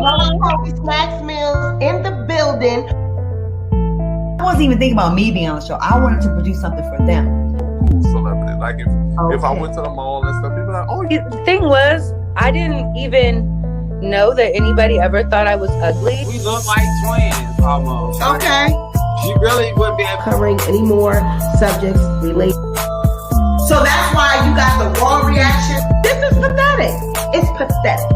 Hungry Snacks Meals in the building. I wasn't even thinking about me being on the show. I wanted to produce something for them. Celebrity. Like if I went to the mall and stuff, people are like, oh, The thing was, I didn't even know that anybody ever thought I was ugly. We look like twins almost. Okay. She really wouldn't be able Covering any more subjects related. So that's why you got the raw reaction. This is pathetic. It's pathetic.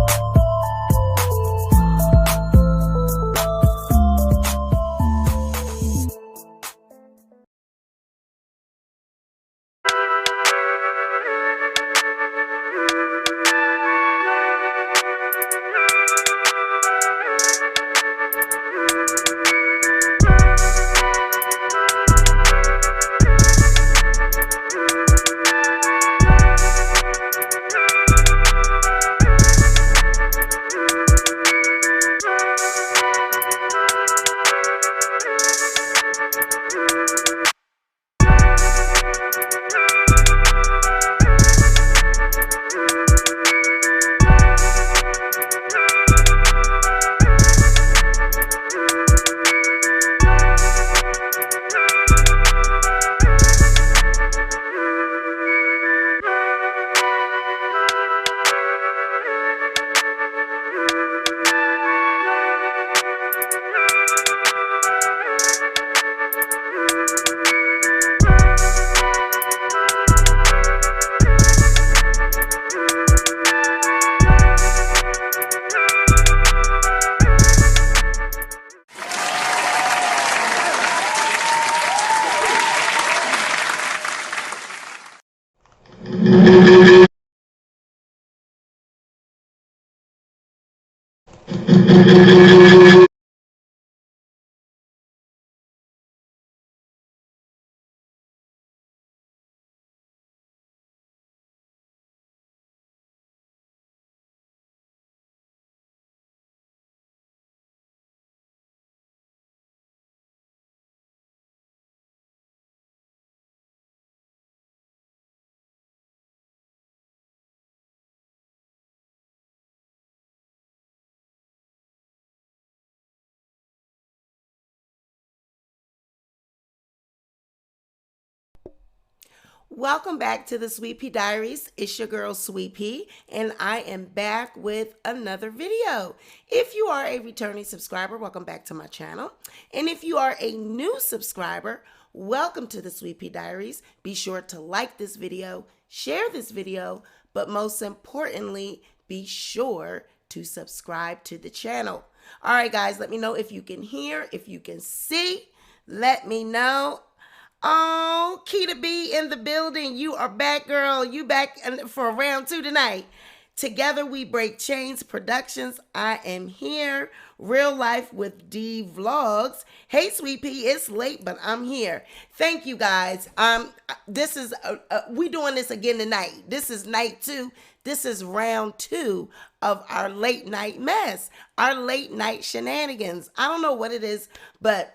Welcome back to the Sweet Pea Diaries. It's your girl Sweet Pea, and I am back with another video. If you are a returning subscriber, welcome back to my channel. And if you are a new subscriber, welcome to the Sweet Pea Diaries. Be sure to like this video, share this video, but most importantly, be sure to subscribe to the channel. All right, guys, let me know if you can hear, if you can see. Let me know. Oh, Cardi B in the building. You are back, girl. You back for round 2 tonight. Together We Break Chains Productions. I am here. Real Life with D Vlogs. Hey, Sweet Pea, it's late, but I'm here. Thank you, guys. This is we doing this again tonight. This is night 2. This is round 2 of our late night mess, our late night shenanigans. I don't know what it is, but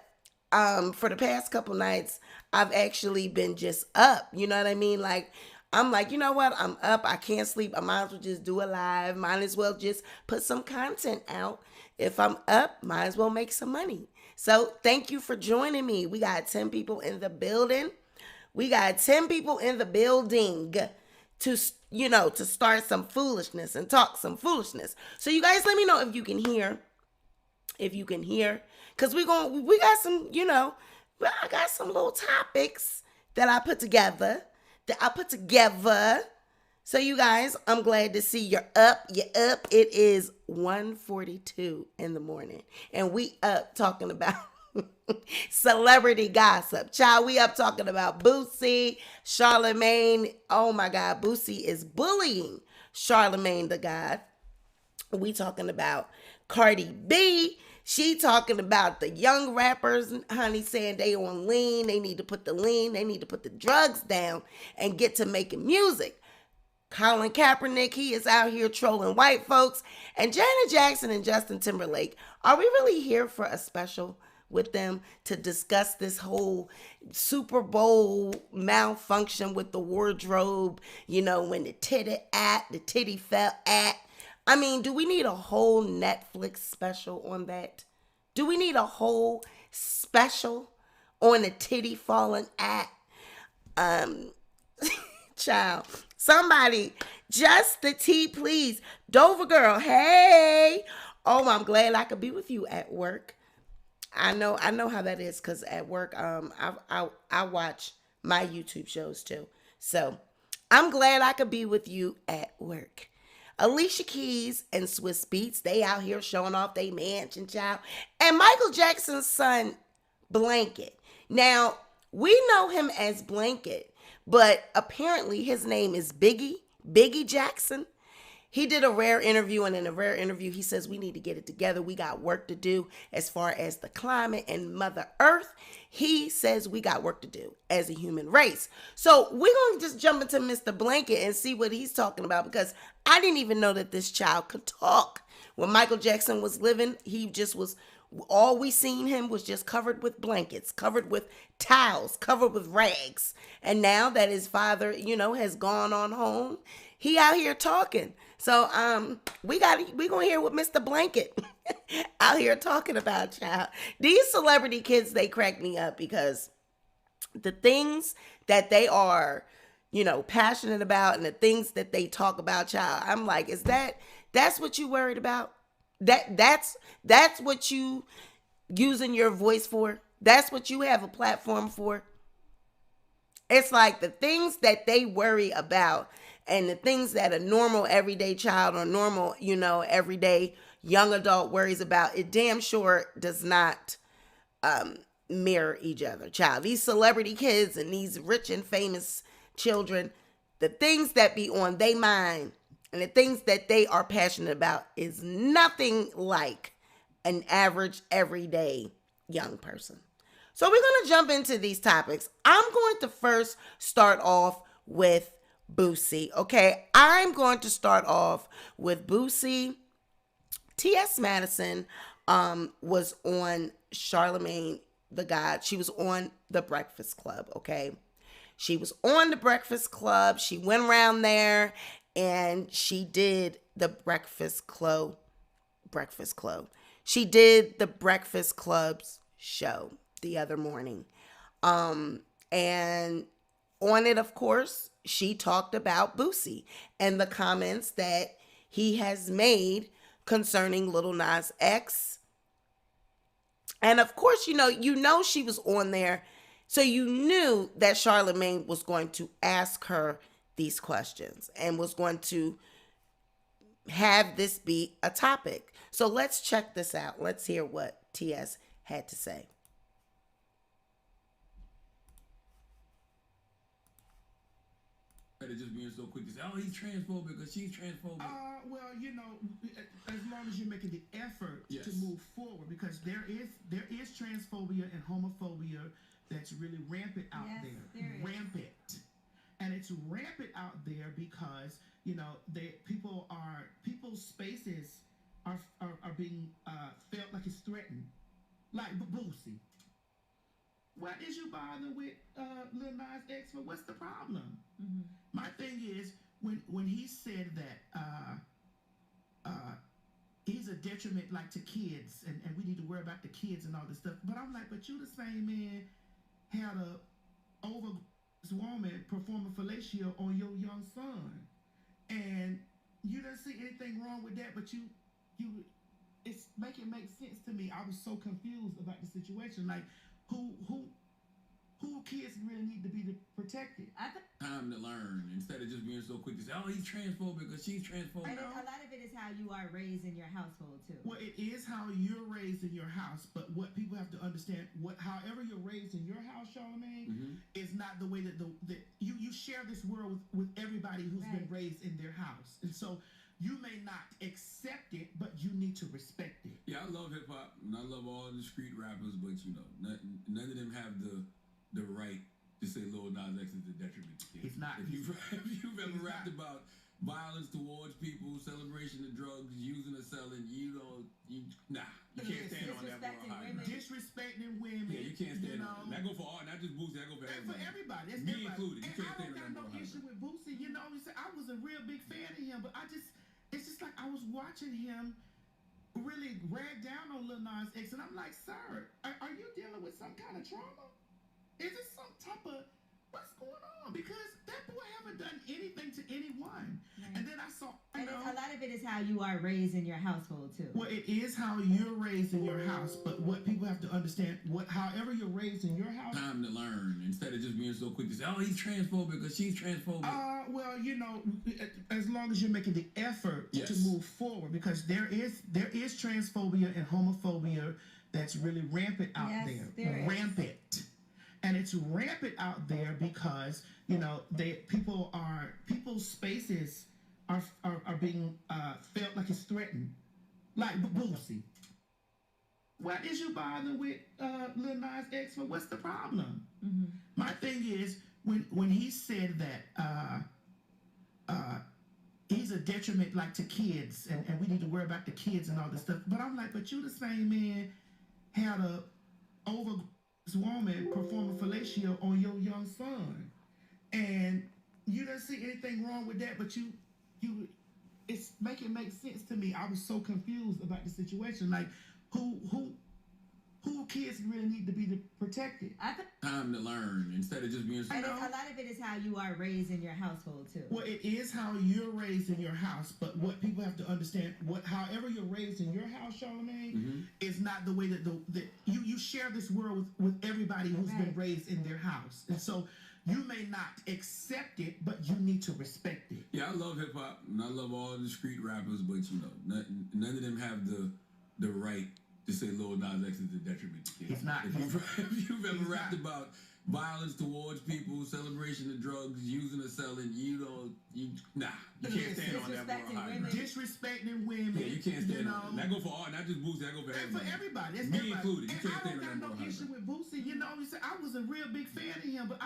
for the past couple nights, I've actually been just up. You know what I mean? Like, I'm like, you know what? I'm up. I can't sleep. I might as well just do a live. Might as well just put some content out. If I'm up, might as well make some money. So thank you for joining me. We got 10 people in the building. We got 10 people in the building to, you know, to start some foolishness and talk some foolishness. So you guys let me know if you can hear. If you can hear. Because we got some, you know, I got some little topics that I put together. So you guys, I'm glad to see you're up. You're up. It is 1:42 in the morning. And we up talking about celebrity gossip. Child, we up talking about Boosie, Charlemagne. Oh my God, Boosie is bullying Charlemagne the God. We talking about Cardi B. She talking about the young rappers, honey, saying they on lean. They need to put the lean. They need to put the drugs down and get to making music. Colin Kaepernick, he is out here trolling white folks. And Janet Jackson and Justin Timberlake, are we really here for a special with them to discuss this whole Super Bowl malfunction with the wardrobe? You know, when the titty fell at. I mean, do we need a whole Netflix special on that? Do we need a whole special on a titty falling at? Child, somebody, just the tea, please. Dover girl, hey. Oh, I'm glad I could be with you at work. I know how that is because at work, I watch my YouTube shows too. So I'm glad I could be with you at work. Alicia Keys and Swiss Beats, they out here showing off they mansion, child. And Michael Jackson's son, Blanket. Now, we know him as Blanket, but apparently his name is Biggie Jackson. He did a rare interview, and in a rare interview, he says we need to get it together. We got work to do as far as the climate and Mother Earth. He says we got work to do as a human race. So we're going to just jump into Mr. Blanket and see what he's talking about, because I didn't even know that this child could talk. When Michael Jackson was living, he just was, all we seen him was just covered with blankets, covered with towels, covered with rags. And now that his father, has gone on home, he out here talking. So we gonna hear what Mr. Blanket out here talking about, child. These celebrity kids, they crack me up because the things that they are, passionate about, and the things that they talk about, child, I'm like, that's what you worried about? That's what you using your voice for? That's what you have a platform for? It's like the things that they worry about and the things that a normal everyday child or normal, everyday young adult worries about, it damn sure does not mirror each other, child. These celebrity kids and these rich and famous children, the things that be on their mind and the things that they are passionate about is nothing like an average everyday young person. So we're going to jump into these topics. I'm going to first start off with Boosie, okay? I'm going to start off with Boosie. T.S. Madison was on Charlemagne the God. She was on The Breakfast Club, okay? She was on The Breakfast Club. She went around there and she did the Breakfast Club. She did the Breakfast Club's show the other morning. And on it, of course, she talked about Boosie and the comments that he has made concerning Lil Nas X. And of course, she was on there, so you knew that Charlemagne was going to ask her these questions and was going to have this be a topic. So let's check this out. Let's hear what TS had to say. It just being so quick to say, oh, he's transphobic or she's transphobic. Well, as long as you're making the effort to move forward, because there is transphobia and homophobia that's really rampant out there. Rampant. And it's rampant out there because, people's spaces are being felt like it's threatened. Like Boosie. What is you bothering with Lil Nas X for? What's the problem? Mm-hmm. My thing is when he said that he's a detriment like to kids and we need to worry about the kids and all this stuff. But I'm like, but you the same man had a over woman perform a fellatio on your young son, and you didn't see anything wrong with that. But you it's make sense to me. I was so confused about the situation. Like, who kids really need to be protected? Time to learn instead of just being so quick to say, oh, he's transphobic or she's transphobic. And a lot of it is how you are raised in your household too. Well, it is how you're raised in your house, but what people have to understand, however you're raised in your house, Charlemagne, is not the way that you share this world with everybody who's been raised in their house, and so you may not accept it, but you need to respect it. Yeah, I love hip hop and I love all the street rappers, but none of them have the right to say Lil Nas X is a detriment to kids. He's not. If you've ever rapped about violence towards people, celebration of drugs, using or selling, you can't stand on that moral high ground. Disrespecting women. Yeah, you can't stand on that. That go for all, not just Boosie, that go for everybody. For everybody. That's me included. everybody. You can't stand on that I don't got no issue with Boosie. I was a real big fan of him, but it's just like I was watching him really rag down on Lil Nas X, and I'm like, sir, are you dealing with some kind of trauma? Is it some type of, what's going on? Because that boy haven't done anything to anyone. Right. And then I saw, And a lot of it is how you are raised in your household too. well, it is how you're raised in your house, but what people have to understand, however you're raised in your house. Time to learn instead of just being so quick to say, "Oh, he's transphobic" or "she's transphobic." Well, you know, as long as you're making the effort Yes. to move forward, because there is transphobia and homophobia that's really rampant out Yes, there. there is. Rampant. And it's rampant out there because, you know, people's spaces are being felt like it's threatened. Like Boosie. What is you bothering with Lil Nas X for? What's the problem? Mm-hmm. My thing is when he said that he's a detriment like to kids and we need to worry about the kids and all this stuff. But I'm like, but you the same man had a woman performing fellatio on your young son, and you don't see anything wrong with that, but you it's making make sense to me. I was so confused about the situation. Like, who kids really need to be protected? Time to learn instead of just being so. And a lot of it is how you are raised in your household too. Well, it is how you're raised in your house, but what people have to understand, however you're raised in your house, Charlemagne, is not the way that you share this world with everybody who's been raised in their house, and so you may not accept it, but you need to respect it. Yeah, I love hip hop and I love all the street rappers, but you know, none of them have the right to say Lil Nas X is a detriment to kids. He's not. If you've ever rapped about violence towards people, celebration of drugs, using or selling, you can't stand on that moral high ground. Disrespecting women. Yeah, you can't stand on that. That go for all, not just Boosie, that go for everybody. For everybody. That's Me everybody. included. You And can't I stand don't on got that no moral issue high with Boosie. You know, I was a real big fan of him, but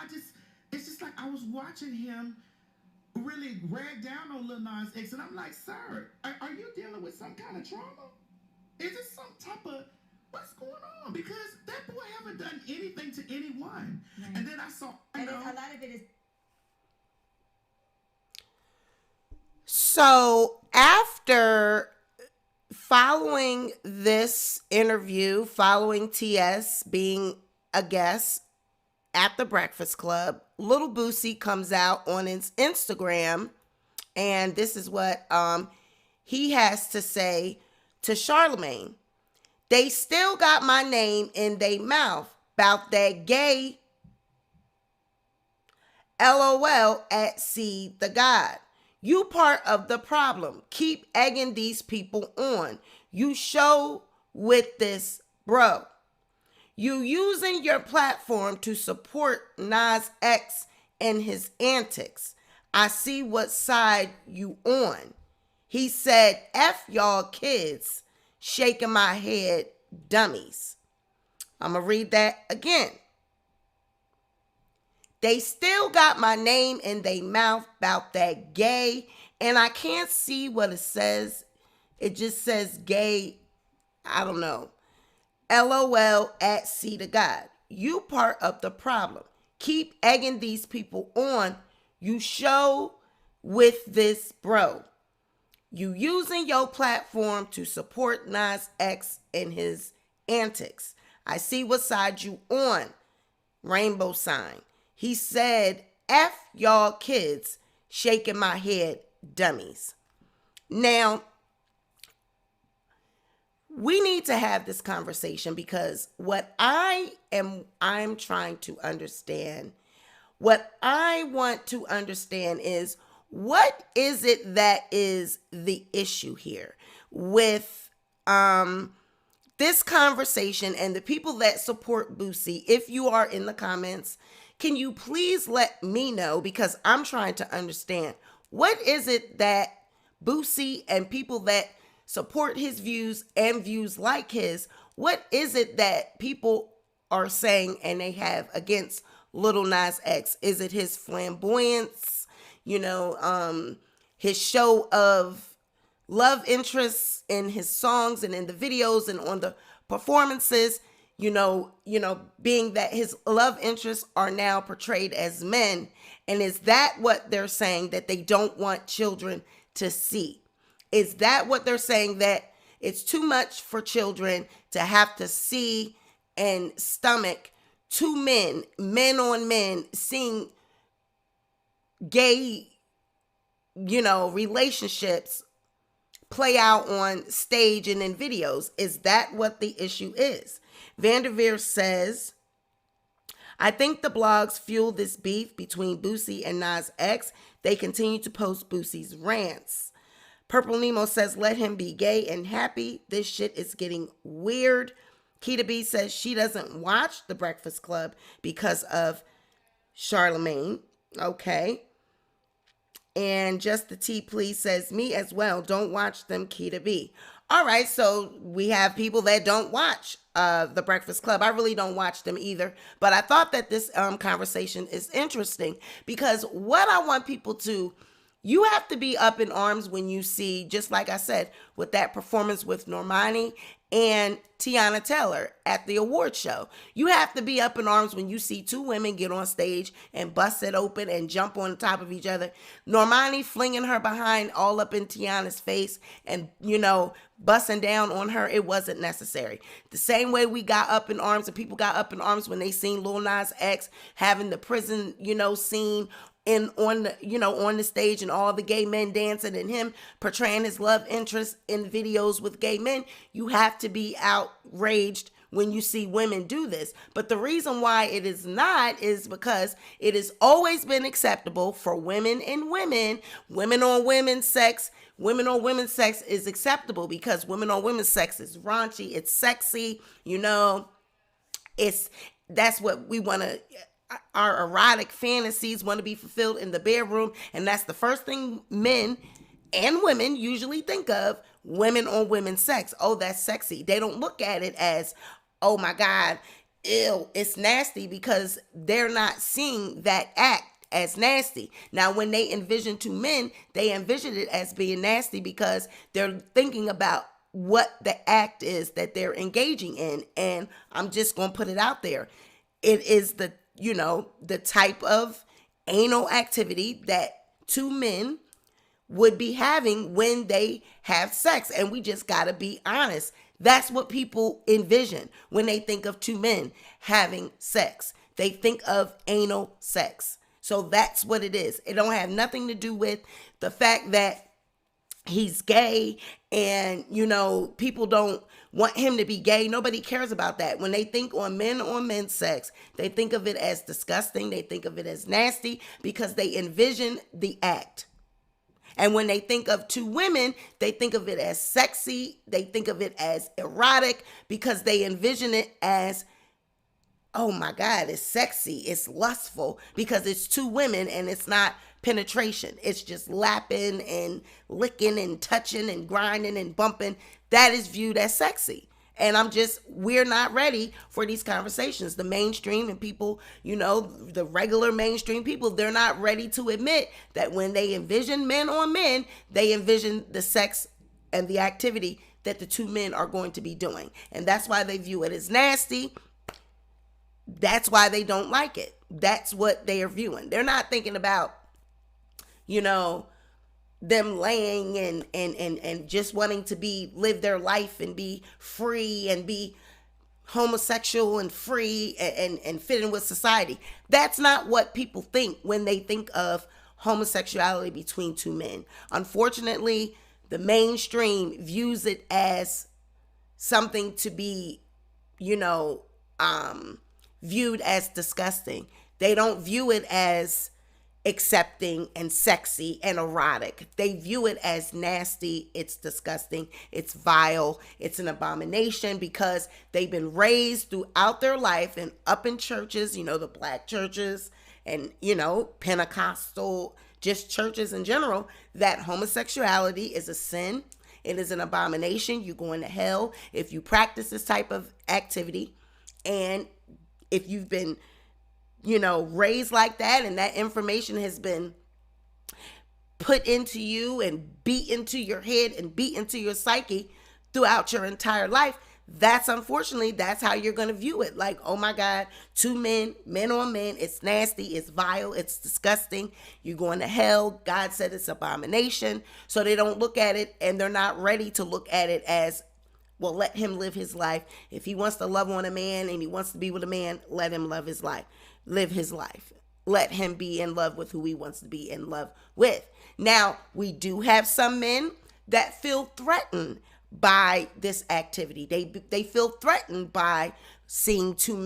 it's just like I was watching him really rag down on Lil Nas X, and I'm like, sir, are you dealing with some kind of trauma? Is it some type of, what's going on? Because that boy haven't done anything to anyone. Right. And then I saw, And a lot of it is. So after following this interview, following TS being a guest at the Breakfast Club, Little Boosie comes out on his Instagram, and this is what he has to say to Charlemagne. They still got my name in their mouth about that gay LOL at See the God. You part of the problem. Keep egging these people on. You show with this, bro. You using your platform to support Nas X and his antics. I see what side you on. He said, F y'all kids, shaking my head, dummies. I'm going to read that again. They still got my name in their mouth about that gay, and I can't see what it says. It just says gay, I don't know. LOL at See the God. You part of the problem. Keep egging these people on. You show with this, bro. You using your platform to support Nas X and his antics. I see what side you on. Rainbow sign. He said, F y'all kids, shaking my head, dummies. Now, we need to have this conversation because what I'm trying to understand, what I want to understand is, what is it that is the issue here with this conversation and the people that support Boosie? If you are in the comments, can you please let me know, because I'm trying to understand, what is it that Boosie and people that support his views and views like his, what is it that people are saying and they have against Little Nas X? Is it his flamboyance? You know, his show of love interests in his songs and in the videos and on the performances, you know, being that his love interests are now portrayed as men. And is that what they're saying that they don't want children to see? Is that what they're saying, that it's too much for children to have to see and stomach two men on men, seeing gay, relationships play out on stage and in videos? Is that what the issue is? Vanderveer says, I think the blogs fuel this beef between Boosie and Nas X. They continue to post Boosie's rants. Purple Nemo says, let him be gay and happy. This shit is getting weird. Keita B says she doesn't watch The Breakfast Club because of Charlemagne. Okay. And Just the Tea Please says, me as well. Don't watch them, Keita B. All right, so we have people that don't watch The Breakfast Club. I really don't watch them either. But I thought that this conversation is interesting because what I want people to, you have to be up in arms when you see, just like I said, with that performance with Normani and Tiana Taylor at the award show. You have to be up in arms when you see two women get on stage and bust it open and jump on top of each other. Normani flinging her behind all up in Tiana's face and, busting down on her. It wasn't necessary. The same way we got up in arms and people got up in arms when they seen Lil Nas X having the prison, scene on the stage and all the gay men dancing and him portraying his love interest in videos with gay men. You have to be outraged when you see women do this. But the reason why it is not is because it has always been acceptable for women and women on women's sex. Women on women's sex is acceptable because women on women's sex is raunchy, it's sexy, that's what we want to, our erotic fantasies want to be fulfilled in the bedroom. And that's the first thing men and women usually think of, women on women's sex. Oh, that's sexy. They don't look at it as, oh my God, ew, it's nasty, because they're not seeing that act as nasty. Now, when they envision two men, they envision it as being nasty because they're thinking about what the act is that they're engaging in. And I'm just going to put it out there. It is the type of anal activity that two men would be having when they have sex. And we just got to be honest. That's what people envision when they think of two men having sex. They think of anal sex. So that's what it is. It don't have nothing to do with the fact that he's gay and, people don't want him to be gay. Nobody cares about that. When they think on men's sex, they think of it as disgusting. They think of it as nasty because they envision the act. And when they think of two women, they think of it as sexy. They think of it as erotic because they envision it as, oh my God, it's sexy, it's lustful, because it's two women and it's not penetration. It's just lapping and licking and touching and grinding and bumping. That is viewed as sexy. And we're not ready for these conversations. The mainstream and people, the regular mainstream people, they're not ready to admit that when they envision men on men, they envision the sex and the activity that the two men are going to be doing. And that's why they view it as nasty. That's why they don't like it. That's what they are viewing. They're not thinking about, them laying and just wanting to live their life and be free and be homosexual and free and fit in with society. That's not what people think when they think of homosexuality between two men. Unfortunately, the mainstream views it as something to be, viewed as disgusting. They don't view it as accepting and sexy and erotic. They view it as nasty, it's disgusting, it's vile, it's an abomination, because they've been raised throughout their life and up in churches, the black churches and, Pentecostal, just churches in general, that homosexuality is a sin. It is an abomination. You're going to hell if you practice this type of activity. And if you've been raised like that and that information has been put into you and beat into your head and beat into your psyche throughout your entire life, that's unfortunately, that's how you're going to view it. Like, oh my God, two men, men on men, it's nasty, it's vile, it's disgusting. You're going to hell. God said it's abomination. So they don't look at it, and they're not ready to look at it as, well, let him live his life. If he wants to love on a man and he wants to be with a man, let him live his life. Let him be in love with who he wants to be in love with. Now, we do have some men that feel threatened by this activity. They feel threatened by seeing two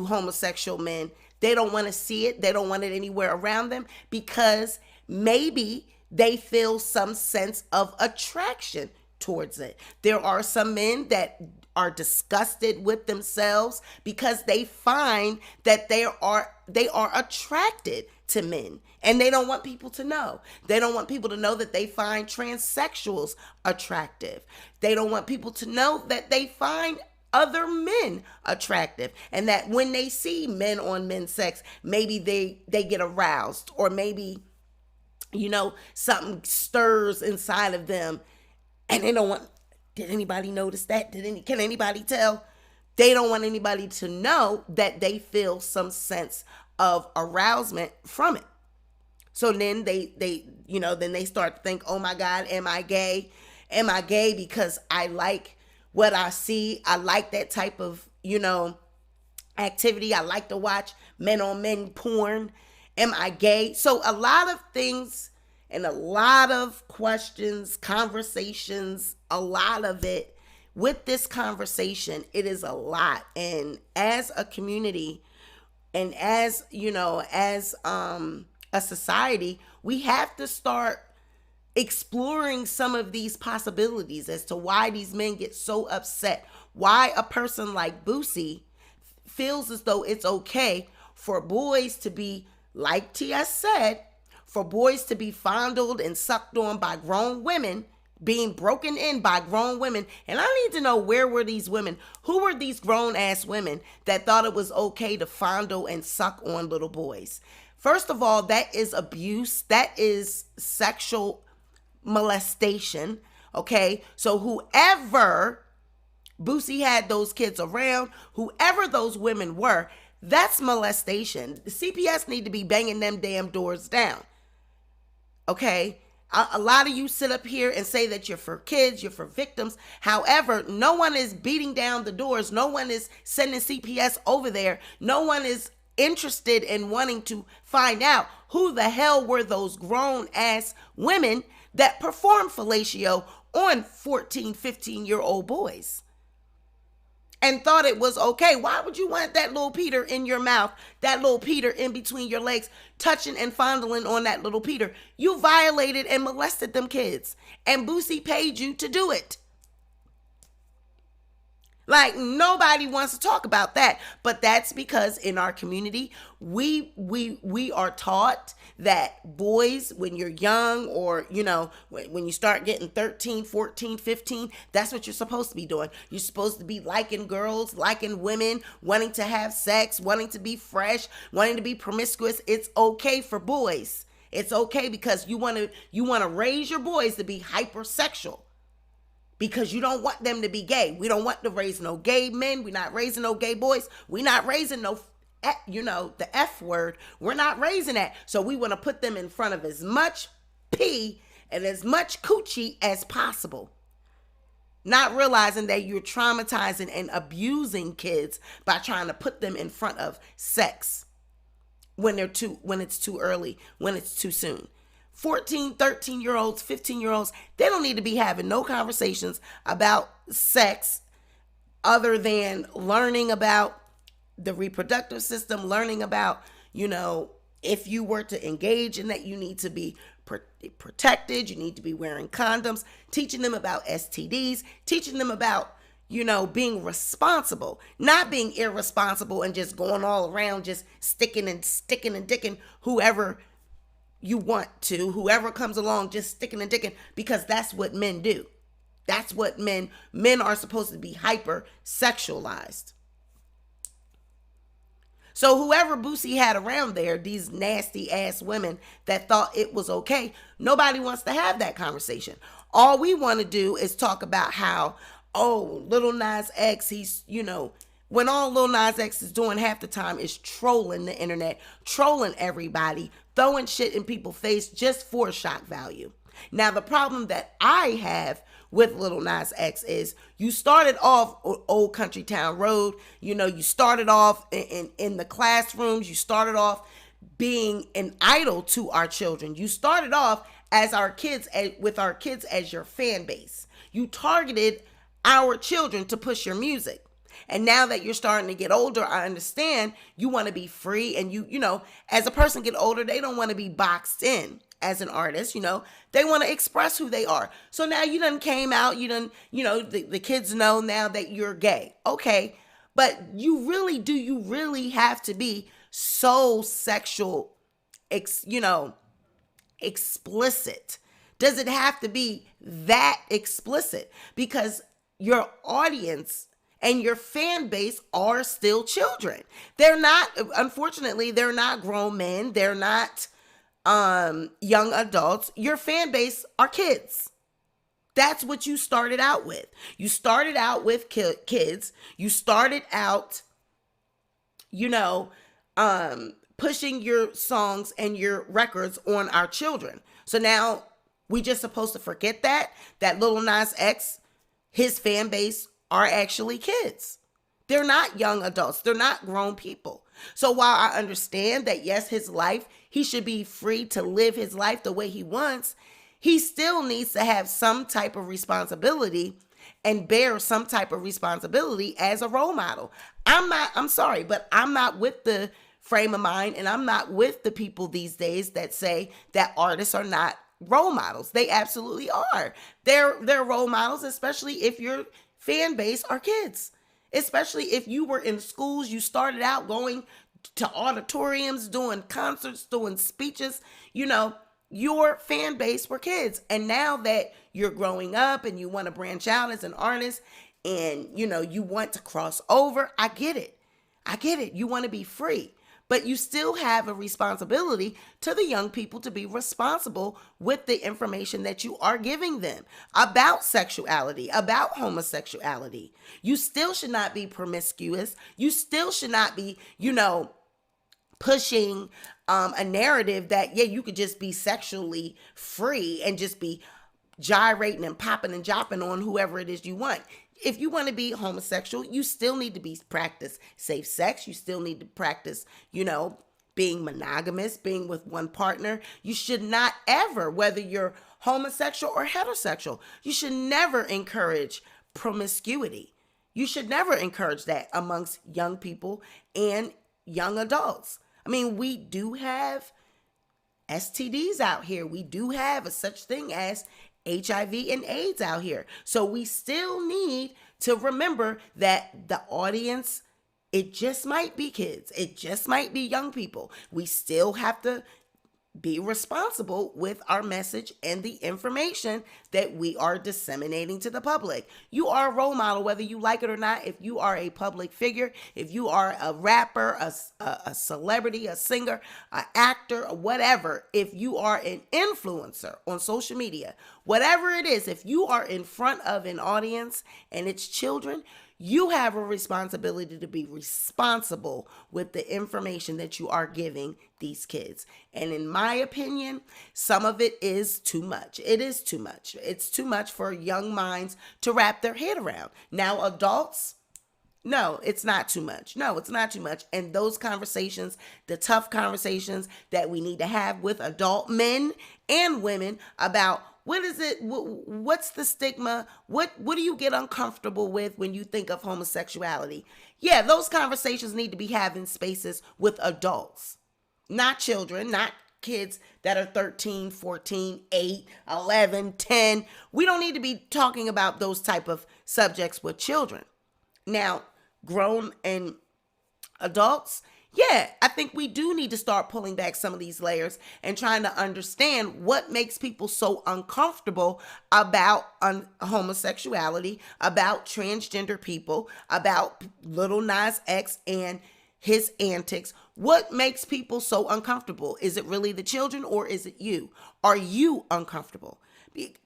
homosexual men. They don't want to see it. They don't want it anywhere around them because maybe they feel some sense of attraction towards it. There are some men that are disgusted with themselves because they find that they are attracted to men, and they don't want people to know. They don't want people to know that they find transsexuals attractive. They don't want people to know that they find other men attractive, and that when they see men on men sex, maybe they get aroused, or maybe, something stirs inside of them, and they don't want, did anybody notice that? Can anybody tell? They don't want anybody to know that they feel some sense of arousement from it. So then they start to think, oh my God, am I gay? Am I gay because I like what I see? I like that type of, activity. I like to watch men on men porn. Am I gay? So a lot of things and a lot of questions, conversations, a lot of it with this conversation, it is a lot. And as a community and as, as a society, we have to start exploring some of these possibilities as to why these men get so upset, why a person like Boosie feels as though it's okay for boys to be, like T.S. said, for boys to be fondled and sucked on by grown women, being broken in by grown women. And I need to know, where were these women? Who were these grown ass women that thought it was okay to fondle and suck on little boys? First of all, that is abuse. That is sexual molestation. Okay. So whoever Boosie had those kids around, whoever those women were, that's molestation. The CPS need to be banging them damn doors down. Okay. A lot of you sit up here and say that you're for kids, you're for victims. However, no one is beating down the doors. No one is sending CPS over there. No one is interested in wanting to find out who the hell were those grown ass women that performed fellatio on 14, 15-year-old boys and thought it was okay. Why would you want that little Peter in your mouth, that little Peter in between your legs, touching and fondling on that little Peter? You violated and molested them kids, and Boosie paid you to do it. Like, nobody wants to talk about that, but that's because in our community, we are taught that boys, when you're young, or, when you start getting 13, 14, 15, that's what you're supposed to be doing. You're supposed to be liking girls, liking women, wanting to have sex, wanting to be fresh, wanting to be promiscuous. It's okay for boys. It's okay because you want to raise your boys to be hypersexual. Because you don't want them to be gay. We don't want to raise no gay men. We're not raising no gay boys. We're not raising no, the F word. We're not raising that. So we want to put them in front of as much pee and as much coochie as possible. Not realizing that you're traumatizing and abusing kids by trying to put them in front of sex when it's too early, when it's too soon. 14, 13-year-olds, 15-year-olds, they don't need to be having no conversations about sex other than learning about the reproductive system, learning about, if you were to engage in that, you need to be protected, you need to be wearing condoms, teaching them about STDs, teaching them about, being responsible, not being irresponsible and just going all around just sticking and dicking whoever you want to, whoever comes along, just sticking and dicking, because that's what men do. That's what men are supposed to be hyper sexualized. So whoever Boosie had around there, these nasty ass women that thought it was okay, nobody wants to have that conversation. All we want to do is talk about how, oh, Lil Nas X, he's, when all Lil Nas X is doing half the time is trolling the internet, trolling everybody, throwing shit in people's face just for shock value. Now, the problem that I have with Lil Nas X is you started off Old Country Town Road. You started off in the classrooms. You started off being an idol to our children. You started off as our kids, with our kids as your fan base. You targeted our children to push your music. And now that you're starting to get older, I understand you want to be free. And as a person get older, they don't want to be boxed in as an artist. They want to express who they are. So now you done came out, the kids know now that you're gay. Okay. But you really have to be so sexual, explicit? Does it have to be that explicit? Because your audience and your fan base are still children. They're not, unfortunately, they're not grown men. They're not young adults. Your fan base are kids. That's what you started out with. You started out with kids. You started out, pushing your songs and your records on our children. So now we just supposed to forget that Lil Nas X, his fan base are actually kids. They're not young adults. They're not grown people. So while I understand that, yes, his life, he should be free to live his life the way he wants, he still needs to have some type of responsibility and bear some type of responsibility as a role model. I'm sorry, but I'm not with the frame of mind, and I'm not with the people these days that say that artists are not role models. They absolutely are. They're role models, especially if your fan base are kids. Especially if you were in schools, you started out going to auditoriums, doing concerts, doing speeches, your fan base were kids. And now that you're growing up and you want to branch out as an artist and, you want to cross over, I get it. You want to be free. But you still have a responsibility to the young people to be responsible with the information that you are giving them about sexuality, about homosexuality. You still should not be promiscuous. You still should not be, pushing a narrative that, you could just be sexually free and just be gyrating and popping and jopping on whoever it is you want. If you want to be homosexual, you still need to practice safe sex. You still need to practice, being monogamous, being with one partner. You should not ever, whether you're homosexual or heterosexual, you should never encourage promiscuity. You should never encourage that amongst young people and young adults. I mean, we do have STDs out here. We do have such thing as HIV and AIDS out here. So we still need to remember that the audience, it just might be kids. It just might be young people. We still have to be responsible with our message and the information that we are disseminating to the public. You are a role model, whether you like it or not. If you are a public figure, if you are a rapper, a celebrity, a singer, an actor, or whatever, if you are an influencer on social media, whatever it is, if you are in front of an audience and it's children, you have a responsibility to be responsible with the information that you are giving these kids. And in my opinion, some of it is too much. It is too much. It's too much for young minds to wrap their head around. Now, adults, no, it's not too much. No, it's not too much. And those conversations, the tough conversations that we need to have with adult men and women about what is it? What's the stigma? What do you get uncomfortable with when you think of homosexuality? Yeah, those conversations need to be having spaces with adults, not children, not kids that are 13, 14, 8, 11, 10. We don't need to be talking about those type of subjects with children. Now, grown and adults, yeah, I think we do need to start pulling back some of these layers and trying to understand what makes people so uncomfortable about homosexuality, about transgender people, about Lil Nas X and his antics. What makes people so uncomfortable? Is it really the children or is it you? Are you uncomfortable?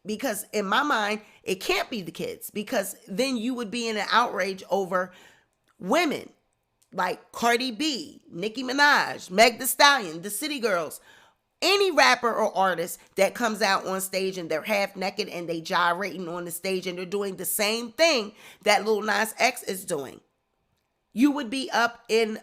Because in my mind, it can't be the kids, because then you would be in an outrage over women like Cardi B, Nicki Minaj, Meg Thee Stallion, the City Girls, any rapper or artist that comes out on stage and they're half naked and they gyrating on the stage and they're doing the same thing that Lil Nas X is doing. You would be up in,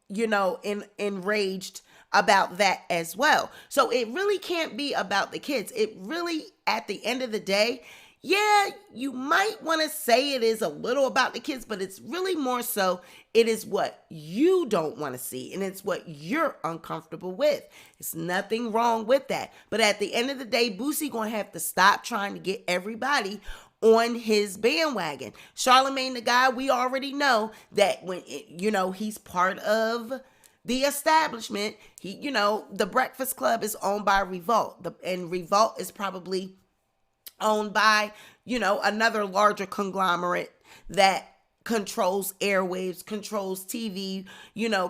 enraged about that as well. So it really can't be about the kids. It really, at the end of the day, yeah, you might want to say it is a little about the kids, but it's really more so it is what you don't want to see, and it's what you're uncomfortable with. It's nothing wrong with that. But at the end of the day, Boosie going to have to stop trying to get everybody on his bandwagon. Charlemagne the guy, we already know that when, he's part of the establishment. The Breakfast Club is owned by Revolt, and Revolt is probably owned by, another larger conglomerate that controls airwaves, controls TV,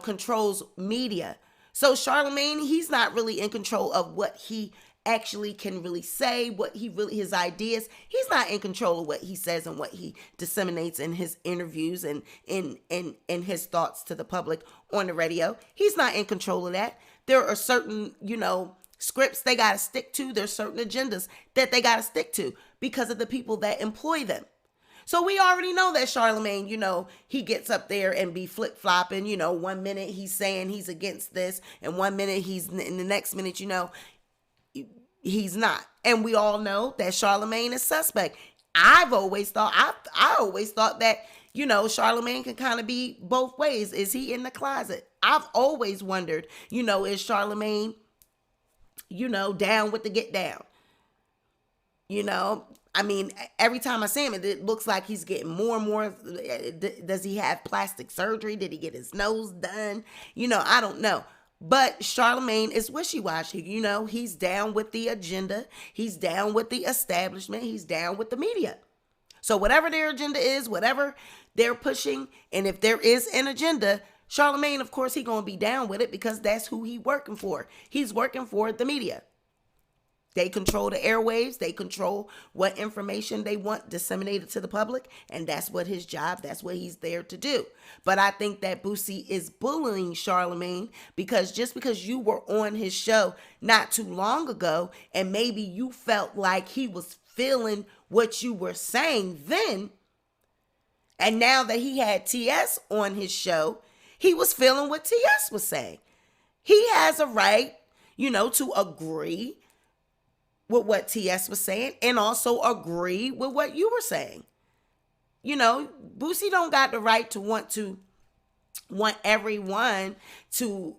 controls media. So Charlemagne, he's not really in control of what he actually can really say, his ideas. He's not in control of what he says and what he disseminates in his interviews and in his thoughts to the public on the radio. He's not in control of that. There are certain, scripts they got to stick to. There's certain agendas that they got to stick to because of the people that employ them. So we already know that Charlemagne, he gets up there and be flip-flopping, 1 minute he's saying he's against this, and 1 minute in the next minute, he's not. And we all know that Charlemagne is suspect. I always thought that, Charlemagne can kind of be both ways. Is he in the closet? I've always wondered, is Charlemagne, down with the get down? Every time I see him, it looks like he's getting more and more. Does he have plastic surgery? Did he get his nose done? I don't know. But Charlemagne is wishy-washy. He's down with the agenda. He's down with the establishment. He's down with the media. So whatever their agenda is, whatever they're pushing, and if there is an agenda, Charlemagne, of course, he's going to be down with it because that's who he's working for. He's working for the media. They control the airwaves. They control what information they want disseminated to the public. And that's what his job, that's what he's there to do. But I think that Boosie is bullying Charlemagne because just because you were on his show not too long ago and maybe you felt like he was feeling what you were saying then, and now that he had TS on his show, he was feeling what TS was saying. He has a right, to agree with what TS was saying and also agree with what you were saying. Boosie don't got the right to want everyone to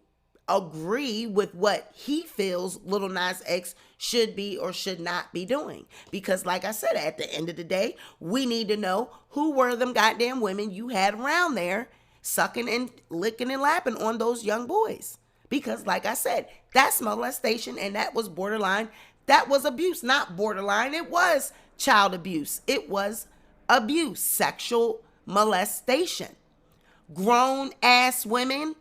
agree with what he feels Lil Nas X should be or should not be doing. Because like I said, at the end of the day, we need to know who were them goddamn women you had around there sucking and licking and lapping on those young boys. Because like I said, that's molestation and that was borderline. That was abuse, not borderline. It was child abuse. It was abuse, sexual molestation. Grown ass women,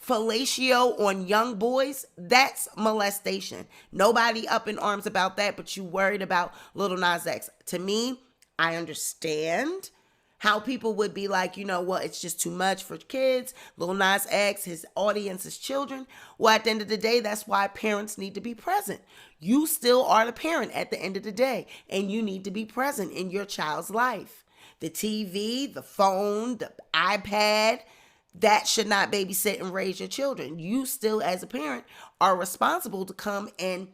fellatio on young boys, that's molestation. Nobody up in arms about that, but you worried about Lil Nas X. To me, I understand how people would be like, it's just too much for kids. Lil Nas X, his audience is children. Well, at the end of the day, that's why parents need to be present. You still are the parent at the end of the day, and you need to be present in your child's life. The TV, the phone, the iPad, that should not babysit and raise your children. You still, as a parent, are responsible to come and,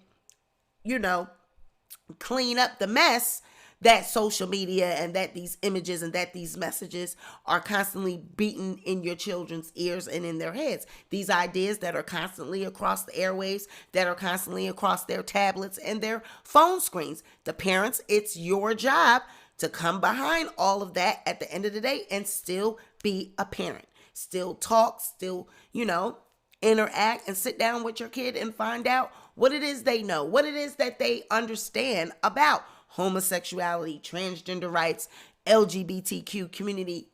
clean up the mess that social media and that these images and that these messages are constantly beaten in your children's ears and in their heads. These ideas that are constantly across the airwaves, that are constantly across their tablets and their phone screens. The parents, it's your job to come behind all of that at the end of the day and still be a parent. Still talk, still, interact and sit down with your kid and find out what it is they know, what it is that they understand about homosexuality, transgender rights, LGBTQ community.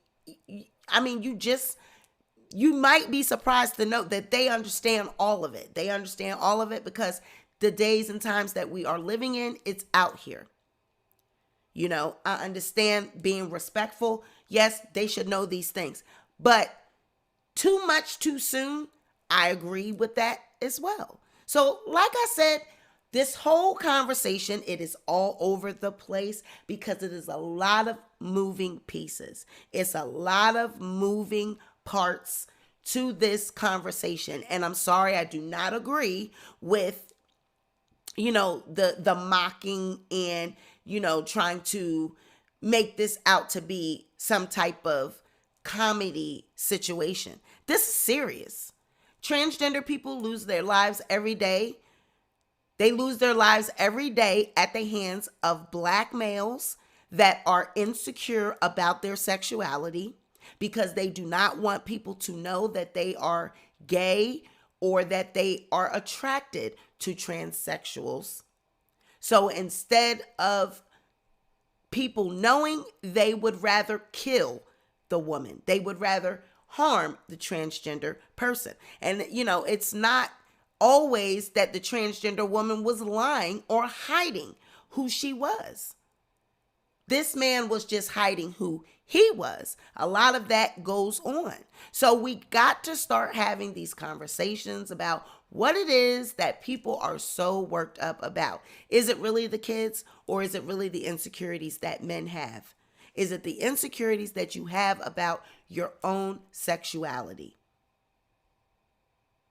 You might be surprised to note that they understand all of it. They understand all of it because the days and times that we are living in, it's out here. You know, I understand being respectful. Yes, they should know these things. But too much too soon, I agree with that as well. So like I said, this whole conversation, it is all over the place because it is a lot of moving pieces. It's a lot of moving parts to this conversation. And I'm sorry, I do not agree with, you know, the mocking and, you know, trying to make this out to be some type of comedy situation. This is serious. Transgender people lose their lives every day. They lose their lives every day at the hands of Black males that are insecure about their sexuality because they do not want people to know that they are gay or that they are attracted to transsexuals. So instead of people knowing, they would rather kill the woman. They would rather harm the transgender person. And, you know, it's not always that the transgender woman was lying or hiding who she was. This man was just hiding who he was. A lot of that goes on. So we got to start having these conversations about what it is that people are so worked up about. Is it really the kids, or is it really the insecurities that men have? Is it the insecurities that you have about your own sexuality?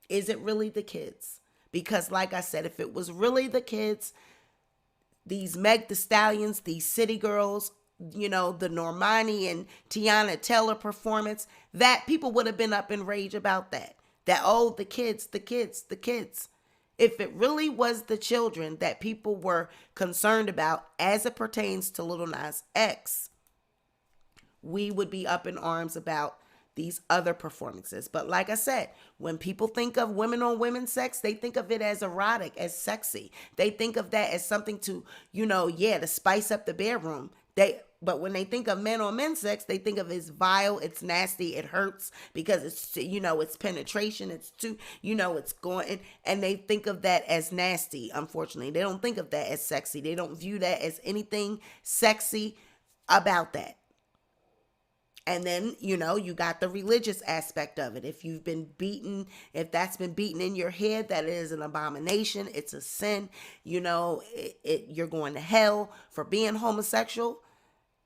Is it really the kids? Because like I said, if it was really the kids, these Meg Thee Stallions, these city girls, you know, the Normani and Tiana Taylor performance, that people would have been up in rage about that. That, oh, the kids. If it really was the children that people were concerned about as it pertains to Lil Nas X, we would be up in arms about these other performances. But like I said, when people think of women on women sex, they think of it as erotic, as sexy. They think of that as something to, you know, to spice up the bedroom. But when they think of men on men sex, they think of it as vile, it's nasty, it hurts because it's, you know, it's penetration, it's too, you know, it's going, and they think of that as nasty, unfortunately. They don't think of that as sexy. They don't view that as anything sexy about that. And then, you know, you got the religious aspect of it. If you've been beaten, if that's been beaten in your head, that is an abomination. It's a sin. You know, you're going to hell for being homosexual.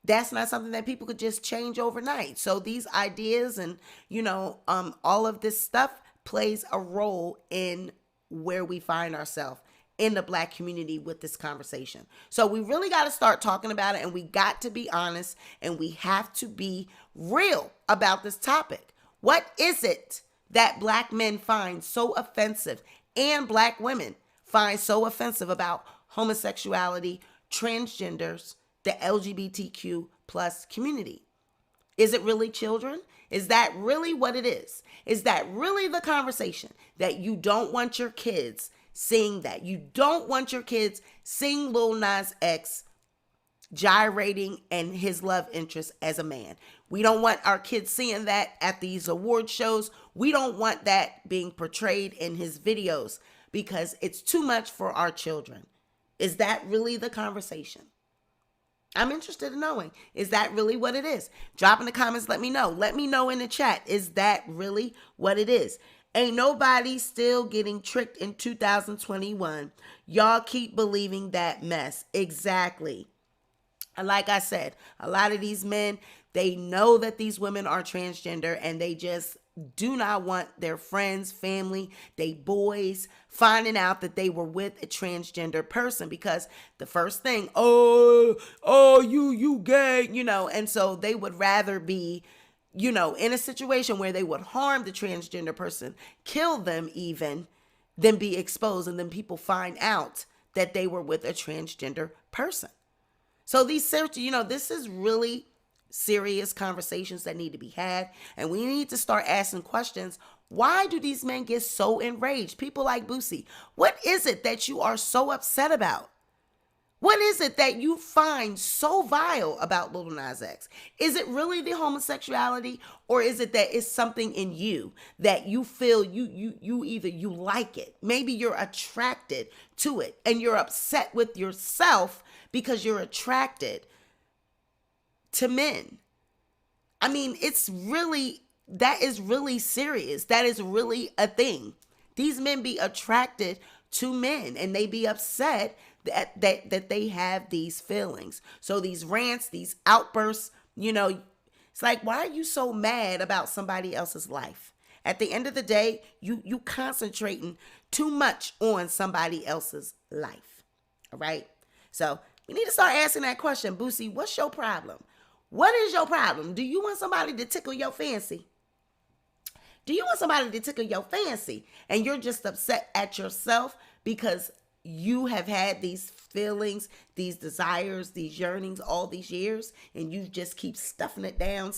That's not something that people could just change overnight. So these ideas and, you know, all of this stuff plays a role in where we find ourselves in the Black community with this conversation. So we really got to start talking about it, and we got to be honest, and we have to be real about this topic. What is it that Black men find so offensive and Black women find so offensive about homosexuality, transgenders, the LGBTQ plus community? Is it really children? Is that really what it is? Is that really the conversation, that you don't want your kids seeing that? You don't want your kids seeing Lil Nas X gyrating and his love interest as a man. We don't want our kids seeing that at these award shows. We don't want that being portrayed in his videos because it's too much for our children. Is that really the conversation? I'm interested in knowing, is that really what it is? Drop in the comments, let me know. Let me know in the chat, is that really what it is? Ain't nobody still getting tricked in 2021. Y'all keep believing that mess. Exactly. And like I said, a lot of these men, they know that these women are transgender and they just do not want their friends, family, they boys finding out that they were with a transgender person, because the first thing, you gay, you know, and so they would rather be, you know, in a situation where they would harm the transgender person, kill them even, than be exposed and then people find out that they were with a transgender person. So these, you know, this is really serious conversations that need to be had, and we need to start asking questions. Why do these men get so enraged? People like Boosie, what is it that you are so upset about? What is it that you find so vile about Lil Nas X? Is it really the homosexuality, or is it that it's something in you that you feel you either you like it, maybe you're attracted to it, and you're upset with yourself because you're attracted to men? I mean, that is really serious. That is really a thing. These men be attracted to men, and they be upset that they have these feelings. So these rants, these outbursts, it's like, why are you so mad about somebody else's life? At the end of the day, you concentrating too much on somebody else's life. All right? So you need to start asking that question. Boosie, what's your problem? What is your problem? Do you want somebody to tickle your fancy? Do you want somebody to tickle your fancy and you're just upset at yourself because you have had these feelings, these desires, these yearnings all these years, and you just keep stuffing it down,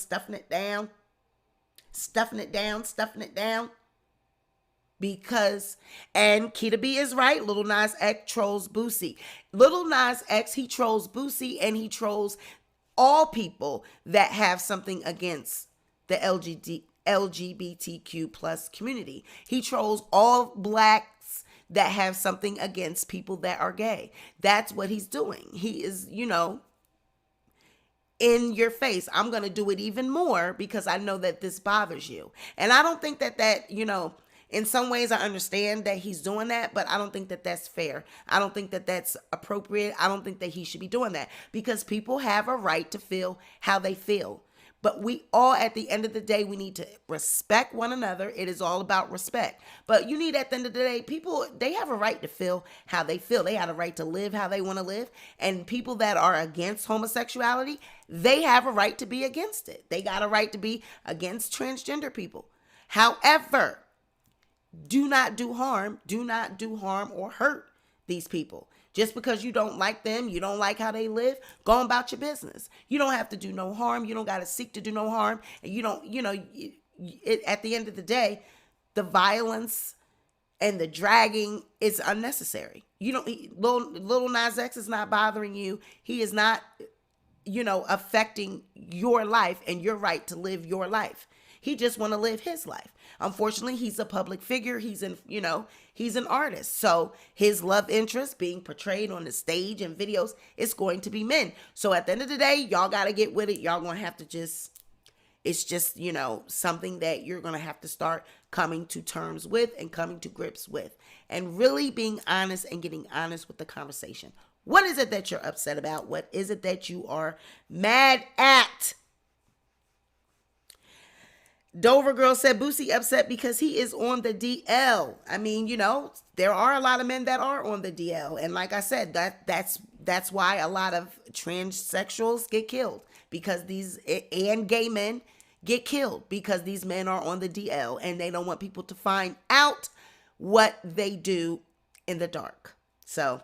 because, and Kita B is right, Lil Nas X trolls Boosie. Lil Nas X, he trolls Boosie, and he trolls all people that have something against the LGBTQ plus community. He trolls all blacks that have something against people that are gay. That's what he's doing. He is, in your face. I'm going to do it even more because I know that this bothers you. And I don't think that, in some ways I understand that he's doing that, but I don't think that that's fair. I don't think that that's appropriate. I don't think that he should be doing that because people have a right to feel how they feel. But we all, at the end of the day, we need to respect one another. It is all about respect. But you need, at the end of the day, people, they have a right to feel how they feel. They have a right to live how they want to live. And people that are against homosexuality, they have a right to be against it. They got a right to be against transgender people. However, do not do harm. Do not do harm or hurt these people. Just because you don't like them, you don't like how they live, go on about your business. You don't have to do no harm. You don't got to seek to do no harm. And you don't, at the end of the day, the violence and the dragging is unnecessary. Lil Nas X is not bothering you. He is not, affecting your life and your right to live your life. He just want to live his life. Unfortunately, he's a public figure. He's an artist. So his love interest being portrayed on the stage and videos is going to be men. So at the end of the day, y'all got to get with it. Y'all going to have to it's just, something that you're going to have to start coming to terms with and coming to grips with and really being honest and getting honest with the conversation. What is it that you're upset about? What is it that you are mad at? Dover Girl said Boosie upset because he is on the DL. I mean, there are a lot of men that are on the DL. And like I said, that's why a lot of transsexuals get killed because and gay men get killed because these men are on the DL and they don't want people to find out what they do in the dark. So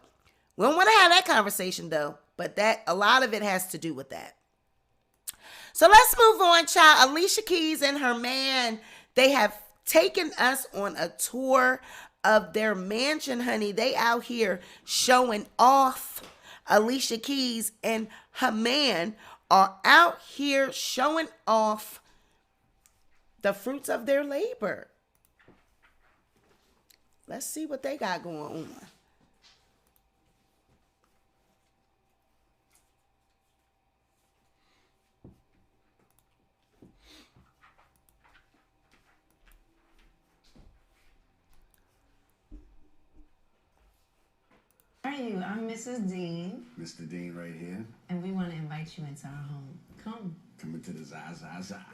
we don't want to have that conversation though, but a lot of it has to do with that. So let's move on, child. Alicia Keys and her man, they have taken us on a tour of their mansion, honey. They out here showing off. Alicia Keys and her man are out here showing off the fruits of their labor. Let's see what they got going on. How are you? I'm Mrs. Dean. Mr. Dean right here. And we want to invite you into our home. Come. Coming to the Zaza.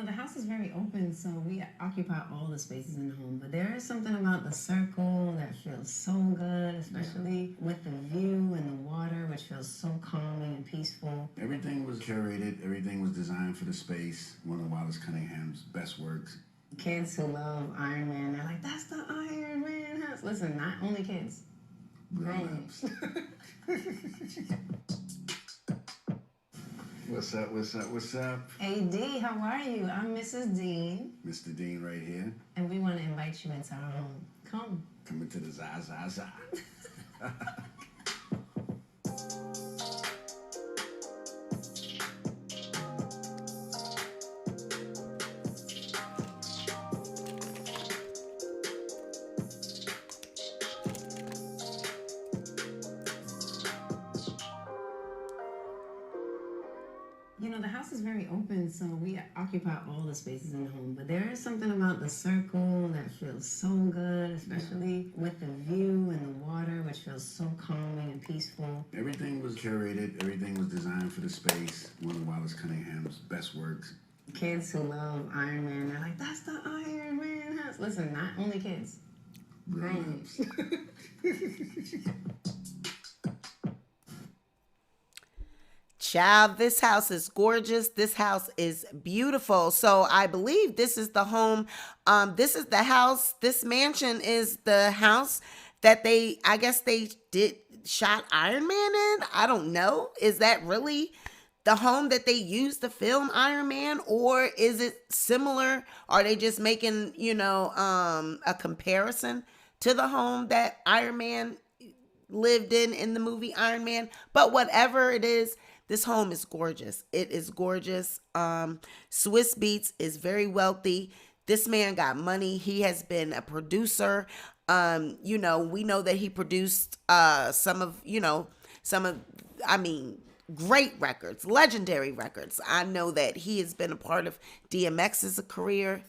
The house is very open, so we occupy all the spaces in the home. But there is something about the circle that feels so good, especially with the view and the water, which feels so calming and peaceful. Everything was curated. Everything was designed for the space. One of Wallace Cunningham's best works. Kids who love Iron Man, they're like, that's the Iron Man house. Listen, not only kids. Grown-ups. What's up, what's up, what's up? AD, how are you? I'm Mrs. Dean. Mr. Dean right here. And we want to invite you into our home. Come. Coming to the Zaza. You know, the house is very open, so we occupy all the spaces in the home. But there is something about the circle that feels so good, especially with the view and the water, which feels so calming and peaceful. Everything was curated. Everything was designed for the space. One of Wallace Cunningham's best works. Kids who love Iron Man, they're like, that's the Iron Man house. Listen, not only kids. Grown-ups. Child, this house is gorgeous. This house is beautiful. So I believe this is the home. This is the house. This mansion is the house that they shot Iron Man in. I don't know. Is that really the home that they used to film Iron Man, or is it similar? Are they just making, a comparison to the home that Iron Man lived in the movie Iron Man? But whatever it is, this home is gorgeous. It is gorgeous. Swiss Beats is very wealthy. This man got money. He has been a producer. We know that he produced great records, legendary records. I know that he has been a part of DMX's career.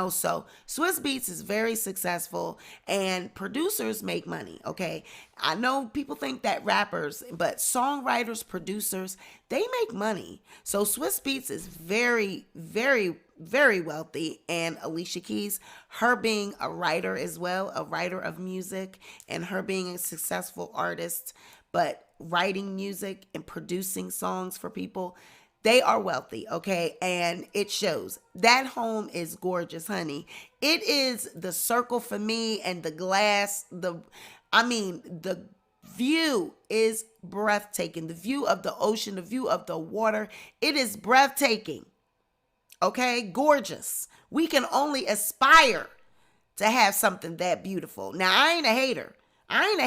So Swiss Beats is very successful, and producers make money, okay? I know people think that rappers, but songwriters, producers, they make money. So Swiss Beats is very, very, very wealthy, and Alicia Keys, her being a writer as well, a writer of music, and her being a successful artist, but writing music and producing songs for people, they are wealthy, okay? And it shows. That home is gorgeous, honey. It is the circle for me, and the glass, the view is breathtaking. The view of the ocean, the view of the water, it is breathtaking, okay? Gorgeous. We can only aspire to have something that beautiful. Now, I ain't a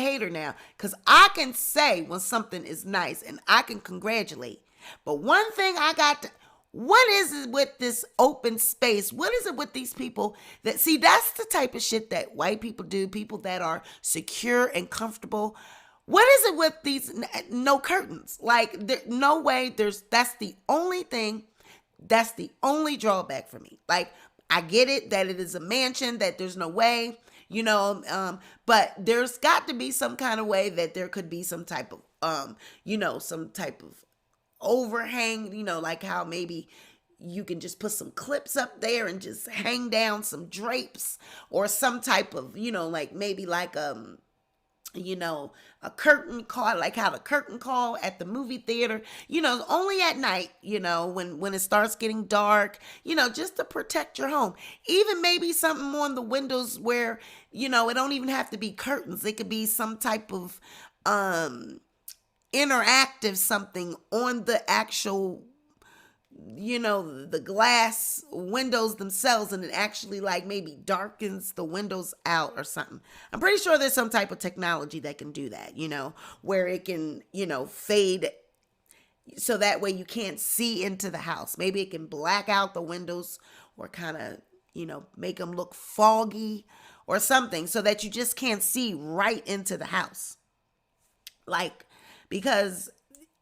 hater now, because I can say when something is nice, and I can congratulate. But one thing what is it with this open space? What is it with these people that's the type of shit that white people do, people that are secure and comfortable. What is it with these no curtains? Like, no way, that's the only thing, that's the only drawback for me. Like, I get it that it is a mansion, that there's no way, but there's got to be some kind of way that there could be some type of, some type of overhang, like how maybe you can just put some clips up there and just hang down some drapes, or some type of, maybe like a curtain call, like how the curtain call at the movie theater, only at night, when it starts getting dark, just to protect your home. Even maybe something on the windows where, it don't even have to be curtains. It could be some type of interactive something on the actual, the glass windows themselves, and it actually like maybe darkens the windows out or something. I'm pretty sure there's some type of technology that can do that, where it can, fade so that way you can't see into the house. Maybe it can black out the windows, or kind of, make them look foggy or something, so that you just can't see right into the house. Like, because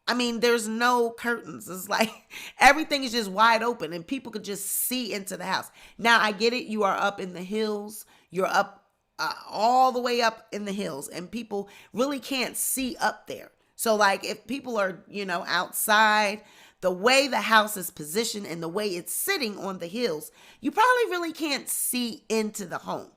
there's no curtains. It's like everything is just wide open, and people could just see into the house. Now, I get it. You are up in the hills. You're up all the way up in the hills, and people really can't see up there. So, like, if people are, outside, the way the house is positioned and the way it's sitting on the hills, you probably really can't see into the home.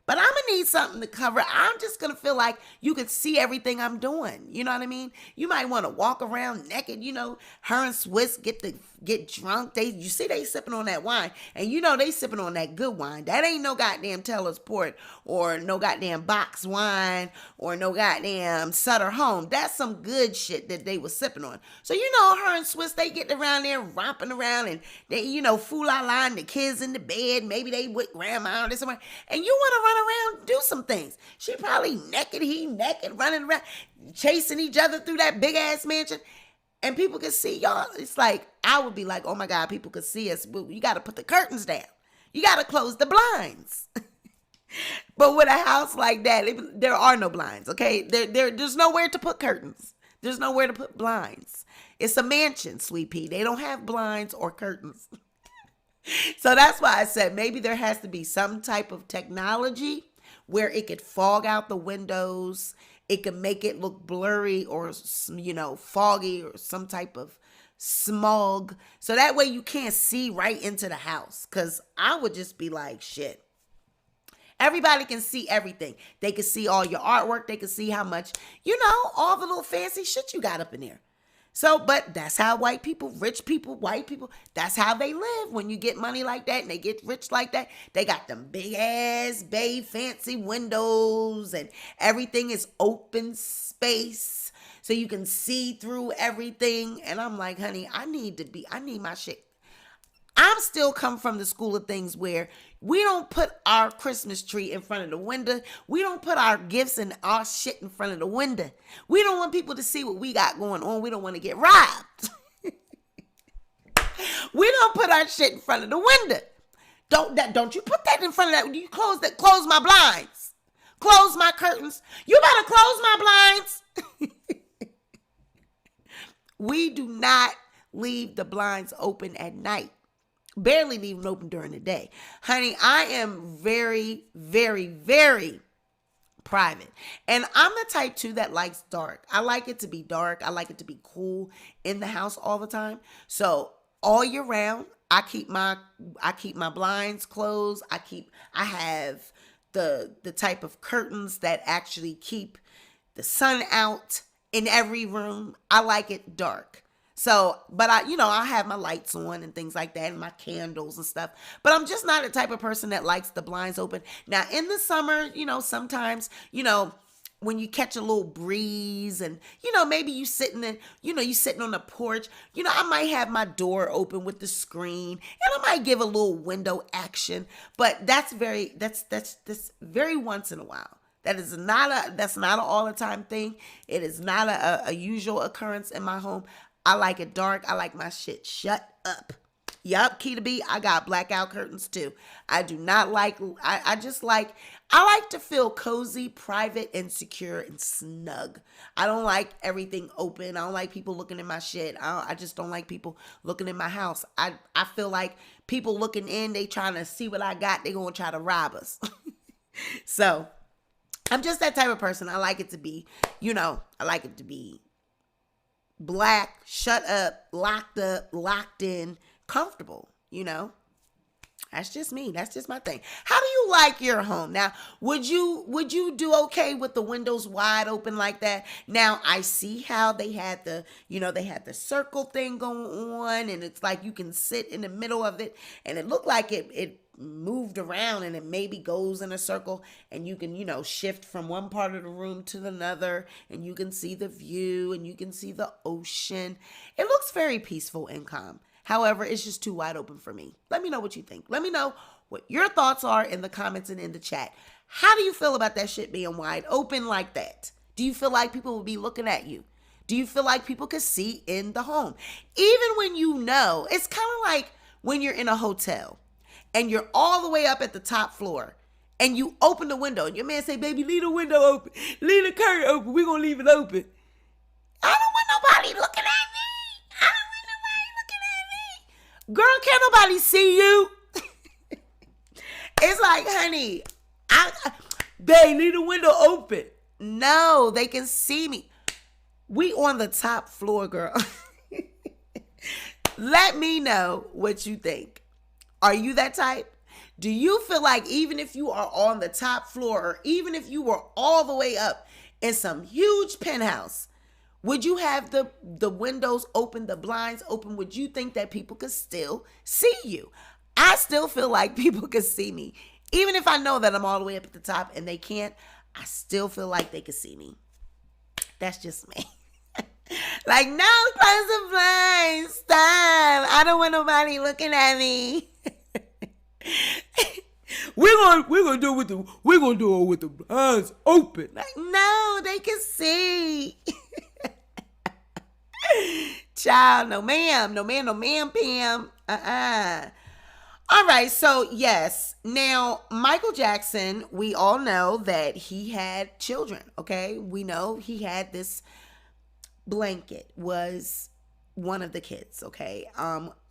But I'm going to need something to cover. I'm just going to feel like you could see everything I'm doing. You know what I mean? You might want to walk around naked, her and Swiss get get drunk. You see they sipping on that wine, and you know they sipping on that good wine. That ain't no goddamn Teller's Port or no goddamn box wine or no goddamn Sutter Home. That's some good shit that they was sipping on. So you know her and Swiss, they get around there romping around, and they, you know, fool la la, and the kids in the bed. Maybe they with grandma or somewhere, and you want to run around and do some things. She probably naked, he naked, running around, chasing each other through that big ass mansion. And people can see y'all. It's like, I would be like, oh my God, people could see us. You got to put the curtains down. You got to close the blinds. But with a house like that, there are no blinds, okay? There's nowhere to put curtains. There's nowhere to put blinds. It's a mansion, Sweet Pea. They don't have blinds or curtains. So that's why I said maybe there has to be some type of technology where it could fog out the windows. It can make it look blurry or, you know, foggy or some type of smog. So that way you can't see right into the house. Because I would just be like, shit. Everybody can see everything. They can see all your artwork. They can see how much, you know, all the little fancy shit you got up in there. So, but that's how white people, rich people, white people, that's how they live. When you get money like that and they get rich like that, they got them big ass, bay, fancy windows and everything is open space. So you can see through everything. And I'm like, honey, I need my shit. I'm still come from the school of things where we don't put our Christmas tree in front of the window. We don't put our gifts and our shit in front of the window. We don't want people to see what we got going on. We don't want to get robbed. We don't put our shit in front of the window. Don't you put that in front of that. You close my blinds. Close my curtains. You better close my blinds. We do not leave the blinds open at night. Barely leave them open during the day. Honey, I am very, very, very private. And I'm the type too that likes dark. I like it to be dark. I like it to be cool in the house all the time. So all year round, I keep my blinds closed. I have the type of curtains that actually keep the sun out in every room. I like it dark. So, but I have my lights on and things like that and my candles and stuff, but I'm just not the type of person that likes the blinds open. Now in the summer, sometimes, when you catch a little breeze and, maybe you sitting on the porch, I might have my door open with the screen and I might give a little window action, but that's very once in a while. That's not an all the time thing. It is not a usual occurrence in my home. I like it dark. I like my shit shut up. Yup, Key to B, I got blackout curtains too. I do not like, I like to feel cozy, private, and secure and snug. I don't like everything open. I don't like people looking in my shit. I just don't like people looking in my house. I feel like people looking in, they trying to see what I got. They gonna try to rob us. So, I'm just that type of person. I like it to be, black, shut up, locked in, comfortable, That's just me. That's just my thing. How do you like your home? Now, would you do okay with the windows wide open like that? Now, I see how they had the circle thing going on, and it's like you can sit in the middle of it, and it looked like it moved around and it maybe goes in a circle and you can, shift from one part of the room to another and you can see the view and you can see the ocean. It looks very peaceful and calm. However, it's just too wide open for me. Let me know what you think. Let me know what your thoughts are in the comments and in the chat. How do you feel about that shit being wide open like that? Do you feel like people will be looking at you? Do you feel like people could see in the home? Even when it's kind of like when you're in a hotel and you're all the way up at the top floor and you open the window and your man say, baby, leave the window open. Leave the curtain open. We're going to leave it open. I don't want nobody looking at me. Girl, can't nobody see you? It's like, honey, babe, leave the window open. No, they can see me. We on the top floor, girl. Let me know what you think. Are you that type? Do you feel like even if you are on the top floor or even if you were all the way up in some huge penthouse, Would you have the windows open, the blinds open? Would you think that people could still see you? I still feel like people could see me. Even if I know that I'm all the way up at the top and they can't, I still feel like they could see me. That's just me. Like, no, close the blinds. Stop. I don't want nobody looking at me. We're gonna do it with the blinds open. Like, no, they can see. Child, no ma'am, Pam. All right, so yes. Now, Michael Jackson, we all know that he had children, okay? We know he had this blanket was one of the kids, okay?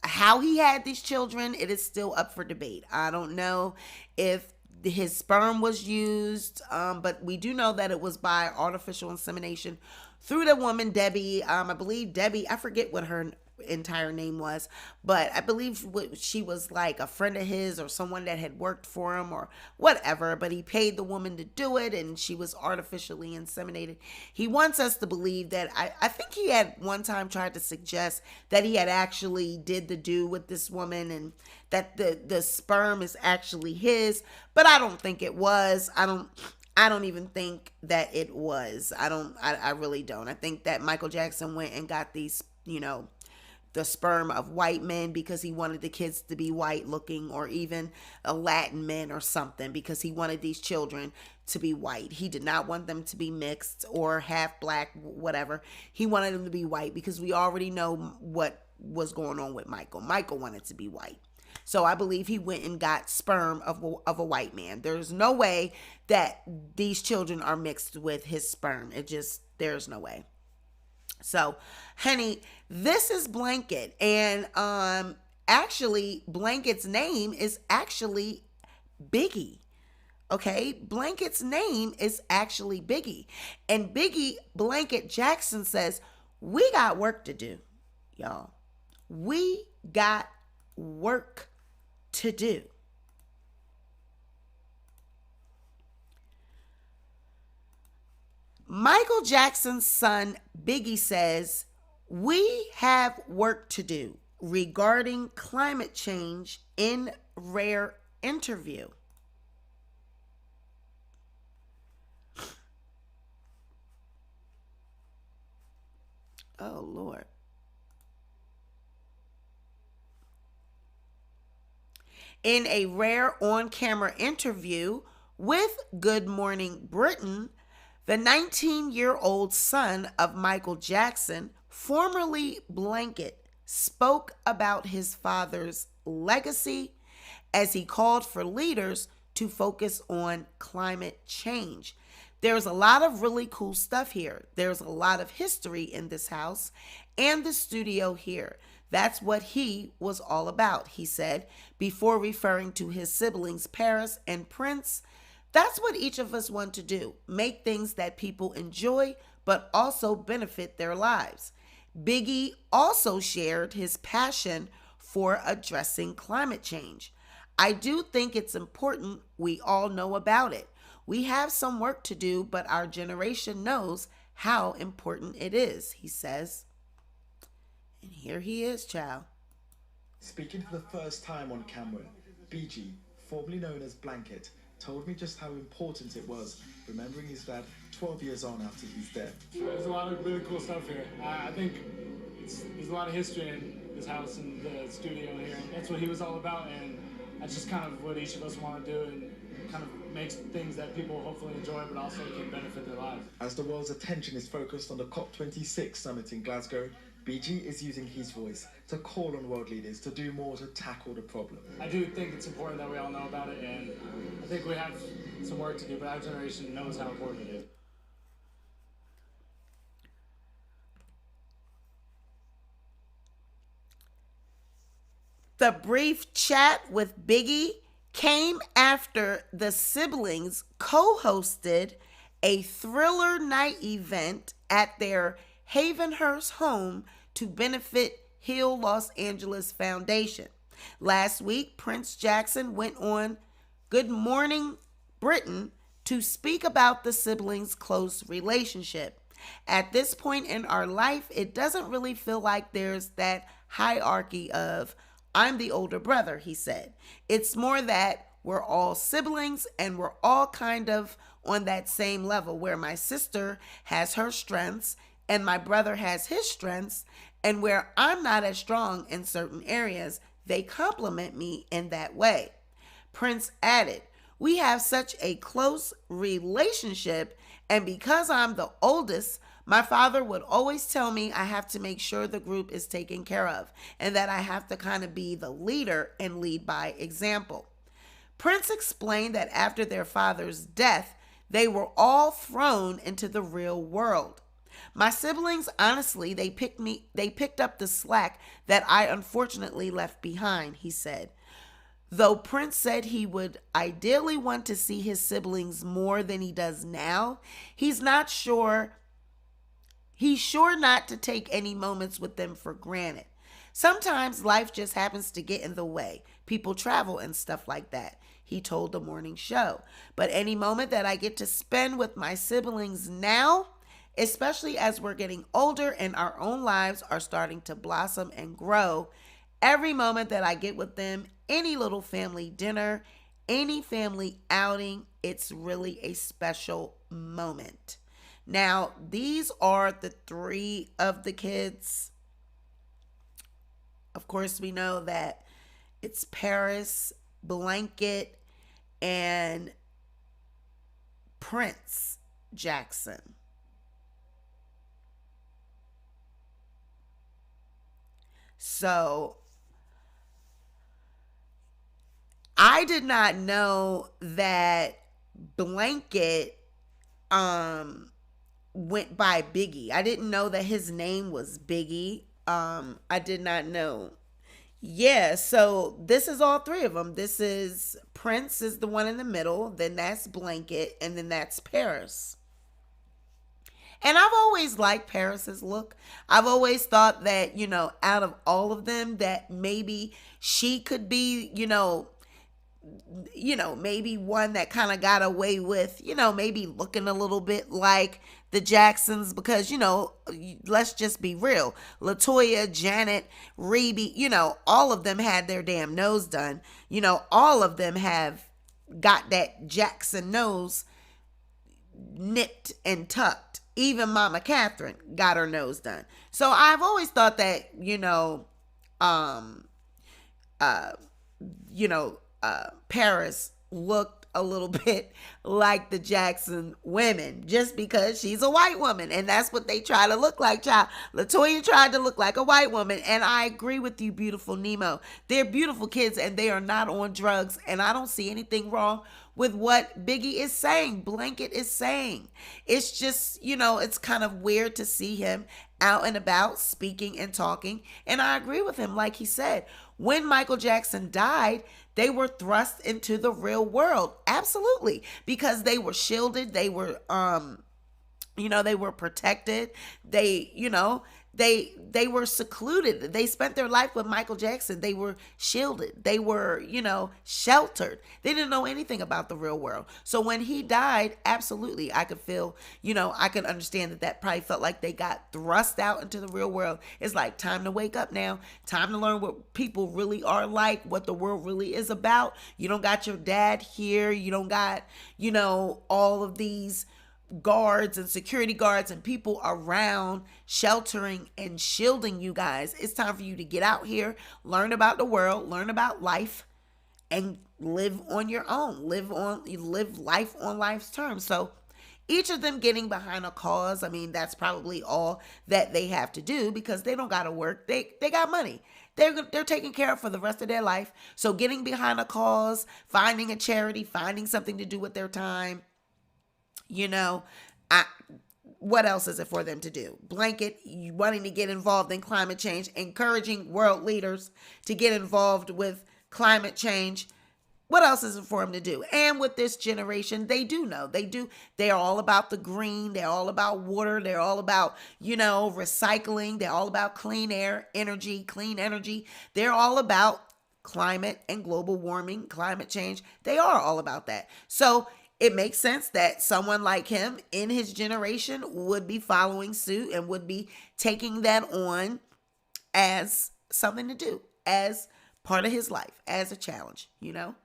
How he had these children, it is still up for debate. I don't know if his sperm was used, but we do know that it was by artificial insemination through the woman, Debbie. I believe Debbie, I forget what her entire name was, but I believe she was like a friend of his or someone that had worked for him or whatever, but he paid the woman to do it and she was artificially inseminated. He wants us to believe that, I think he had one time tried to suggest that he had actually did the do with this woman and that the sperm is actually his, but I don't think it was. I don't even think that it was. I really don't. I think that Michael Jackson went and got these, the sperm of white men because he wanted the kids to be white looking, or even a Latin men or something because he wanted these children to be white. He did not want them to be mixed or half black, whatever. He wanted them to be white because we already know what was going on with Michael. Michael wanted to be white. So I believe he went and got sperm of a white man. There's no way that these children are mixed with his sperm. There's no way. So, honey, this is Blanket. And actually, Blanket's name is actually Biggie. Okay? Blanket's name is actually Biggie. And Biggie Blanket Jackson says, we got work to do, y'all. We got work to do. Michael Jackson's son, Biggie, says, we have work to do regarding climate change in rare interview. Oh, Lord. In a rare on-camera interview with Good Morning Britain, the 19-year-old son of Michael Jackson, formerly Blanket, spoke about his father's legacy as he called for leaders to focus on climate change. There's a lot of really cool stuff here. There's a lot of history in this house and the studio here. That's what he was all about, he said, before referring to his siblings Paris and Prince. That's what each of us want to do, make things that people enjoy, but also benefit their lives. Biggie also shared his passion for addressing climate change. I do think it's important we all know about it. We have some work to do, but our generation knows how important it is, he says. And here he is, child. Speaking for the first time on camera, Biggie, formerly known as Blanket, told me just how important it was remembering his dad 12 years on after his death. There's a lot of really cool stuff here. I think there's a lot of history in this house and the studio here. That's what he was all about, and that's just kind of what each of us want to do, and kind of makes things that people hopefully enjoy but also can benefit their lives. As the world's attention is focused on the COP26 summit in Glasgow, Biggie is using his voice to call on world leaders to do more to tackle the problem. I do think it's important that we all know about it, and I think we have some work to do, but our generation knows how important it is. The brief chat with Biggie came after the siblings co-hosted a Thriller Night event at their Havenhurst home to benefit Heal Los Angeles Foundation. Last week, Prince Jackson went on Good Morning Britain to speak about the siblings' close relationship. At this point in our life, it doesn't really feel like there's that hierarchy of, I'm the older brother, he said. It's more that we're all siblings and we're all kind of on that same level where my sister has her strengths and my brother has his strengths, and where I'm not as strong in certain areas, they complement me in that way. Prince added, we have such a close relationship, and because I'm the oldest, my father would always tell me I have to make sure the group is taken care of and that I have to kind of be the leader and lead by example. Prince explained that after their father's death, they were all thrown into the real world. My siblings, honestly, they picked up the slack that I unfortunately left behind, he said. Though Prince said he would ideally want to see his siblings more than he does now, he's sure not to take any moments with them for granted. Sometimes life just happens to get in the way. People travel and stuff like that, he told the morning show. But any moment that I get to spend with my siblings now, especially as we're getting older and our own lives are starting to blossom and grow, every moment that I get with them, any little family dinner, any family outing, it's really a special moment. Now, these are the three of the kids. Of course, we know that it's Paris, Blanket, and Prince Jackson. So I did not know that Blanket went by Biggie. I didn't know that his name was Biggie. I did not know. Yeah, so this is all three of them. This is Prince is the one in the middle, then that's Blanket, and then that's Paris. And I've always liked Paris's look. I've always thought that, out of all of them, that maybe she could be, maybe one that kind of got away with, maybe looking a little bit like the Jacksons, because, let's just be real. LaToya, Janet, Rebe, all of them had their damn nose done. All of them have got that Jackson nose nipped and tucked. Even Mama Catherine got her nose done. So I've always thought that, Paris looked a little bit like the Jackson women just because she's a white woman, and that's what they try to look like, child. LaToya tried to look like a white woman, and I agree with you, beautiful Nemo. They're beautiful kids, and they are not on drugs, and I don't see anything wrong with what Biggie is saying, Blanket is saying. It's just, it's kind of weird to see him out and about speaking and talking, and I agree with him. Like he said, when Michael Jackson died, they were thrust into the real world. Absolutely. Because they were shielded. They were, they were protected. They were secluded. They spent their life with Michael Jackson. They were shielded. They were, sheltered. They didn't know anything about the real world. So when he died, absolutely, I could feel, I could understand that probably felt like they got thrust out into the real world. It's like, time to wake up now. Time to learn what people really are like, what the world really is about. You don't got your dad here. You don't got, all of these guards and security guards and people around sheltering and shielding you guys. It's time for you to get out here, learn about the world, learn about life, and live on your own. Live life on life's terms. So each of them getting behind a cause, I mean, that's probably all that they have to do because they don't got to work. They got money. They're taken care of for the rest of their life. So getting behind a cause, finding a charity, finding something to do with their time, what else is it for them to do? Blanket, wanting to get involved in climate change, encouraging world leaders to get involved with climate change. What else is it for them to do? And with this generation, they do know. They're all about the green. They're all about water. They're all about, recycling. They're all about clean air, clean energy. They're all about climate and global warming, climate change. They are all about that. So it makes sense that someone like him in his generation would be following suit and would be taking that on as something to do, as part of his life, as a challenge, you know?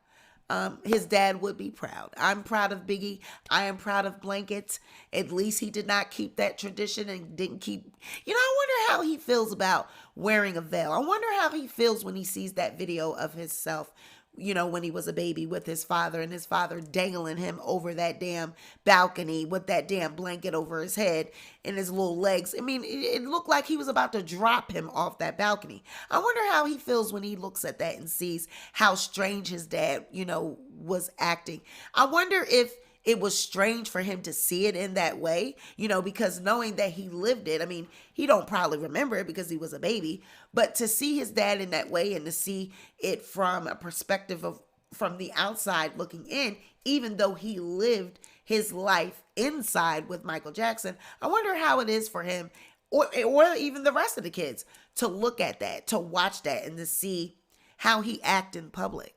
His dad would be proud. I'm proud of Biggie. I am proud of Blanket. At least he did not keep that tradition and didn't keep, I wonder how he feels about wearing a veil. I wonder how he feels when he sees that video of himself, when he was a baby with his father and his father dangling him over that damn balcony with that damn blanket over his head and his little legs. I mean, it looked like he was about to drop him off that balcony. I wonder how he feels when he looks at that and sees how strange his dad, was acting. I wonder if it was strange for him to see it in that way, because knowing that he lived it, I mean, he don't probably remember it because he was a baby, but to see his dad in that way and to see it from a perspective of from the outside looking in, even though he lived his life inside with Michael Jackson, I wonder how it is for him or even the rest of the kids to look at that, to watch that and to see how he act in public.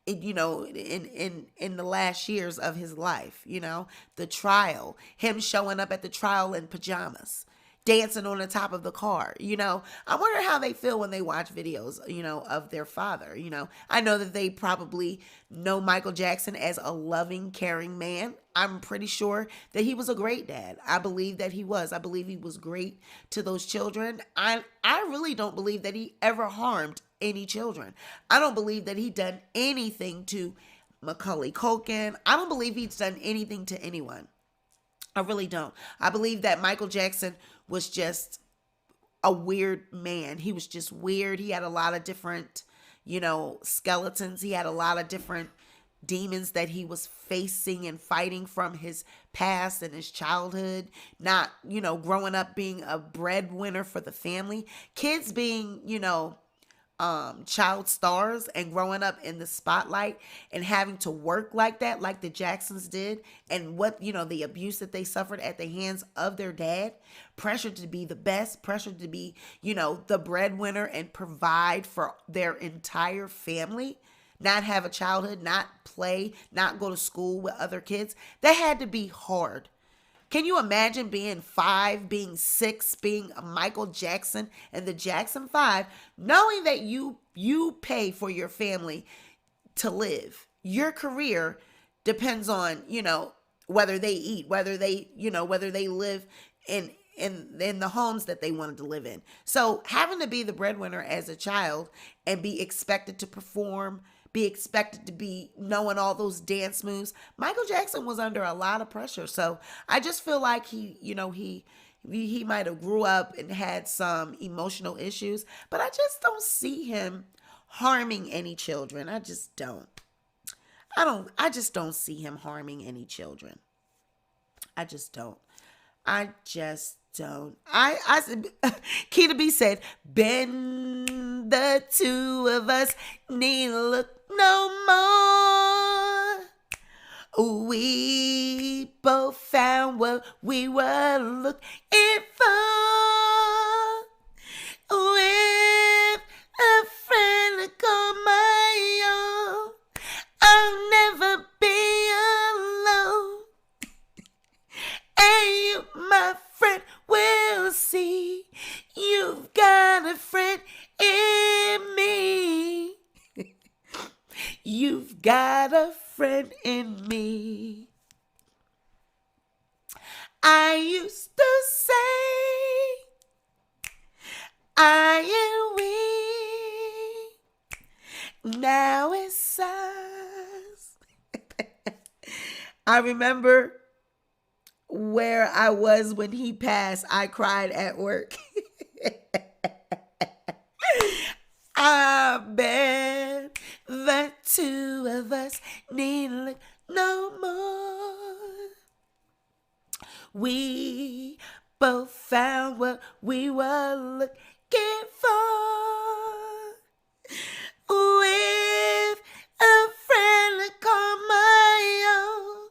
In the last years of his life, the trial, him showing up at the trial in pajamas, dancing on the top of the car, I wonder how they feel when they watch videos, of their father, I know that they probably know Michael Jackson as a loving, caring man. I'm pretty sure that he was a great dad. I believe that he was. I believe he was great to those children. I really don't believe that he ever harmed any children. I don't believe that he done anything to Macaulay Culkin. I don't believe he's done anything to anyone. I really don't. I believe that Michael Jackson was just a weird man. He was just weird. He had a lot of different, skeletons. He had a lot of different demons that he was facing and fighting from his past and his childhood, not, growing up being a breadwinner for the family, kids being, child stars and growing up in the spotlight and having to work like that, like the Jacksons did, and what, the abuse that they suffered at the hands of their dad, pressure to be the best, pressure to be, the breadwinner and provide for their entire family, not have a childhood, not play, not go to school with other kids. That had to be hard. Can you imagine being 5, being 6, being Michael Jackson and the Jackson 5, knowing that you pay for your family to live? Your career depends on, whether they eat, whether they live in the homes that they wanted to live in. So having to be the breadwinner as a child and be expected to perform, be expected to be knowing all those dance moves. Michael Jackson was under a lot of pressure. So I just feel like he might have grew up and had some emotional issues, but I just don't see him harming any children. I just don't see him harming any children. I just don't. Keita B said, "Ben, the two of us need look no more. We both found what we were looking for. With a friend to call my own, I'll never be alone. And you, my friend, will see you've got a friend in me. You've got a friend in me. I used to say I and we. Now it's us." I remember where I was when he passed. I cried at work. I bet the two of us need look no more. We both found what we were looking for. With a friend to call my own,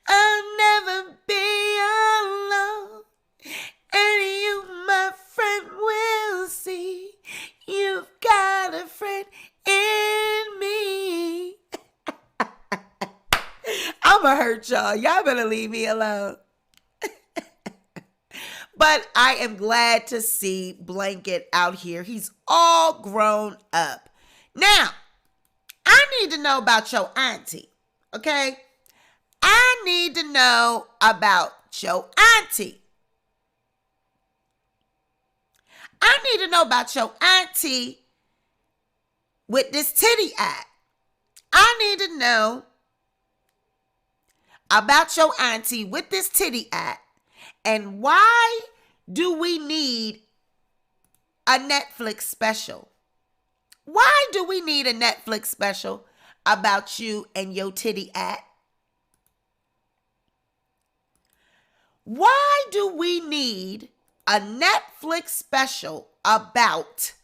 I'll never be alone. And you, my friend, will see you've got a friend in me. I'ma hurt y'all. Y'all better leave me alone. But I am glad to see Blanket out here. He's all grown up. Now, I need to know about your auntie, okay? I need to know about your auntie. I need to know about your auntie with this titty act. I need to know about your auntie with this titty act. And why do we need a Netflix special? Why do we need a Netflix special about you and your titty act? Why do we need a Netflix special about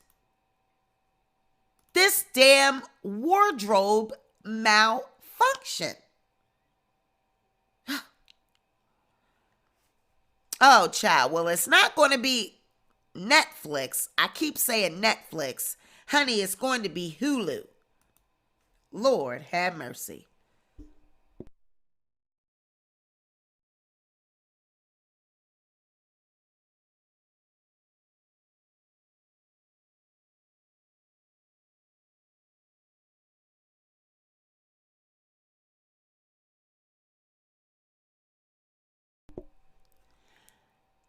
this damn wardrobe malfunction? Oh, child. Well, it's not going to be Netflix. I keep saying Netflix. Honey, it's going to be Hulu. Lord have mercy.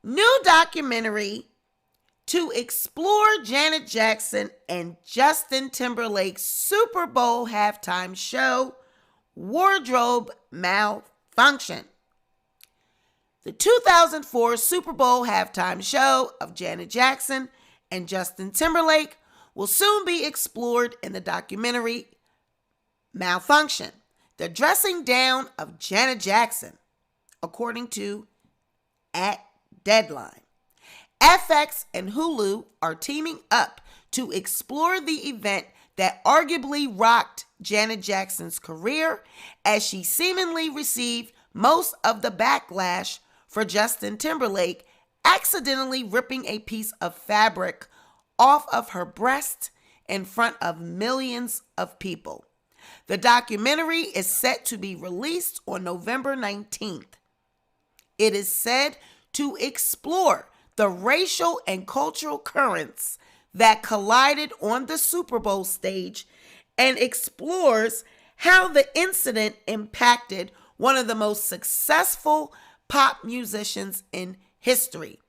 New documentary to explore Janet Jackson and Justin Timberlake's Super Bowl halftime show, Wardrobe Malfunction. The 2004 Super Bowl halftime show of Janet Jackson and Justin Timberlake will soon be explored in the documentary Malfunction, the dressing down of Janet Jackson, according to Deadline. FX and Hulu are teaming up to explore the event that arguably rocked Janet Jackson's career, as she seemingly received most of the backlash for Justin Timberlake accidentally ripping a piece of fabric off of her breast in front of millions of people. The documentary is set to be released on November 19th. It is said to explore the racial and cultural currents that collided on the Super Bowl stage and explores how the incident impacted one of the most successful pop musicians in history.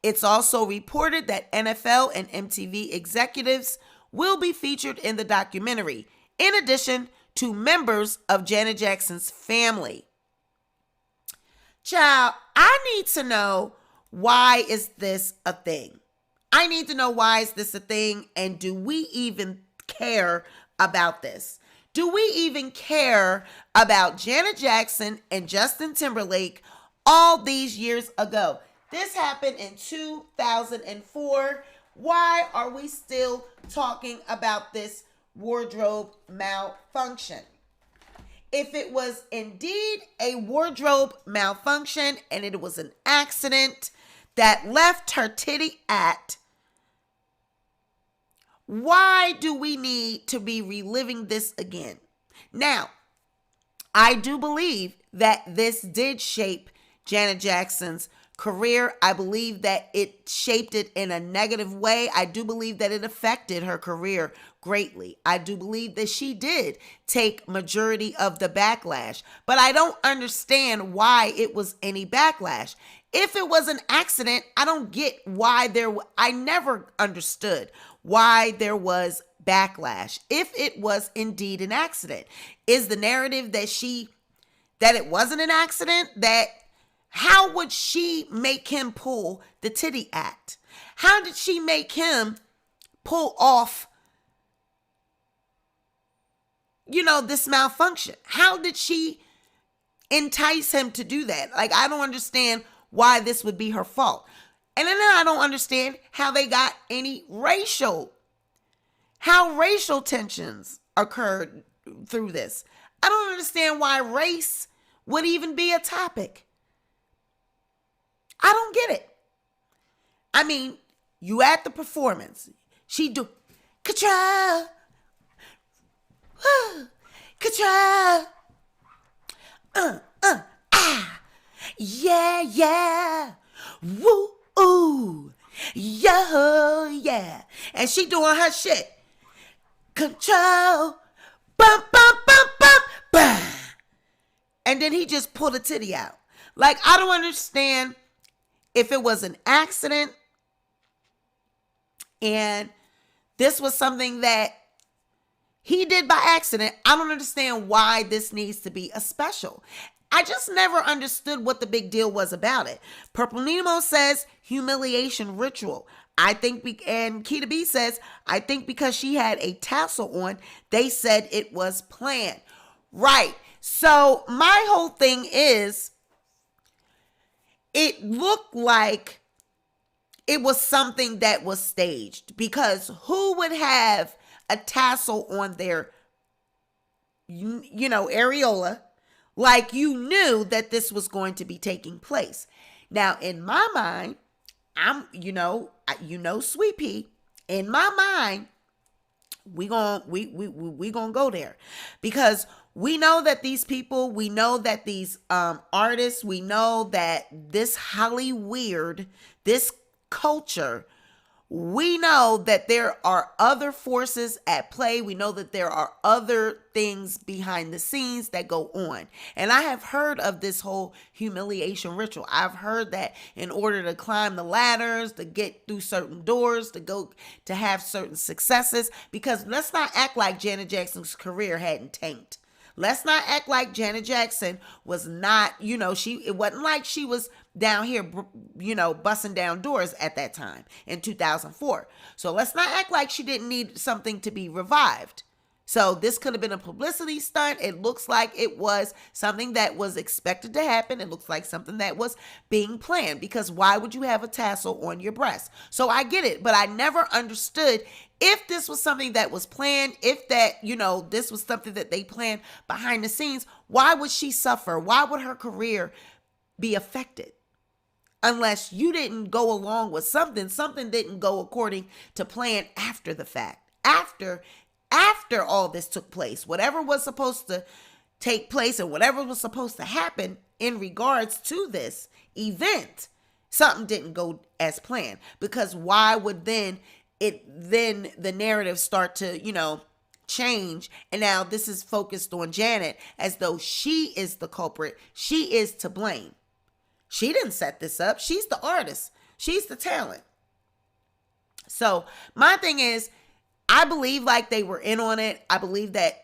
It's also reported that NFL and MTV executives will be featured in the documentary, in addition to members of Janet Jackson's family. Child, I need to know, why is this a thing? I need to know, why is this a thing? And do we even care about this? Do we even care about Janet Jackson and Justin Timberlake all these years ago? This happened in 2004. Why are we still talking about this wardrobe malfunction? If it was indeed a wardrobe malfunction and it was an accident that left her titty at, why do we need to be reliving this again? Now, I do believe that this did shape Janet Jackson's career. I believe that it shaped it in a negative way. I do believe that it affected her career greatly. I do believe that she did take majority of the backlash, but I don't understand why it was any backlash. If it was an accident, I don't get why I never understood why there was backlash. If it was indeed an accident, is the narrative that it wasn't an accident? That how would she make him pull the titty act? How did she make him pull off, this malfunction? How did she entice him to do that? Like, I don't understand why this would be her fault. And then I don't understand how they got how racial tensions occurred through this. I don't understand why race would even be a topic. I don't get it. I mean, you at the performance. She do control. Control. Yeah, yeah. Woo, ooh. Yo, yeah. And she doing her shit. Control. Bum, bum, bum, bum, bum. And then he just pulled a titty out. Like, I don't understand if it was an accident and this was something that he did by accident. I don't understand why this needs to be a special. I just never understood what the big deal was about it. Purple Nemo says humiliation ritual. I think, and Keita B says, I think because she had a tassel on, they said it was planned. Right. So my whole thing is, it looked like it was something that was staged, because who would have a tassel on their, areola, like you knew that this was going to be taking place? Now, in my mind, Sweet Pea, in my mind, we gonna go there, because we know that these people, we know that these artists, we know that this Hollyweird, this culture, we know that there are other forces at play. We know that there are other things behind the scenes that go on. And I have heard of this whole humiliation ritual. I've heard that in order to climb the ladders, to get through certain doors, to have certain successes, because let's not act like Janet Jackson's career hadn't tanked. Let's not act like Janet Jackson was not, it wasn't like she was down here, busting down doors at that time in 2004. So let's not act like she didn't need something to be revived. So this could have been a publicity stunt. It looks like it was something that was expected to happen. It looks like something that was being planned, because why would you have a tassel on your breast? So I get it, but I never understood if this was something that was planned, if that, this was something that they planned behind the scenes. Why would she suffer? Why would her career be affected? Unless you didn't go along with something didn't go according to plan after the fact. After all this took place, whatever was supposed to take place and whatever was supposed to happen in regards to this event, something didn't go as planned. Because why would then the narrative start to, change, and now this is focused on Janet as though she is the culprit, she is to blame. She didn't set this up. She's the artist. She's the talent. So my thing is, I believe like they were in on it. I believe that,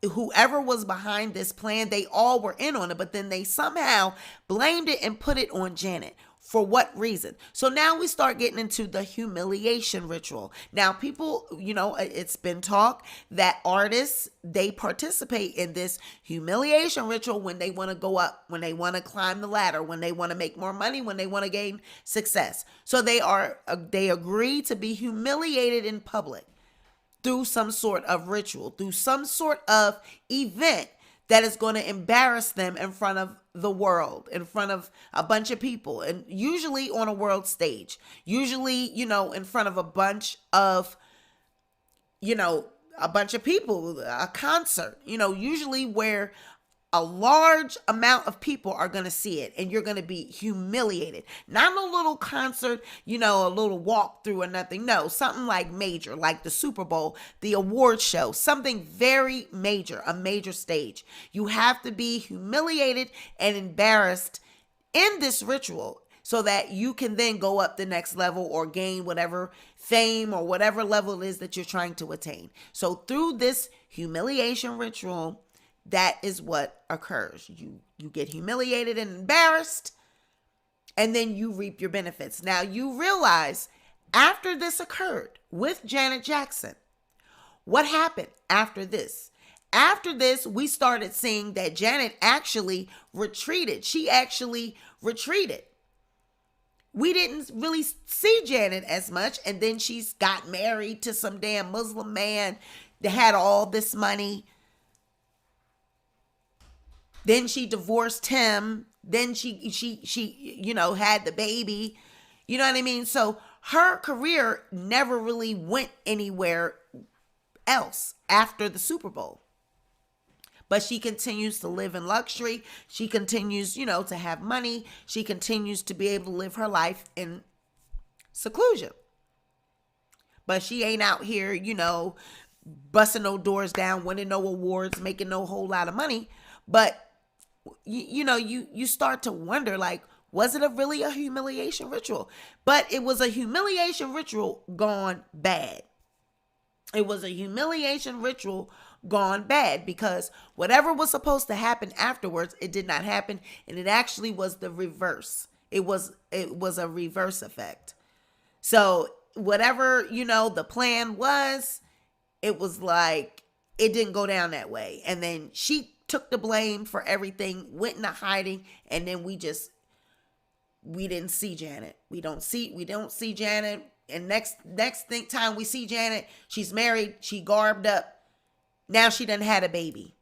whoever was behind this plan, they all were in on it, but then they somehow blamed it and put it on Janet. For what reason? So now we start getting into the humiliation ritual. Now people, it's been talk that artists, they participate in this humiliation ritual when they want to go up, when they want to climb the ladder, when they want to make more money, when they want to gain success. So they agree to be humiliated in public through some sort of ritual, through some sort of event that is going to embarrass them in front of the world, in front of a bunch of people, and usually on a world stage, usually, in front of a bunch of people, a concert, usually where a large amount of people are going to see it, and you're going to be humiliated. Not a little concert, a little walkthrough or nothing. No, something like major, like the Super Bowl, the award show, something very major, a major stage. You have to be humiliated and embarrassed in this ritual so that you can then go up the next level or gain whatever fame or whatever level it is that you're trying to attain. So through this humiliation ritual, that is what occurs. You get humiliated and embarrassed, and then you reap your benefits. Now you realize after this occurred with Janet Jackson, what happened after this? After this, we started seeing that Janet actually retreated. She actually retreated. We didn't really see Janet as much, and then she's got married to some damn Muslim man that had all this money. Then she divorced him. Then she had the baby. You know what I mean? So her career never really went anywhere else after the Super Bowl. but she continues to live in luxury. She continues, to have money. She continues to be able to live her life in seclusion. But she ain't out here, busting no doors down, winning no awards, making no whole lot of money. But, you start to wonder, like, was it really a humiliation ritual? But it was a humiliation ritual gone bad. It was a humiliation ritual gone bad because whatever was supposed to happen afterwards, it did not happen. And it actually was the reverse. It was a reverse effect. So whatever, the plan was, it was like, it didn't go down that way. And then she took the blame for everything, went into hiding. And then we didn't see Janet. We don't see Janet. And next time we see Janet, she's married, she garbed up. Now she done had a baby.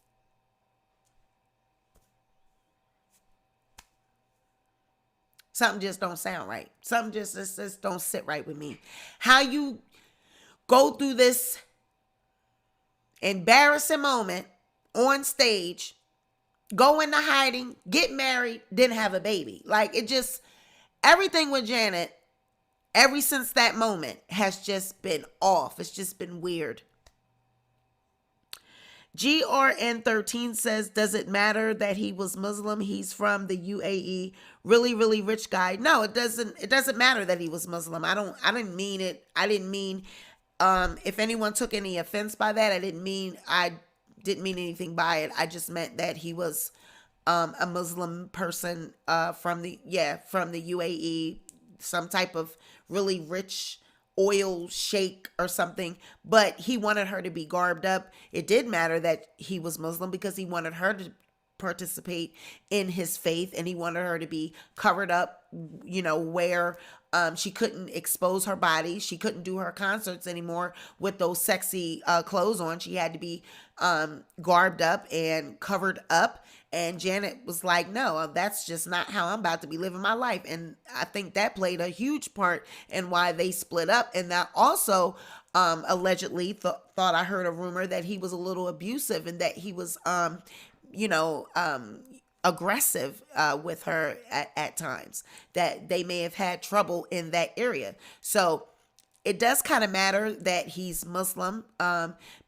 Something just don't sound right. Something just don't sit right with me. How you go through this embarrassing moment on stage, go into hiding, get married, then have a baby. Like, it just, everything with Janet, ever since that moment, has just been off. It's just been weird. GRN13 says, does it matter that he was Muslim? He's from the UAE. Really, really rich guy. No, it doesn't matter that he was Muslim. I didn't mean it. I didn't mean, if anyone took any offense by that, I didn't mean anything by it. I just meant that he was a Muslim person from the UAE, some type of really rich oil sheikh or something, but he wanted her to be garbed up. It did matter that he was Muslim because he wanted her to participate in his faith, and he wanted her to be covered up, where she couldn't expose her body. She couldn't do her concerts anymore with those sexy clothes on. She had to be garbed up and covered up. And Janet was like, no, that's just not how I'm about to be living my life. And I think that played a huge part in why they split up. And that also allegedly thought I heard a rumor that he was a little abusive and that he was, aggressive with her at times, that they may have had trouble in that area. So it does kind of matter that he's Muslim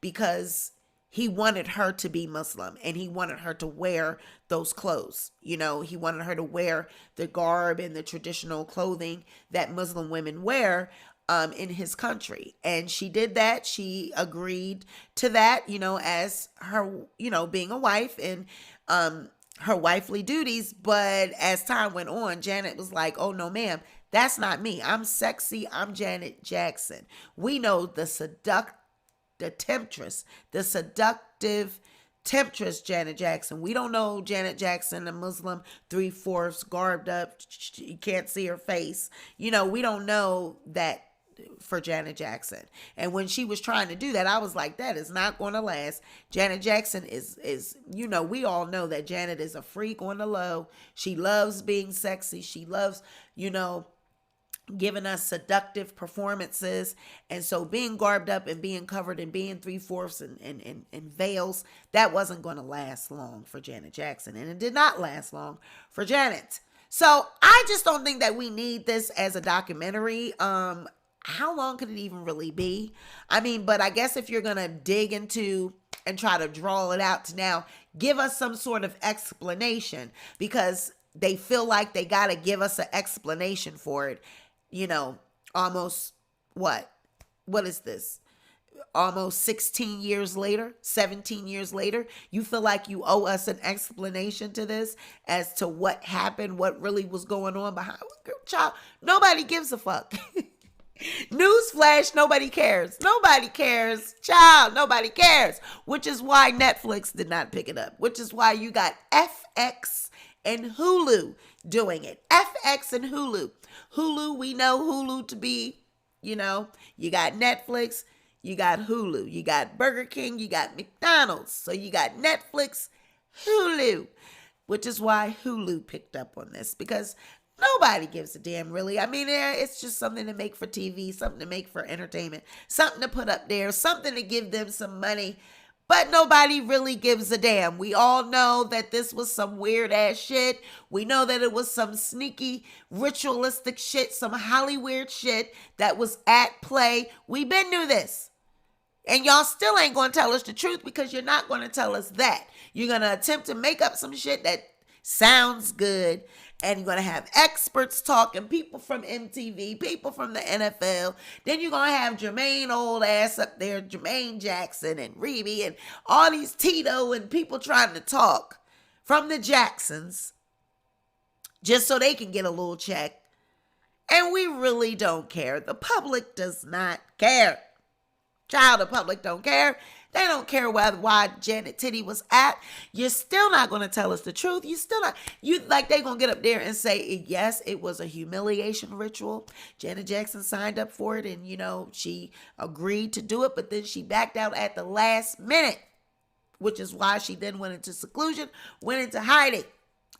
because he wanted her to be Muslim and he wanted her to wear those clothes. He wanted her to wear the garb and the traditional clothing that Muslim women wear in his country. And she did that. She agreed to that, as her, being a wife and her wifely duties. But as time went on, Janet was like, oh, no, ma'am, that's not me. I'm sexy. I'm Janet Jackson. We know the seductive temptress Janet Jackson. We don't know Janet Jackson, a Muslim, 3/4 garbed up. You can't see her face. We don't know that for Janet Jackson. And when she was trying to do that, I was like, that is not going to last. Janet Jackson is, we all know that Janet is a freak on the low. She loves being sexy. She loves, giving us seductive performances. And so being garbed up and being covered and being 3/4 and veils, that wasn't going to last long for Janet Jackson. And it did not last long for Janet. So I just don't think that we need this as a documentary. How long could it even really be? I mean, but I guess if you're going to dig into and try to draw it out to now, give us some sort of explanation, because they feel like they got to give us an explanation for it. Almost what is this? Almost 16 years later, 17 years later, you feel like you owe us an explanation to this as to what happened, what really was going on behind. Child, nobody gives a fuck. Newsflash, nobody cares. Nobody cares. Child, nobody cares. Which is why Netflix did not pick it up. Which is why you got FX and Hulu doing it. FX and Hulu. Hulu, we know Hulu to be, you got Netflix, you got Hulu, you got Burger King, you got McDonald's. So you got Netflix, Hulu, which is why Hulu picked up on this, because nobody gives a damn, really. I mean, it's just something to make for TV, something to make for entertainment, something to put up there, something to give them some money. but nobody really gives a damn. We all know that this was some weird ass shit. We know that it was some sneaky ritualistic shit, some Hollywood shit that was at play. We've been through this. And y'all still ain't going to tell us the truth because you're not going to tell us that. You're going to attempt to make up some shit that sounds good. And you're going to have experts talking, people from MTV, people from the NFL. Then you're going to have Jermaine old ass up there, Jermaine Jackson and Reby and all these Tito and people trying to talk from the Jacksons just so they can get a little check. And we really don't care. The public does not care. Child, the public don't care. They don't care why Janet Titty was at. You're still not going to tell us the truth. You still not. They going to get up there and say, yes, it was a humiliation ritual. Janet Jackson signed up for it and, she agreed to do it, but then she backed out at the last minute, which is why she then went into seclusion, went into hiding.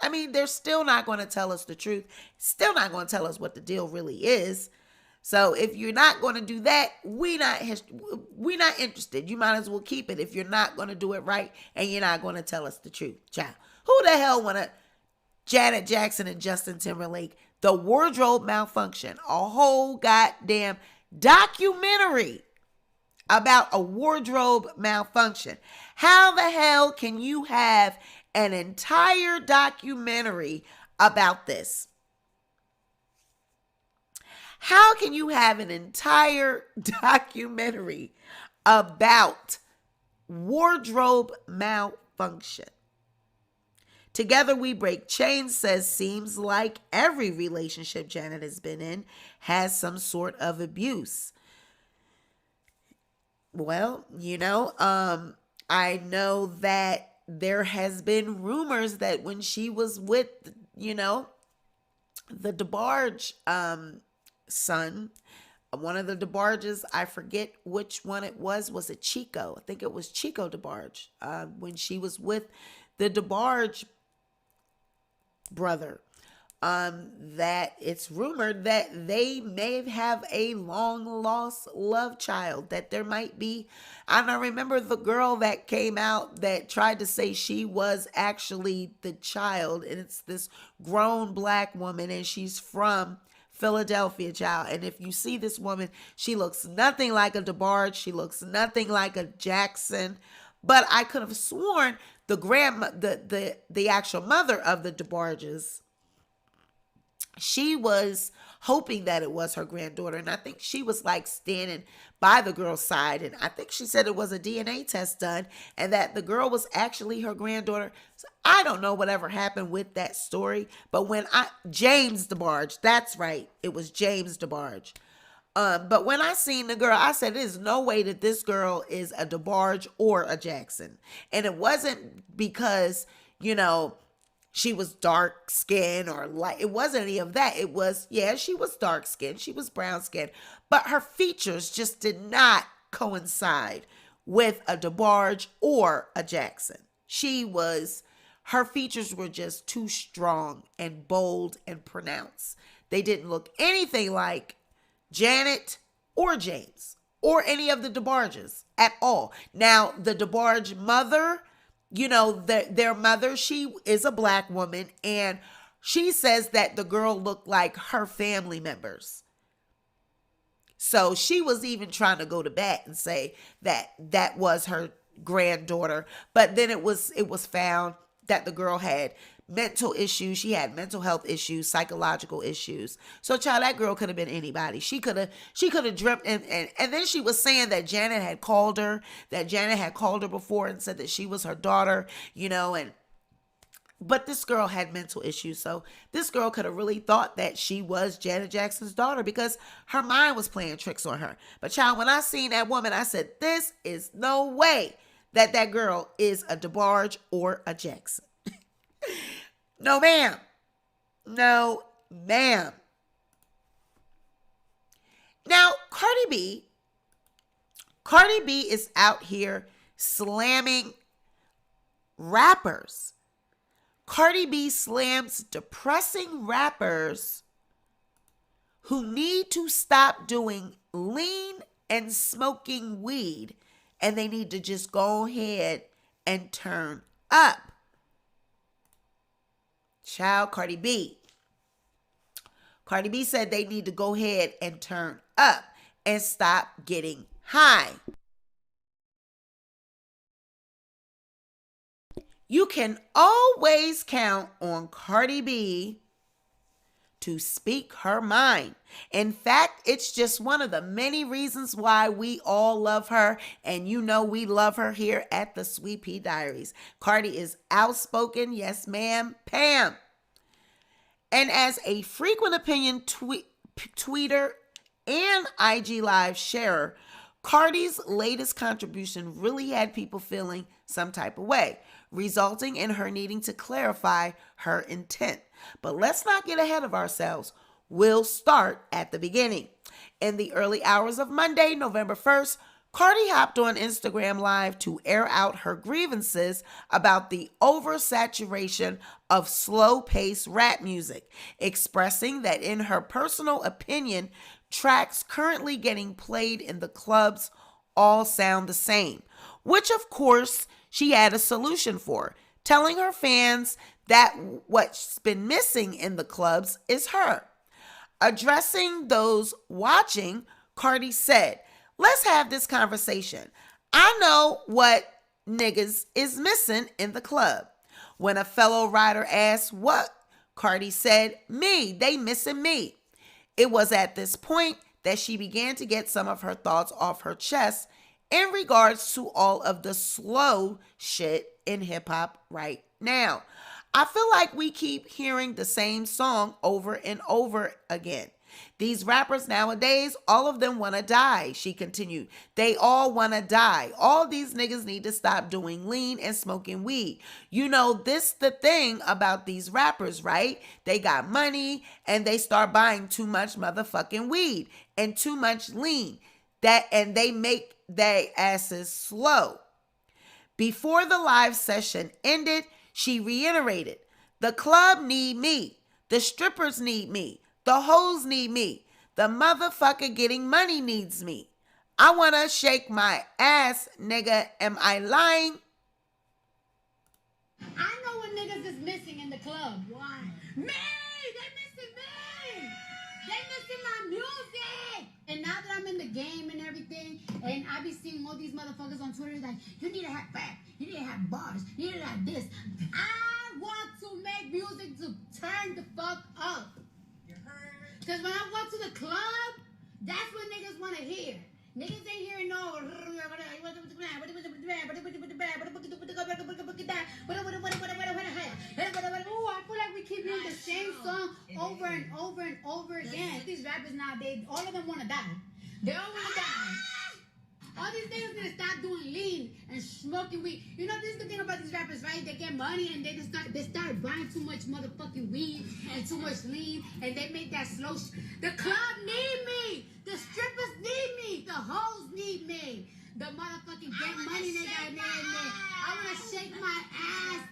I mean, they're still not going to tell us the truth. Still not going to tell us what the deal really is. So if you're not going to do that, we're not interested. You might as well keep it if you're not going to do it right and you're not going to tell us the truth. Child, who the hell wanted Janet Jackson and Justin Timberlake, the wardrobe malfunction, a whole goddamn documentary about a wardrobe malfunction? How the hell can you have an entire documentary about this? How can you have an entire documentary about wardrobe malfunction? Together We Break Chains says, seems like every relationship Janet has been in has some sort of abuse. Well, I know that there has been rumors that when she was with, the Debarge, son, one of the Debarges, I forget which one it was it Chico? I think it was Chico Debarge, when she was with the Debarge brother, that it's rumored that they may have a long lost love child, that there might be. I don't remember the girl that came out that tried to say she was actually the child, and it's this grown black woman, and she's from Philadelphia, child. And if you see this woman, she looks nothing like a Debarge. She looks nothing like a Jackson. But I could have sworn the actual mother of the Debarges, she was hoping that it was her granddaughter. And I think she was standing by the girl's side. And I think she said it was a DNA test done and that the girl was actually her granddaughter. So I don't know whatever happened with that story. But James Debarge, that's right. It was James Debarge. But when I seen the girl, I said, there's no way that this girl is a Debarge or a Jackson. And it wasn't because, she was dark skinned or light. It wasn't any of that. It was, she was dark skinned. She was brown skinned. But her features just did not coincide with a Debarge or a Jackson. Her features were just too strong and bold and pronounced. They didn't look anything like Janet or James or any of the Debarges at all. Now, the Debarge mother, their mother, she is a black woman, and she says that the girl looked like her family members. So she was even trying to go to bat and say that that was her granddaughter. But then it was found that the girl had mental issues. She had mental health issues, psychological issues. So child, that girl could have been anybody. She could have dreamt. And then she was saying that Janet had called her before and said that she was her daughter, but this girl had mental issues. So this girl could have really thought that she was Janet Jackson's daughter because her mind was playing tricks on her. But child, when I seen that woman, I said, this is no way that girl is a Debarge or a Jackson. No, ma'am. No, ma'am. Now, Cardi B is out here slamming rappers. Cardi B slams depressing rappers who need to stop doing lean and smoking weed and they need to just go ahead and turn up. Child, Cardi B. Cardi B said they need to go ahead and turn up and stop getting high. You can always count on Cardi B to speak her mind. In fact, it's just one of the many reasons why we all love her, and you know we love her here at the Sweet Pea Diaries. Cardi is outspoken, yes ma'am, Pam. And as a frequent opinion tweeter and IG Live sharer, Cardi's latest contribution really had people feeling some type of way, resulting in her needing to clarify her intent. But let's not get ahead of ourselves. We'll start at the beginning. In the early hours of Monday, November 1st, Cardi hopped on Instagram Live to air out her grievances about the oversaturation of slow-paced rap music, expressing that in her personal opinion, tracks currently getting played in the clubs all sound the same, which of course she had a solution for, telling her fans that what's been missing in the clubs is her. Addressing those watching, Cardi said, "Let's have this conversation. I know what niggas is missing in the club." When a fellow rider asked what, Cardi said, "Me, they missing me." It was at this point that she began to get some of her thoughts off her chest in regards to all of the slow shit in hip hop right now. I feel like we keep hearing the same song over and over again. These rappers nowadays, all of them want to die, she continued. They all want to die. All these niggas need to stop doing lean and smoking weed. You know, this the thing about these rappers, right? They got money and they start buying too much motherfucking weed and too much lean. And they make their asses slow. Before the live session ended, she reiterated, "The club need me. The strippers need me. The hoes need me. The motherfucker getting money needs me. I want to shake my ass, nigga. Am I lying?" I know what niggas is missing in the club. Why? Me! They missing me! They missing my music! And now that I'm in the game and everything, and I be seeing all these motherfuckers on Twitter like, you need to have rap, you need to have bars, you need to have this. I want to make music to turn the fuck up. Because when I walk to the club, that's what niggas want to hear. Niggas ain't hearing no. Ooh, I feel like we keep hearing the same song over and over and over again. These rappers nowadays, all of them want to die. They all want to die. All these niggas need to stop doing lean and smoking weed. You know, this is the thing about these rappers, right? They get money and they start buying too much motherfucking weed and too much lean, and they make that slow. The club need me. The strippers need me. The hoes need me. The motherfucking get money nigga need me. I want to shake my ass.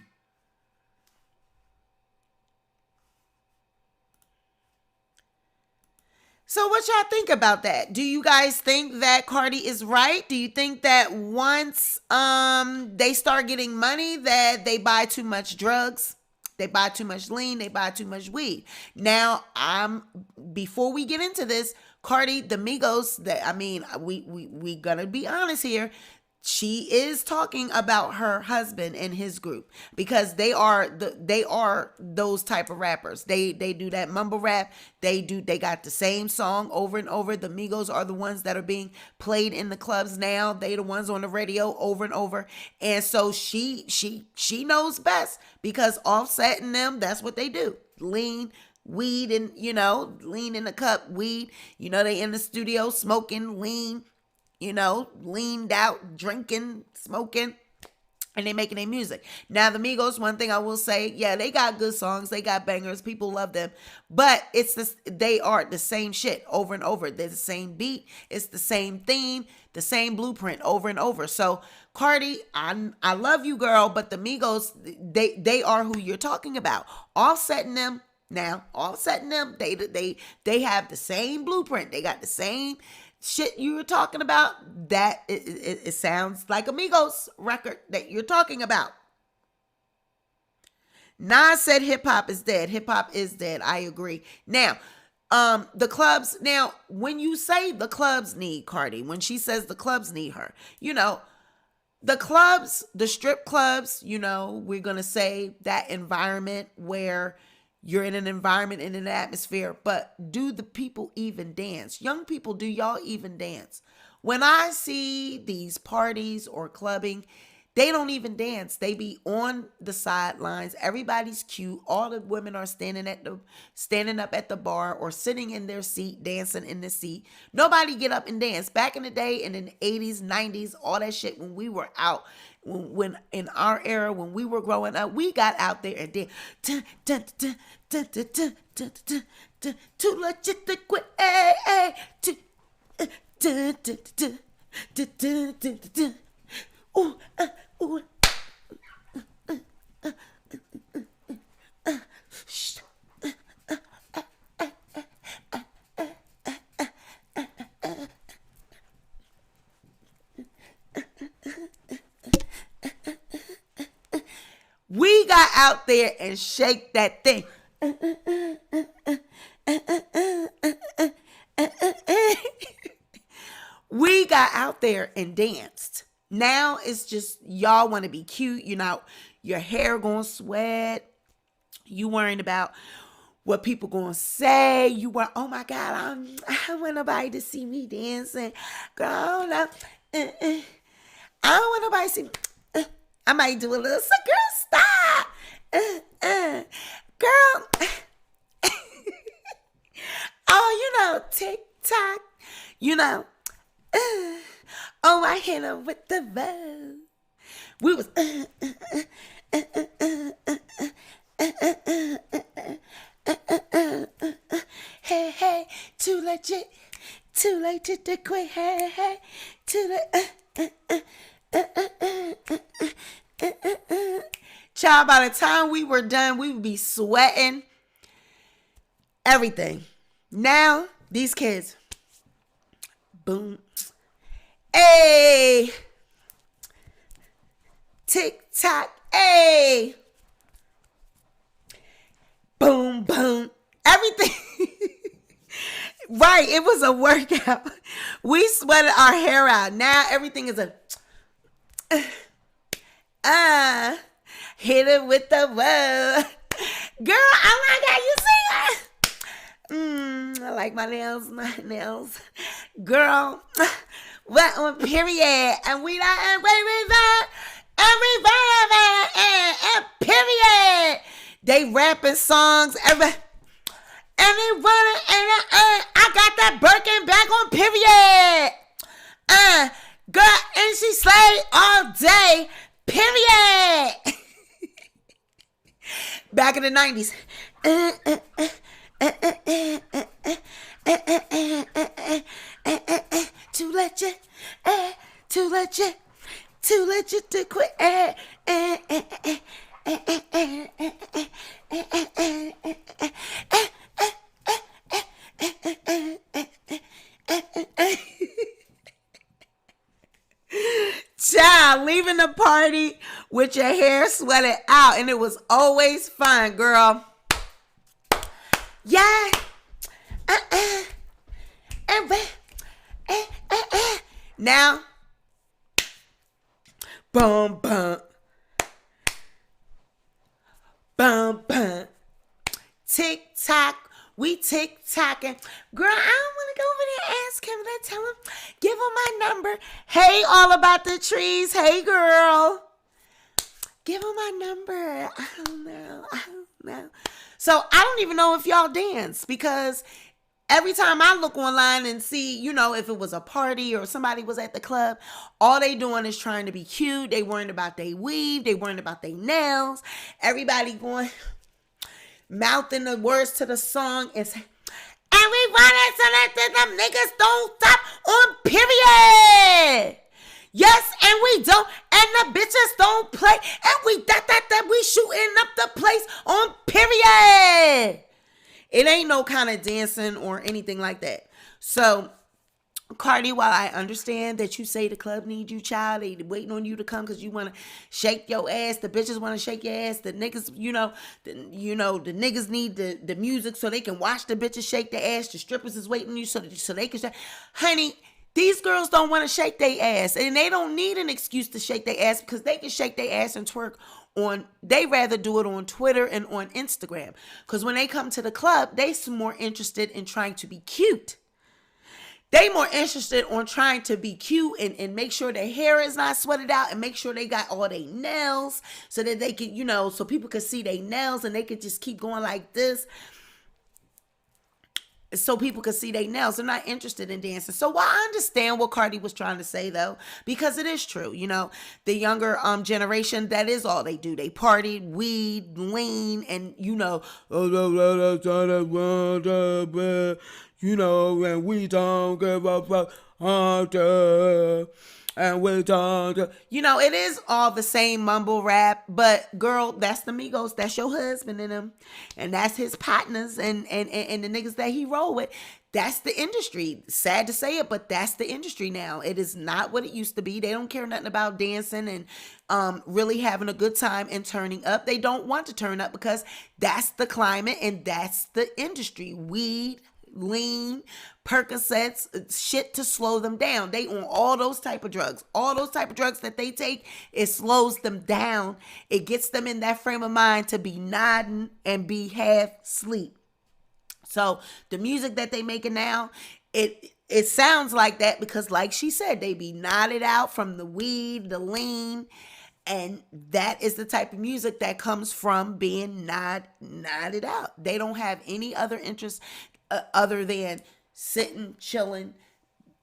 So what y'all think about that? Do you guys think that Cardi is right? Do you think that once they start getting money that they buy too much drugs, they buy too much lean, they buy too much weed? Now, before we get into this, Cardi, the Migos, we gonna be honest here. She is talking about her husband and his group because they are those type of rappers. They do that mumble rap. They got the same song over and over. The Migos are the ones that are being played in the clubs now. They the ones on the radio over and over. And so she knows best because Offset and them, that's what they do. Lean, weed, and lean in the cup, weed. They in the studio smoking lean. Leaned out, drinking, smoking, and they making their music. Now, the Migos, one thing I will say, yeah, they got good songs. They got bangers. People love them. But they are the same shit over and over. They're the same beat. It's the same theme, the same blueprint over and over. So, Cardi, I love you, girl, but the Migos, they are who you're talking about. Offsetting them, they have the same blueprint. They got the same shit you were talking about, that it sounds like Amigos record that you're talking about. Nas said hip hop is dead. Hip hop is dead. I agree. Now, the clubs, now, when you say the clubs need Cardi, when she says the clubs need her, you know, the clubs, the strip clubs, you know, we're going to say that environment where you're in an environment, in an atmosphere, but do the people even dance? Young people, do y'all even dance? When I see these parties or clubbing, they don't even dance. They be on the sidelines. Everybody's cute. All the women are standing up at the bar or sitting in their seat, dancing in the seat. Nobody get up and dance. Back in the day, in the 80s, 90s, all that shit, when we were out, when in our era, when we were growing up, we got out there and danced. Too legit to quit. Ooh, ooh. We got out there and shake that thing. We got out there and danced. Now it's just y'all want to be cute. You know, your hair gonna sweat. You worrying about what people gonna say. You want, oh my God, I want nobody to see me dancing. Girl, I don't know. I don't want nobody to see me. I might do a little, so girl, stop. Girl. Oh, you know, TikTok, you know. Oh, I hit her with the buzz. We was hey, hey, too legit to quit. Hey, hey, too Child, by the time we were done, we would be sweating everything. Now, these kids, boom. Hey, TikTok, hey, boom, boom, everything. Right, it was a workout. We sweated our hair out. Now everything is a hit it with the whoa. Girl, oh my God, you see her? I like my nails. Girl, what on period? And we like, and period. They rapping songs. Everyone, I got that Birkin bag on period. Girl, and she slay all day. Period. Back in the 90s. Too legit to quit. Child, leaving the party with your hair sweated out, and it was always fun, girl. Yeah. Now, boom, boom, boom, boom. TikTok, we TikToking. Girl, I don't want to go over there and ask him. Let's tell him, give him my number. Hey, all about the trees. Hey, girl. Give him my number. I don't know. So I don't even know if y'all dance, because every time I look online and see, you know, if it was a party or somebody was at the club, all they doing is trying to be cute. They worrying about their weave. They worrying about their nails. Everybody going, mouthing the words to the song and saying, everybody so that them niggas don't stop on period. Yes, and we don't, and the bitches don't play, and we that we shooting up the place on period. It ain't no kind of dancing or anything like that. So Cardi, while I understand that you say the club needs you, child, they waiting on you to come because you want to shake your ass. The bitches want to shake your ass. The niggas, the niggas need the music so they can watch the bitches shake their ass. The strippers is waiting on you so they can shake. Honey, these girls don't want to shake their ass, and they don't need an excuse to shake their ass because they can shake their ass and twerk they rather do it on Twitter and on Instagram. Because when they come to the club, they more interested in trying to be cute. They more interested on trying to be cute and make sure their hair is not sweated out and make sure they got all their nails so that they can, so people can see their nails and they could just keep going like this. So people can see their nails. They're not interested in dancing. So while I understand what Cardi was trying to say, though, because it is true, the younger generation, that is all they do. They party, weed, lean, and and we don't give a fuck, and we don't, it is all the same mumble rap, but girl, that's the Migos, that's your husband and them, and that's his partners and the niggas that he roll with. That's the industry. Sad to say it, but that's the industry now. It is not what it used to be. They don't care nothing about dancing and really having a good time and turning up. They don't want to turn up because that's the climate and that's the industry. Weed, lean, Percocets, shit to slow them down. They on all those type of drugs. All those type of drugs that they take, it slows them down. It gets them in that frame of mind to be nodding and be half asleep. So the music that they making now, it sounds like that because like she said, they be nodded out from the weed, the lean, and that is the type of music that comes from being nodded out. They don't have any other interest other than sitting, chilling,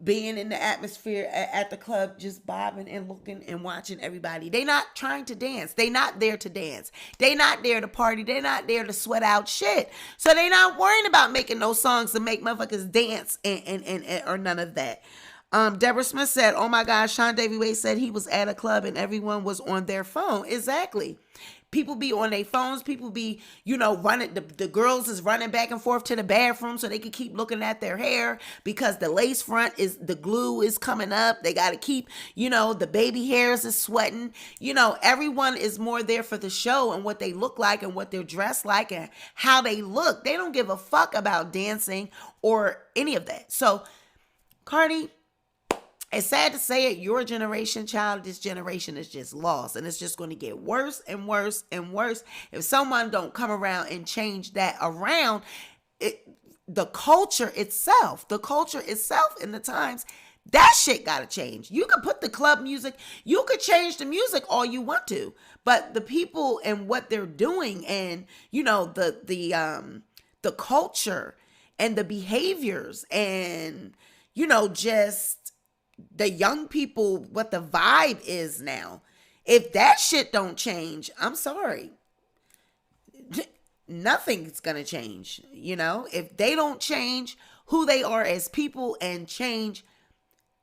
being in the atmosphere at the club, just bobbing and looking and watching everybody. They not trying to dance. They not there to dance. They not there to party. They not there to sweat out shit. So they not worrying about making those songs to make motherfuckers dance and or none of that. Deborah Smith said, oh my gosh, Sean Davy Wade said he was at a club and everyone was on their phone. Exactly. People be on their phones. People be, running. The girls is running back and forth to the bathroom so they can keep looking at their hair because the lace front the glue is coming up. They got to keep, the baby hairs is sweating. Everyone is more there for the show and what they look like and what they're dressed like and how they look. They don't give a fuck about dancing or any of that. So, Cardi, it's sad to say it, your generation, child, this generation is just lost. And it's just going to get worse and worse and worse. If someone don't come around and change that around, the culture itself in the times, that shit got to change. You could put the club music, you could change the music all you want to. But the people and what they're doing and, the culture and the behaviors and, just the young people, what the vibe is now. If that shit don't change, I'm sorry. Nothing's gonna change, If they don't change who they are as people and change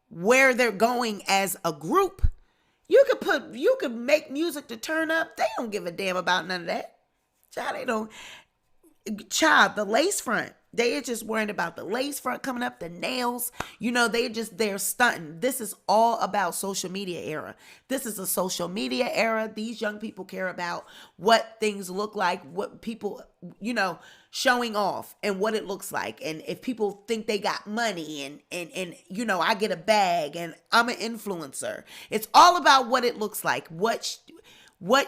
where they're going as a group, you could make music to turn up. They don't give a damn about none of that. The lace front. They are just worried about the lace front coming up, the nails. They're stunting. This is all about social media era. This is a social media era. These young people care about what things look like, what people, showing off and what it looks like. And if people think they got money and I get a bag and I'm an influencer. It's all about what it looks like, what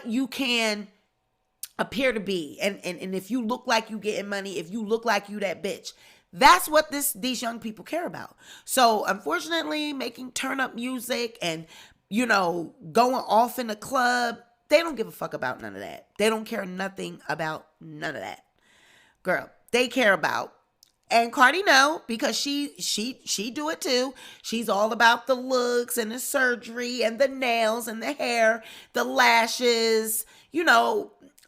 you can appear to be, and if you look like you getting money, if you look like you that bitch, that's what these young people care about. So unfortunately, making turn up music and going off in the club, they don't give a fuck about none of that. They don't care nothing about none of that. Girl, they care about, and Cardi know, because she do it too. She's all about the looks and the surgery and the nails and the hair, the lashes,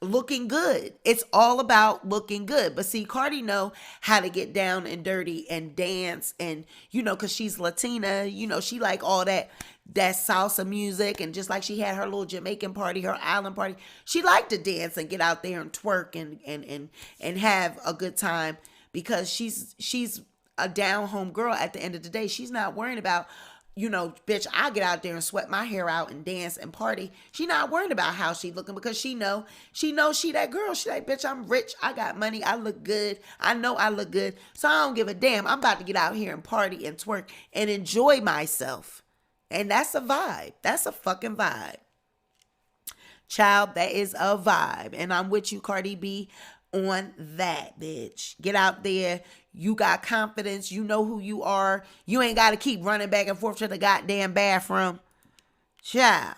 looking good. It's all about looking good. But see, Cardi know how to get down and dirty and dance and, because she's Latina, she like all that salsa music. And just like she had her little Jamaican party, her island party, she liked to dance and get out there and twerk and have a good time because she's a down-home girl at the end of the day. She's not worrying about, bitch, I get out there and sweat my hair out and dance and party. She not worried about how she looking because she know she that girl. She like, bitch, I'm rich. I got money. I look good. I know I look good. So I don't give a damn. I'm about to get out here and party and twerk and enjoy myself. And that's a vibe. That's a fucking vibe. Child, that is a vibe. And I'm with you, Cardi B, on that, bitch. Get out there. You got confidence. You know who you are. You ain't got to keep running back and forth to the goddamn bathroom. Child.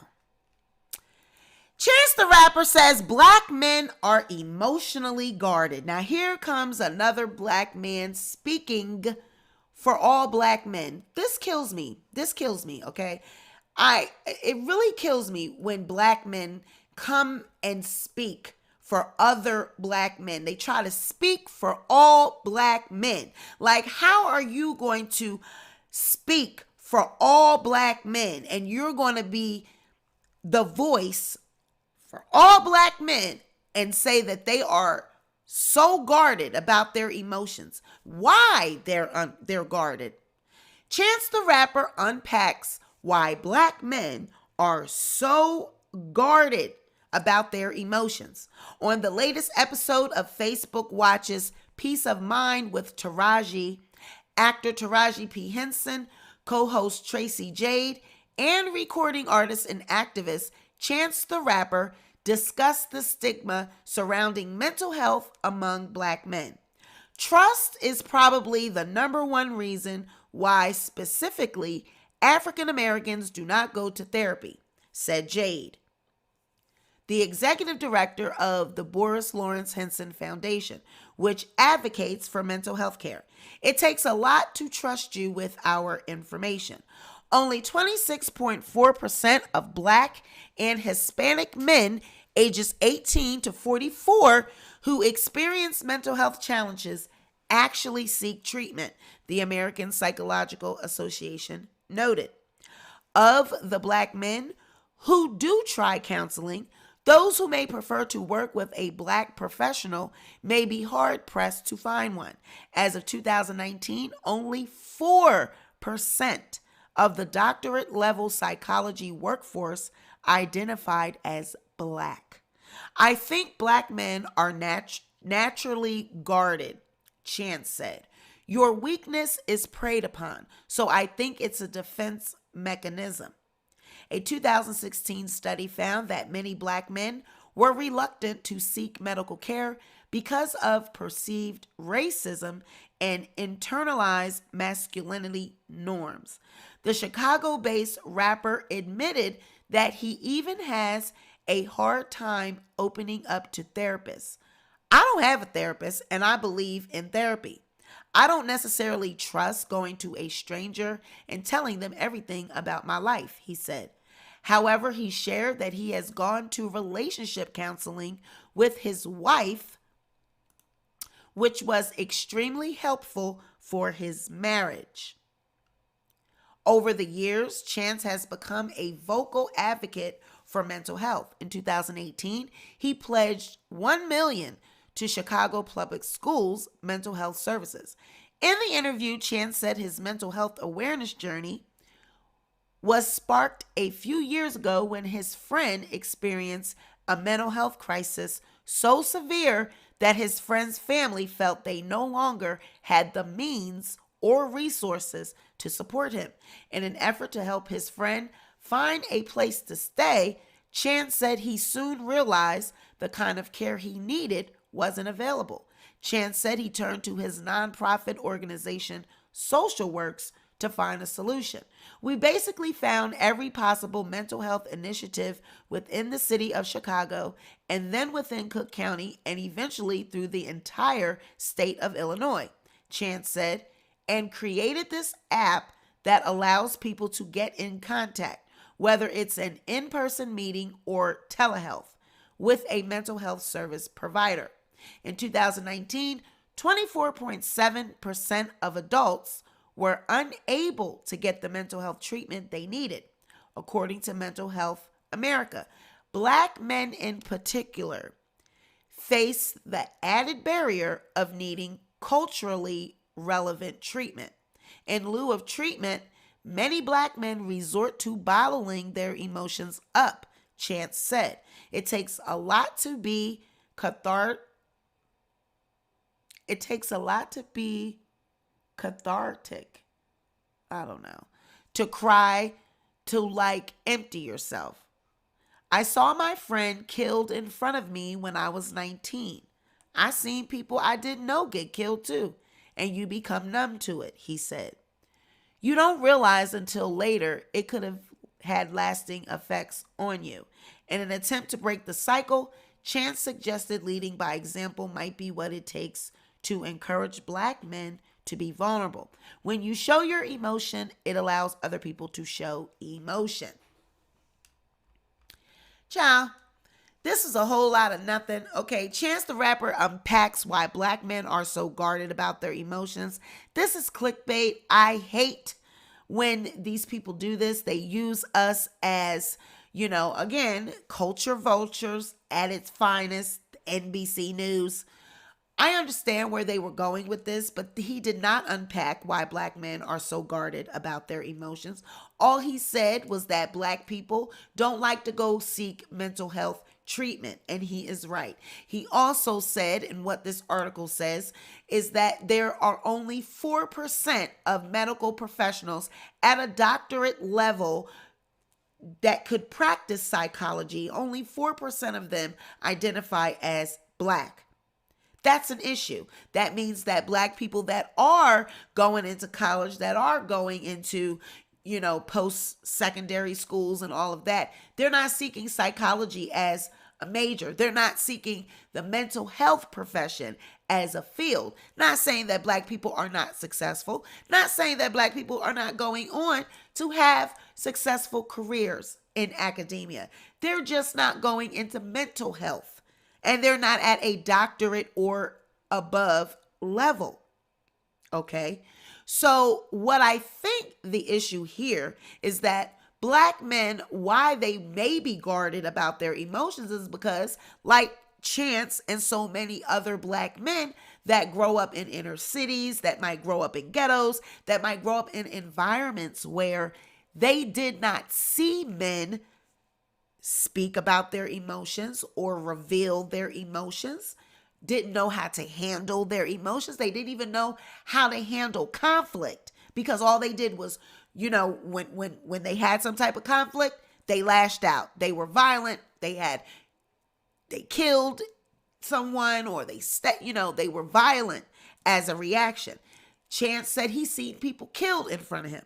Chance the Rapper says black men are emotionally guarded. Now here comes another black man speaking for all black men. This kills me. Okay? It really kills me when black men come and speak for other black men. They try to speak for all black men. Like, how are you going to speak for all black men and you're going to be the voice for all black men and say that they are so guarded about their emotions? Why they're guarded? Chance the Rapper unpacks why black men are so guarded about their emotions. On the latest episode of Facebook Watch's Peace of Mind with Taraji, actor Taraji P. Henson, co-host Tracy Jade, and recording artist and activist Chance the Rapper discussed the stigma surrounding mental health among black men. Trust is probably the number one reason why specifically African Americans do not go to therapy, said Jade, the executive director of the Boris Lawrence Henson Foundation, which advocates for mental health care. It takes a lot to trust you with our information. Only 26.4% of Black and Hispanic men ages 18 to 44 who experience mental health challenges actually seek treatment, the American Psychological Association noted. Of the Black men who do try counseling, those who may prefer to work with a Black professional may be hard-pressed to find one. As of 2019, only 4% of the doctorate-level psychology workforce identified as Black. I think Black men are naturally guarded, Chance said. Your weakness is preyed upon, so I think it's a defense mechanism. A 2016 study found that many Black men were reluctant to seek medical care because of perceived racism and internalized masculinity norms. The Chicago-based rapper admitted that he even has a hard time opening up to therapists. I don't have a therapist, and I believe in therapy. I don't necessarily trust going to a stranger and telling them everything about my life, he said. However, he shared that he has gone to relationship counseling with his wife, which was extremely helpful for his marriage. Over the years, Chance has become a vocal advocate for mental health. In 2018, he pledged $1 million to Chicago Public Schools mental health services. In the interview, Chance said his mental health awareness journey was sparked a few years ago when his friend experienced a mental health crisis so severe that his friend's family felt they no longer had the means or resources to support him. In an effort to help his friend find a place to stay, Chance said he soon realized the kind of care he needed wasn't available. Chance said he turned to his nonprofit organization, Social Works, to find a solution. We basically found every possible mental health initiative within the city of Chicago and then within Cook County and eventually through the entire state of Illinois, Chance said, and created this app that allows people to get in contact, whether it's an in-person meeting or telehealth, with a mental health service provider. In 2019, 24.7% of adults were unable to get the mental health treatment they needed, according to Mental Health America. Black men in particular face the added barrier of needing culturally relevant treatment. In lieu of treatment, many black men resort to bottling their emotions up, Chance said. It takes a lot to be cathartic. I don't know. To cry, to like empty yourself. I saw my friend killed in front of me when I was 19. I seen people I didn't know get killed too, and you become numb to it, he said. You don't realize until later it could have had lasting effects on you. In an attempt to break the cycle, Chance suggested leading by example might be what it takes to encourage black men to be vulnerable. When you show your emotion, it allows other people to show emotion. Child, this is a whole lot of nothing. Okay, Chance the Rapper unpacks why black men are so guarded about their emotions. This is clickbait. I hate when these people do this. They use us as, again, culture vultures at its finest, NBC News. I understand where they were going with this, but he did not unpack why black men are so guarded about their emotions. All he said was that black people don't like to go seek mental health treatment, and he is right. He also said, and what this article says, is that there are only 4% of medical professionals at a doctorate level that could practice psychology. Only 4% of them identify as black. That's an issue. That means that black people that are going into college, that are going into, post-secondary schools and all of that, they're not seeking psychology as a major. They're not seeking the mental health profession as a field. Not saying that black people are not successful. Not saying that black people are not going on to have successful careers in academia. They're just not going into mental health. And they're not at a doctorate or above level. Okay? So what I think the issue here is that black men, why they may be guarded about their emotions is because, like Chance and so many other black men that grow up in inner cities, that might grow up in ghettos, that might grow up in environments where they did not see men speak about their emotions or reveal their emotions, didn't know how to handle their emotions. They didn't even know how to handle conflict because all they did was, when they had some type of conflict, they lashed out. They were violent. They killed someone or they were violent as a reaction. Chance said he's seen people killed in front of him.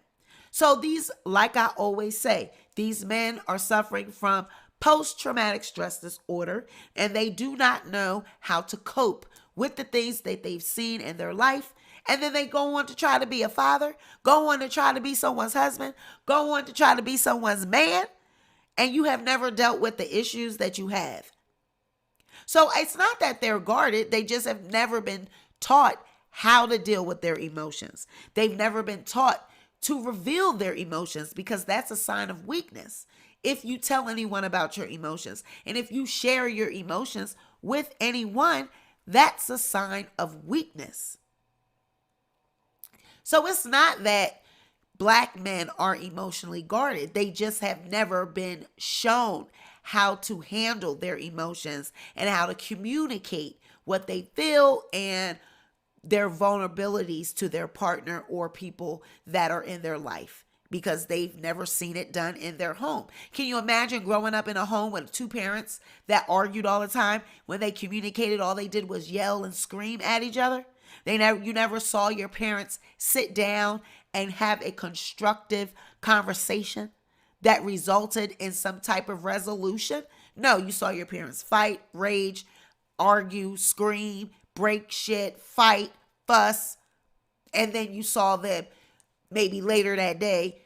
So these, like I always say, these men are suffering from post-traumatic stress disorder, and they do not know how to cope with the things that they've seen in their life. And then they go on to try to be a father, go on to try to be someone's husband, go on to try to be someone's man, and you have never dealt with the issues that you have. So it's not that they're guarded. They just have never been taught how to deal with their emotions. They've never been taught to reveal their emotions because that's a sign of weakness. If you tell anyone about your emotions and if you share your emotions with anyone, that's a sign of weakness. So it's not that black men are emotionally guarded. They just have never been shown how to handle their emotions and how to communicate what they feel and their vulnerabilities to their partner or people that are in their life because they've never seen it done in their home. Can you imagine growing up in a home with two parents that argued all the time? When they communicated, all they did was yell and scream at each other. You never saw your parents sit down and have a constructive conversation that resulted in some type of resolution. No, you saw your parents fight, rage, argue, scream, break shit, fight, fuss, and then you saw them maybe later that day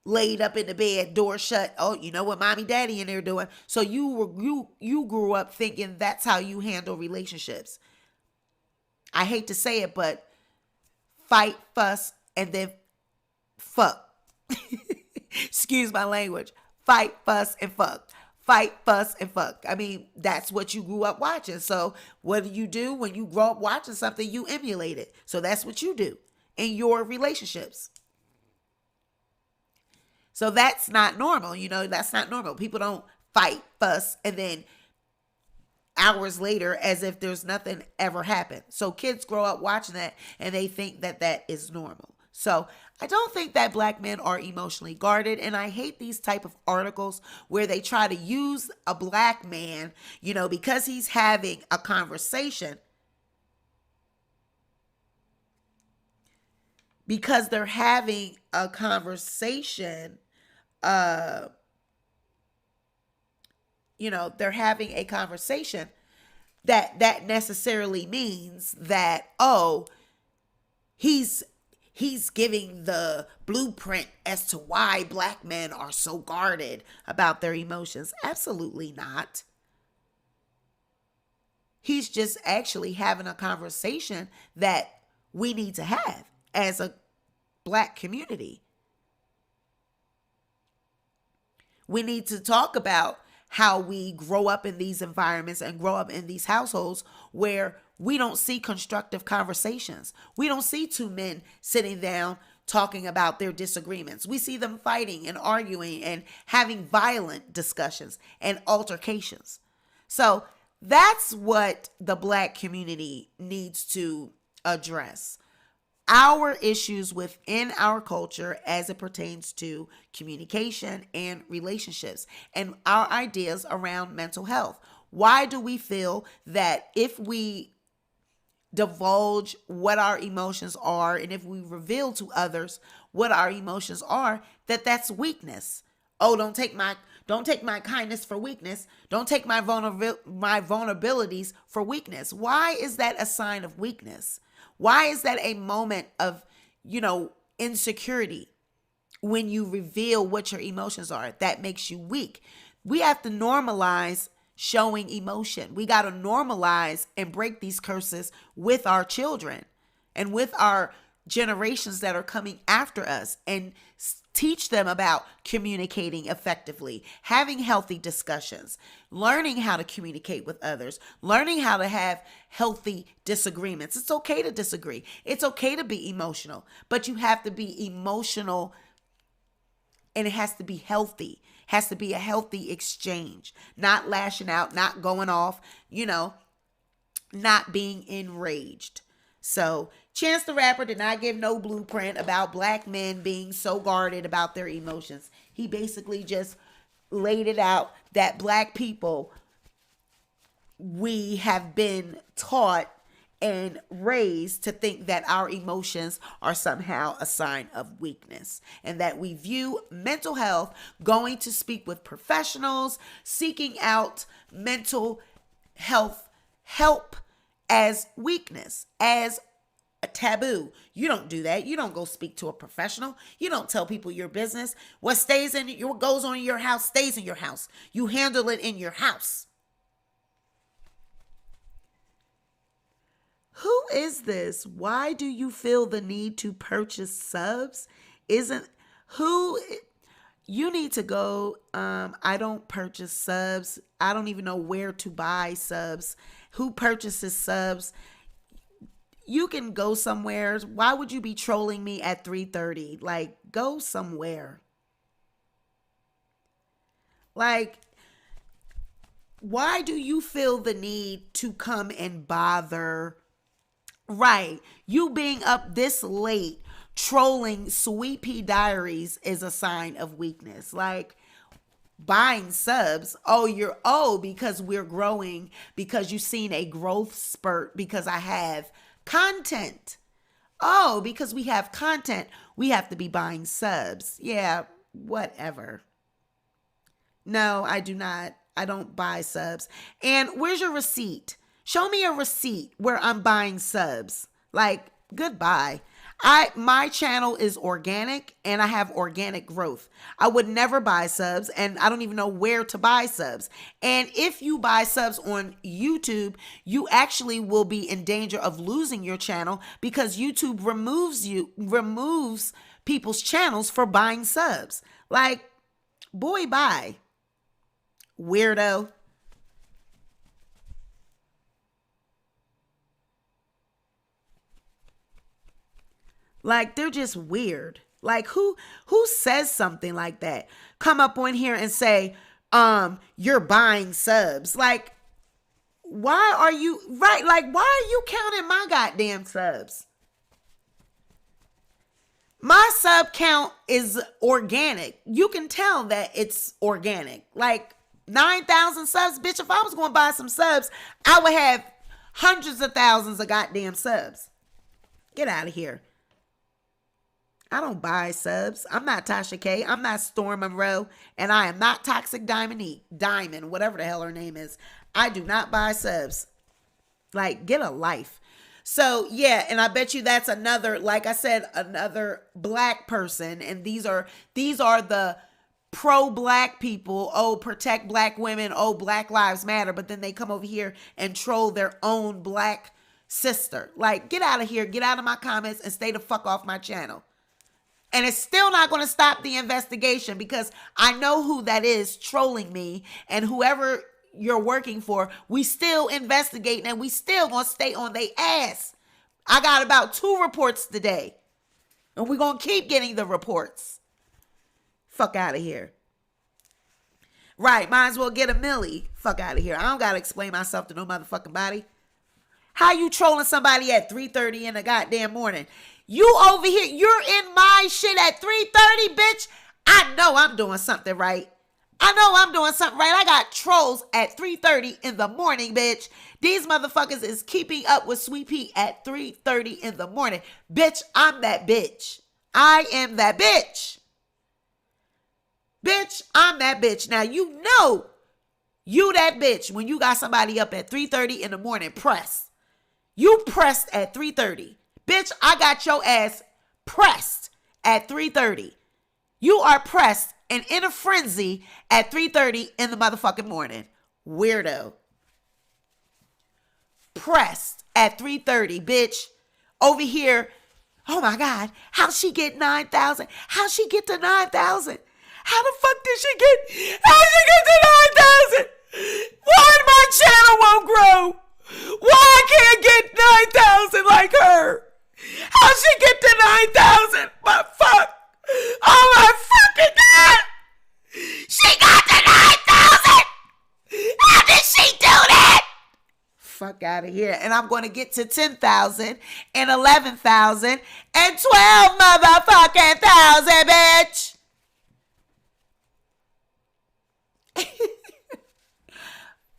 laid up in the bed, door shut. Oh, you know what mommy, daddy in there doing? So you grew up thinking that's how you handle relationships. I hate to say it, but fight, fuss, and then fuck. Excuse my language. Fight, fuss, and fuck. fight, fuss, and fuck. I mean, that's what you grew up watching. So what do? When you grow up watching something, you emulate it. So that's what you do in your relationships. So that's not normal. That's not normal. People don't fight, fuss, and then hours later as if there's nothing ever happened. So kids grow up watching that and they think that that is normal. So I don't think that black men are emotionally guarded, and I hate these type of articles where they try to use a black man, because he's having a conversation. Because they're having a conversation, they're having a conversation that necessarily means that, he's giving the blueprint as to why black men are so guarded about their emotions. Absolutely not. He's just actually having a conversation that we need to have as a black community. We need to talk about how we grow up in these environments and grow up in these households where we don't see constructive conversations. We don't see two men sitting down talking about their disagreements. We see them fighting and arguing and having violent discussions and altercations. So that's what the black community needs to address. Our issues within our culture as it pertains to communication and relationships, and our ideas around mental health. Why do we feel that if we divulge what our emotions are and if we reveal to others what our emotions are, that's weakness? Oh, don't take my kindness for weakness. Don't take my vulnerabilities for weakness. Why is that a sign of weakness? Why is that a moment of, insecurity when you reveal what your emotions are? That makes you weak. We have to normalize showing emotion. We got to normalize and break these curses with our children and with our generations that are coming after us, and teach them about communicating effectively, having healthy discussions, learning how to communicate with others, learning how to have healthy disagreements. It's okay to disagree. It's okay to be emotional, but you have to be emotional and it has to be healthy. It has to be a healthy exchange, not lashing out, not going off, not being enraged. So Chance the Rapper did not give no blueprint about black men being so guarded about their emotions. He basically just laid it out that black people, we have been taught and raised to think that our emotions are somehow a sign of weakness, and that we view mental health, going to speak with professionals, seeking out mental health help, as weakness, as a taboo. You don't do that. You don't go speak to a professional. You don't tell people your business. What goes on in your house stays in your house. You handle it in your house. Who is this? Why do you feel the need to purchase subs? You need to go. I don't purchase subs. I don't even know where to buy subs. Who purchases subs? You can go somewhere. Why would you be trolling me at 3:30? Like, go somewhere. Like, why do you feel the need to come and bother? Right. You being up this late trolling Sweet Pea Diaries is a sign of weakness. Like, buying subs, because we're growing, because you've seen a growth spurt, because I have content. Oh, because we have content, we have to be buying subs. Yeah, whatever. No, I do not. I don't buy subs. And where's your receipt? Show me a receipt where I'm buying subs. Like, goodbye. My channel is organic and I have organic growth. I would never buy subs, and I don't even know where to buy subs. And if you buy subs on YouTube, you actually will be in danger of losing your channel, because YouTube removes people's channels for buying subs. Like, boy, bye. Weirdo. Like, they're just weird. Like, who says something like that? Come up on here and say, you're buying subs. Like, why are you, right? Like, why are you counting my goddamn subs? My sub count is organic. You can tell that it's organic. Like, 9,000 subs, bitch. If I was going to buy some subs, I would have hundreds of thousands of goddamn subs. Get out of here. I don't buy subs. I'm not Tasha K. I'm not Storm Monroe. And I am not Toxic Diamond E. Diamond, whatever the hell her name is. I do not buy subs. Like, get a life. So, yeah, and I bet you that's another, like I said, another black person. And these are the pro-black people. Oh, protect black women. Oh, Black Lives Matter. But then they come over here and troll their own black sister. Like, get out of here. Get out of my comments and stay the fuck off my channel. And it's still not going to stop the investigation because I know who that is trolling me, and whoever you're working for, we still investigating and we still going to stay on their ass. I got about 2 reports today, and we're going to keep getting the reports. Fuck out of here. Right, might as well get a milli. Fuck out of here. I don't got to explain myself to no motherfucking body. How you trolling somebody at 3:30 in the goddamn morning? You over here, you're in my shit at 3:30, bitch. I know I'm doing something right. I got trolls at 3:30 in the morning, bitch. These motherfuckers is keeping up with Sweet Pea at 3:30 in the morning. Bitch, I'm that bitch. I am that bitch. Bitch, I'm that bitch. Now, you know you that bitch when you got somebody up at 3:30 in the morning pressed. You pressed at 3:30. Bitch, I got your ass pressed at 3:30. You are pressed and in a frenzy at 3:30 in the motherfucking morning. Weirdo. Pressed at 3:30, bitch. Over here, oh my God, how'd she get 9,000? How'd she get to 9,000? How the fuck did she get, how'd she get to 9,000? Why my channel won't grow? Why I can't get 9,000 like her? How'd she get to 9,000? But fuck. Oh my fucking God. She got to 9,000. How did she do that? Fuck out of here. And I'm going to get to 10,000 and 11,000 and 12 motherfucking thousand, bitch.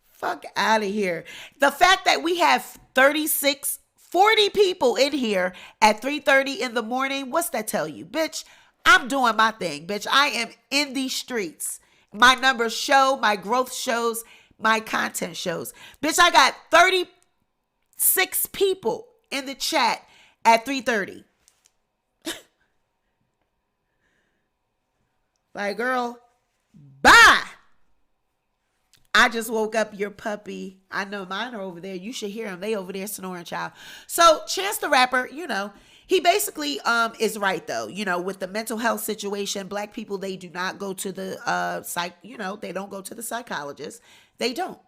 Fuck out of here. The fact that we have 40 people in here at 3:30 in the morning, what's that tell you? Bitch, I'm doing my thing, bitch. I am in these streets. My numbers show, my growth shows, my content shows. Bitch, I got 36 people in the chat at 3:30. Like, girl, bye. I just woke up your puppy. I know mine are over there. You should hear them. They over there snoring, child. So Chance the Rapper, you know, he basically is right, though. You know, with the mental health situation, black people, they do not go to the they don't go to the psychologist. They don't.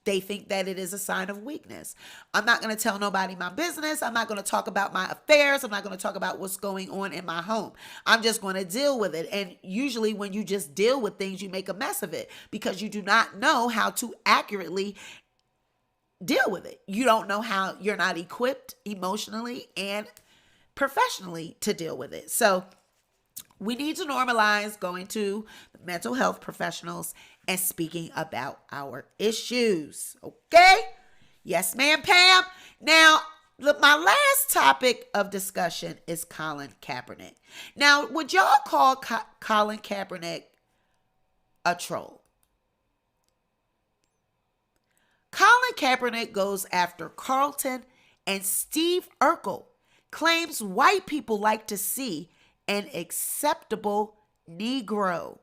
They think that it is a sign of weakness. I'm not going to tell nobody my business. I'm not going to talk about my affairs. I'm not going to talk about what's going on in my home. I'm just going to deal with it. And usually when you just deal with things, you make a mess of it because you do not know how to accurately deal with it. You don't know how, you're not equipped emotionally and professionally to deal with it. So we need to normalize going to mental health professionals and speaking about our issues. Okay? Yes, ma'am, Pam. Now, look, my last topic of discussion is Colin Kaepernick. Now, would y'all call Colin Kaepernick a troll? Colin Kaepernick goes after Carlton and Steve Urkel, claims white people like to see an acceptable Negro.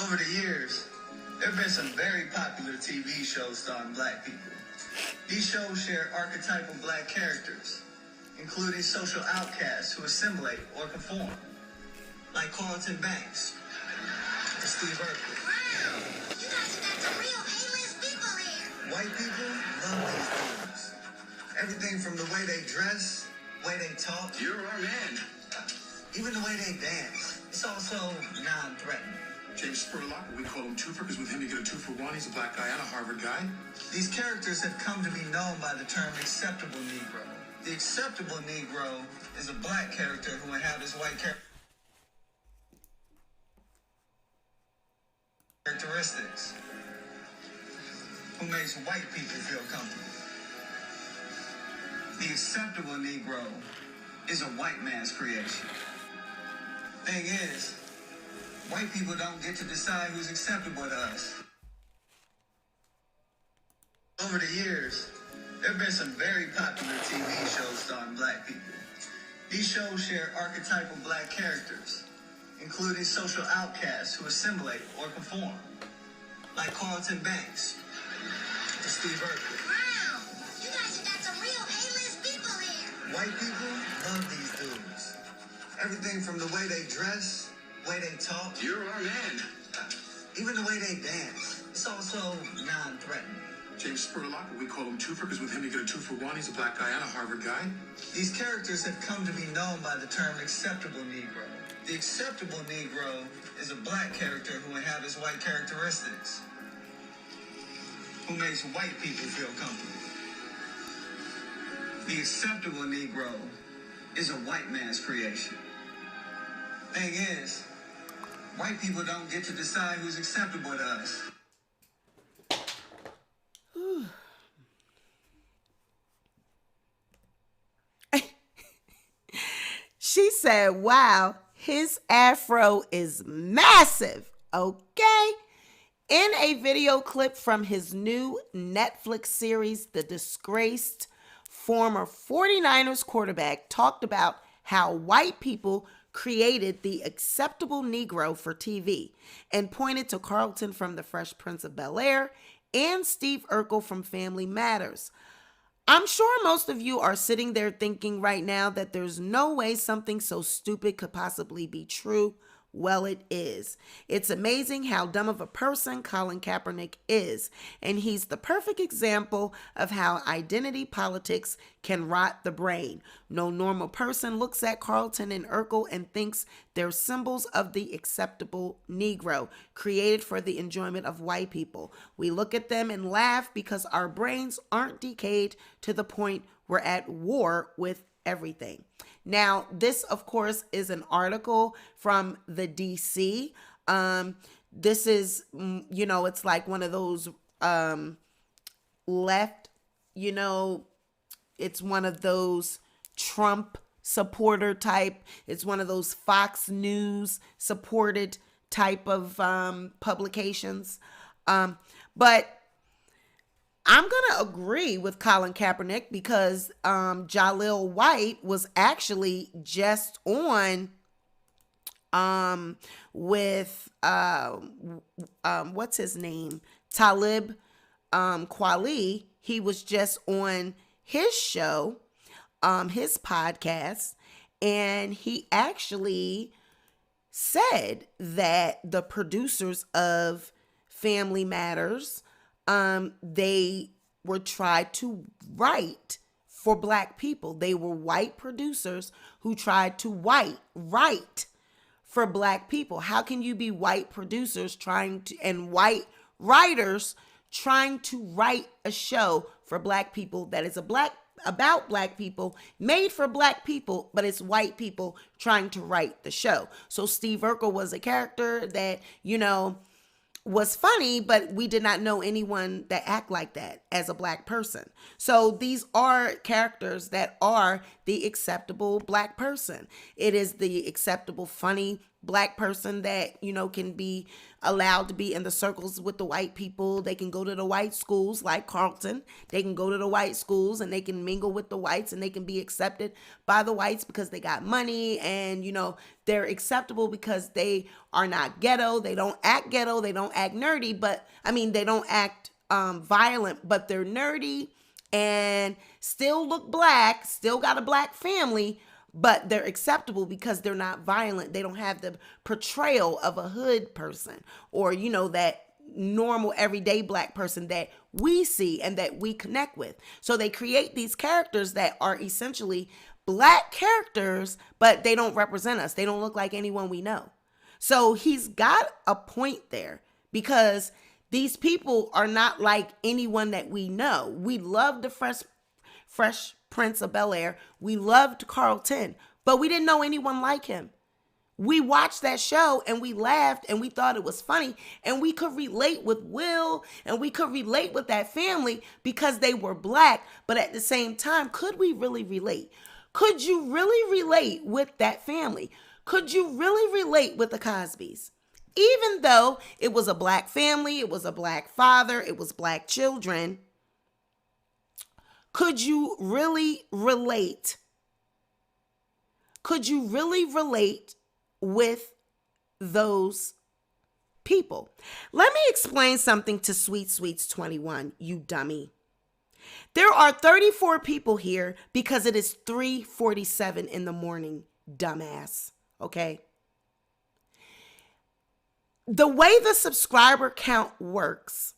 Over the years, there have been some very popular TV shows starring black people. These shows share archetypal black characters. including social outcasts who assimilate or conform, like Carlton Banks and Steve Urkel. Wow, you guys got some real A-list people here. White people love these dudes. Everything from the way they dress, way they talk. You're our man. Even the way they dance. It's also non-threatening. James Spurlock, we call him Twofer because with him you get a 2-for-1. He's a black guy and a Harvard guy. These characters have come to be known by the term acceptable Negro. The acceptable Negro is a black character who inhabits white characteristics, who makes white people feel comfortable. The acceptable Negro is a white man's creation. Thing is, white people don't get to decide who's acceptable to us. Over the years, there have been some very popular TV shows starring black people. These shows share archetypal black characters, including social outcasts who assimilate or conform, like Carlton Banks and Steve Urkel. Wow, you guys got some real A-list people here. White people love these dudes. Everything from the way they dress, way they talk. You're our man. Even the way they dance. It's also non-threatening. James Spurlock, we call him Twofer because with him you get a 2-for-1. He's a black guy and a Harvard guy. These characters have come to be known by the term acceptable Negro. The acceptable Negro is a black character who inhabits white characteristics, who makes white people feel comfortable. The acceptable Negro is a white man's creation. Thing is, white people don't get to decide who's acceptable to us. She said, wow, his afro is massive, okay? In a video clip from his new Netflix series, the disgraced former 49ers quarterback talked about how white people created the acceptable Negro for TV and pointed to Carlton from The Fresh Prince of Bel-Air and Steve Urkel from Family Matters. I'm sure most of you are sitting there thinking right now that there's no way something so stupid could possibly be true. Well, it is. It's amazing how dumb of a person Colin Kaepernick is, and he's the perfect example of how identity politics can rot the brain. No normal person looks at Carlton and Urkel and thinks they're symbols of the acceptable Negro, created for the enjoyment of white people. We look at them and laugh because our brains aren't decayed to the point we're at war with everything. Now, this, of course, is an article from the DC. This is, it's like one of those left, it's one of those Trump supporter type. It's one of those Fox News supported type of publications. But I'm going to agree with Colin Kaepernick because Jaleel White was actually just on with, what's his name? Talib Kweli. He was just on his show, his podcast, and he actually said that the producers of Family Matters, they were tried to write for black people. They were white producers who tried to write for black people. How can you be white producers and white writers trying to write a show for black people that is about black people, made for black people, but it's white people trying to write the show? So Steve Urkel was a character that, was funny, but we did not know anyone that act like that as a black person. So these are characters that are the acceptable black person. It is the acceptable, funny black person that, can be allowed to be in the circles with the white people. They can go to the white schools like Carlton. They can go to the white schools and they can mingle with the whites and they can be accepted by the whites because they got money and, they're acceptable because they are not ghetto. They don't act ghetto. They don't act nerdy, they don't act violent, but they're nerdy and still look black, still got a black family, but they're acceptable because they're not violent. They don't have the portrayal of a hood person or, you know, that normal everyday black person that we see and that we connect with. So they create these characters that are essentially black characters, but they don't represent us. They don't look like anyone we know. So he's got a point there because these people are not like anyone that we know. We loved the Fresh Prince of Bel-Air. We loved Carlton, but we didn't know anyone like him. We watched that show and we laughed and we thought it was funny and we could relate with Will and we could relate with that family because they were black. But at the same time, could we really relate? Could you really relate with that family? Could you really relate with the Cosbys? Even though it was a black family, it was a black father, it was black children, could you really relate? Could you really relate with those people? Let me explain something to Sweet Sweets 21, you dummy. There are 34 people here because it is 3:47 in the morning, dumbass, okay? The way the subscriber count works,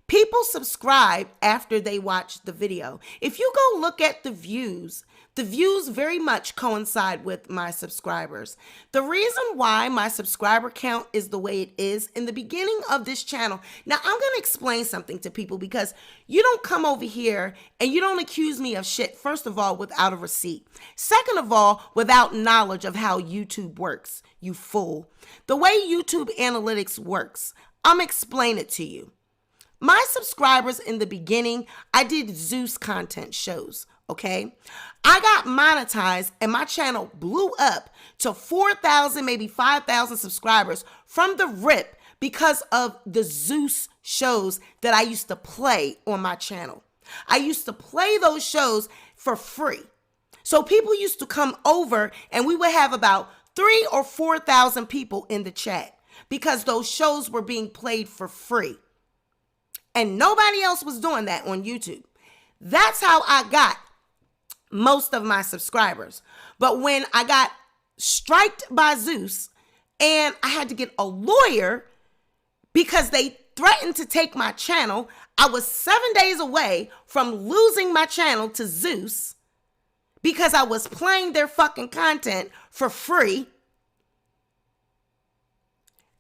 people subscribe after they watch the video. If you go look at the views very much coincide with my subscribers. The reason why my subscriber count is the way it is in the beginning of this channel. Now, I'm going to explain something to people because you don't come over here and you don't accuse me of shit, first of all, without a receipt. Second of all, without knowledge of how YouTube works, you fool. The way YouTube analytics works, I'm going to explain it to you. My subscribers in the beginning, I did Zeus content shows, okay? I got monetized and my channel blew up to 4,000, maybe 5,000 subscribers from the rip because of the Zeus shows that I used to play on my channel. I used to play those shows for free. So people used to come over and we would have about 3,000 or 4,000 people in the chat because those shows were being played for free. And nobody else was doing that on YouTube. That's how I got most of my subscribers. But when I got striked by Zeus and I had to get a lawyer because they threatened to take my channel, I was 7 days away from losing my channel to Zeus because I was playing their fucking content for free.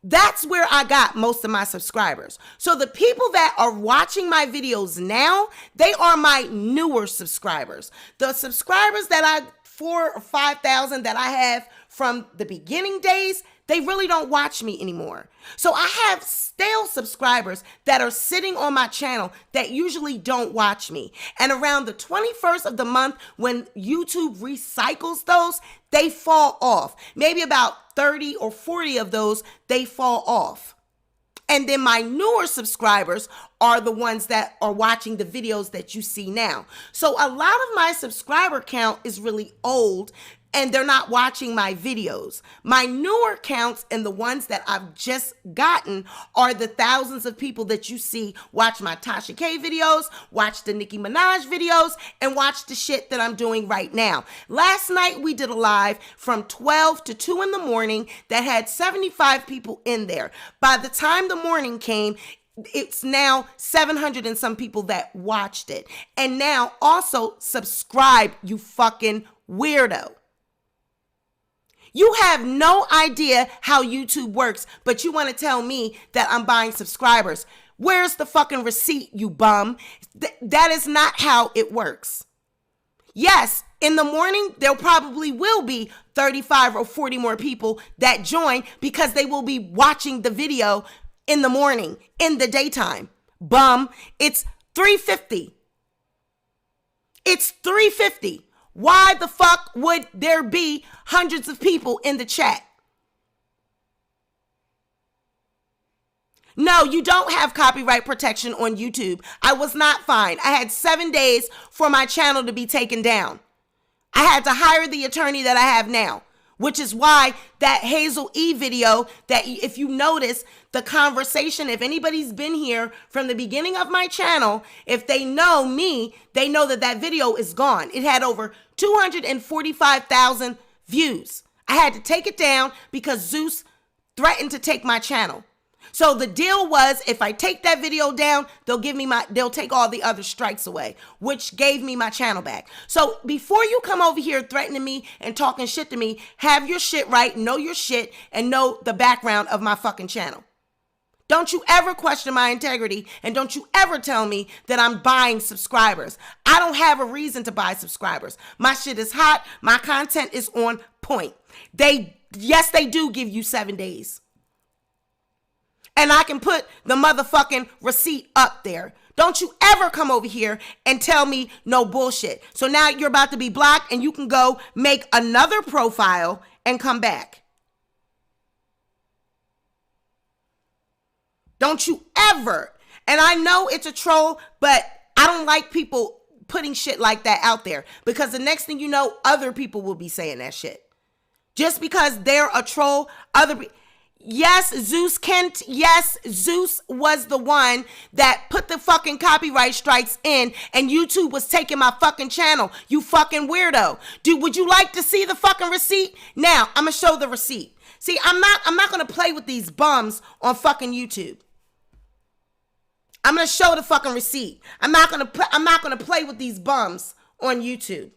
That's where I got most of my subscribers. So the people that are watching my videos now, they are my newer subscribers. The subscribers that I, 4,000 or 5,000 that I have from the beginning days, they really don't watch me anymore. So I have stale subscribers that are sitting on my channel that usually don't watch me. And around the 21st of the month, when YouTube recycles those, they fall off. Maybe about 30 or 40 of those, they fall off. And then my newer subscribers are the ones that are watching the videos that you see now. So a lot of my subscriber count is really old and they're not watching my videos. My newer counts and the ones that I've just gotten are the thousands of people that you see watch my Tasha K videos, watch the Nicki Minaj videos, and watch the shit that I'm doing right now. Last night we did a live from 12 to 2 in the morning that had 75 people in there. By the time the morning came, it's now 700 and some people that watched it. And now also subscribe, you fucking weirdo. You have no idea how YouTube works, but you want to tell me that I'm buying subscribers. Where's the fucking receipt, you bum? That is not how it works. Yes, in the morning, there probably will be 35 or 40 more people that join because they will be watching the video in the morning, in the daytime. Bum, it's 3:50. It's 3:50. Why the fuck would there be hundreds of people in the chat? No, you don't have copyright protection on YouTube. I was not fined. I had 7 days for my channel to be taken down. I had to hire the attorney that I have now. which is why that Hazel E video, that if you notice the conversation, if anybody's been here from the beginning of my channel, if they know me, they know that that video is gone. It had over 245,000 views. I had to take it down because Zeus threatened to take my channel. So the deal was, if I take that video down, they'll take all the other strikes away, which gave me my channel back. So before you come over here threatening me and talking shit to me, have your shit right, know your shit, and know the background of my fucking channel. Don't you ever question my integrity, and don't you ever tell me that I'm buying subscribers. I don't have a reason to buy subscribers. My shit is hot. My content is on point. Yes, they do give you 7 days. And I can put the motherfucking receipt up there. Don't you ever come over here and tell me no bullshit. So now you're about to be blocked, and you can go make another profile and come back. Don't you ever. And I know it's a troll, but I don't like people putting shit like that out there, because the next thing you know, other people will be saying that shit. Just because they're a troll, yes, Zeus Kent. Yes, Zeus was the one that put the fucking copyright strikes in, and YouTube was taking my fucking channel. You fucking weirdo. Would you like to see the fucking receipt? Now, I'm gonna show the receipt. See, I'm not gonna play with these bums on fucking YouTube. I'm gonna show the fucking receipt. I'm not gonna play with these bums on YouTube.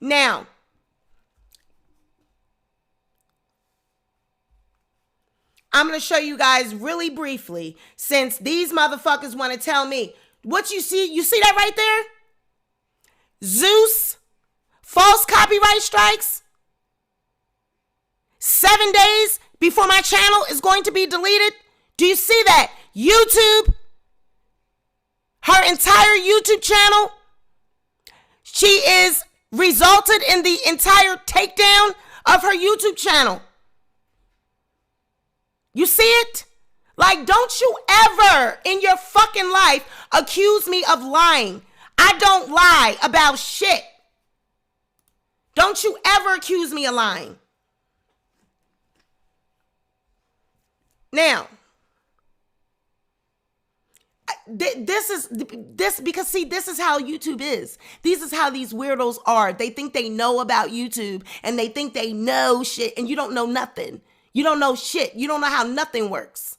Now, I'm going to show you guys really briefly, since these motherfuckers want to tell me what you see. You see that right there? Zeus, false copyright strikes. 7 days before my channel is going to be deleted. Do you see that? YouTube, her entire YouTube channel, she is resulted in the entire takedown of her YouTube channel. You see it? Like, don't you ever in your fucking life accuse me of lying. I don't lie about shit. Don't you ever accuse me of lying. Now, this is how YouTube is. This is how these weirdos are. They think they know about YouTube, and they think they know shit, and you don't know nothing. You don't know shit. You don't know how nothing works.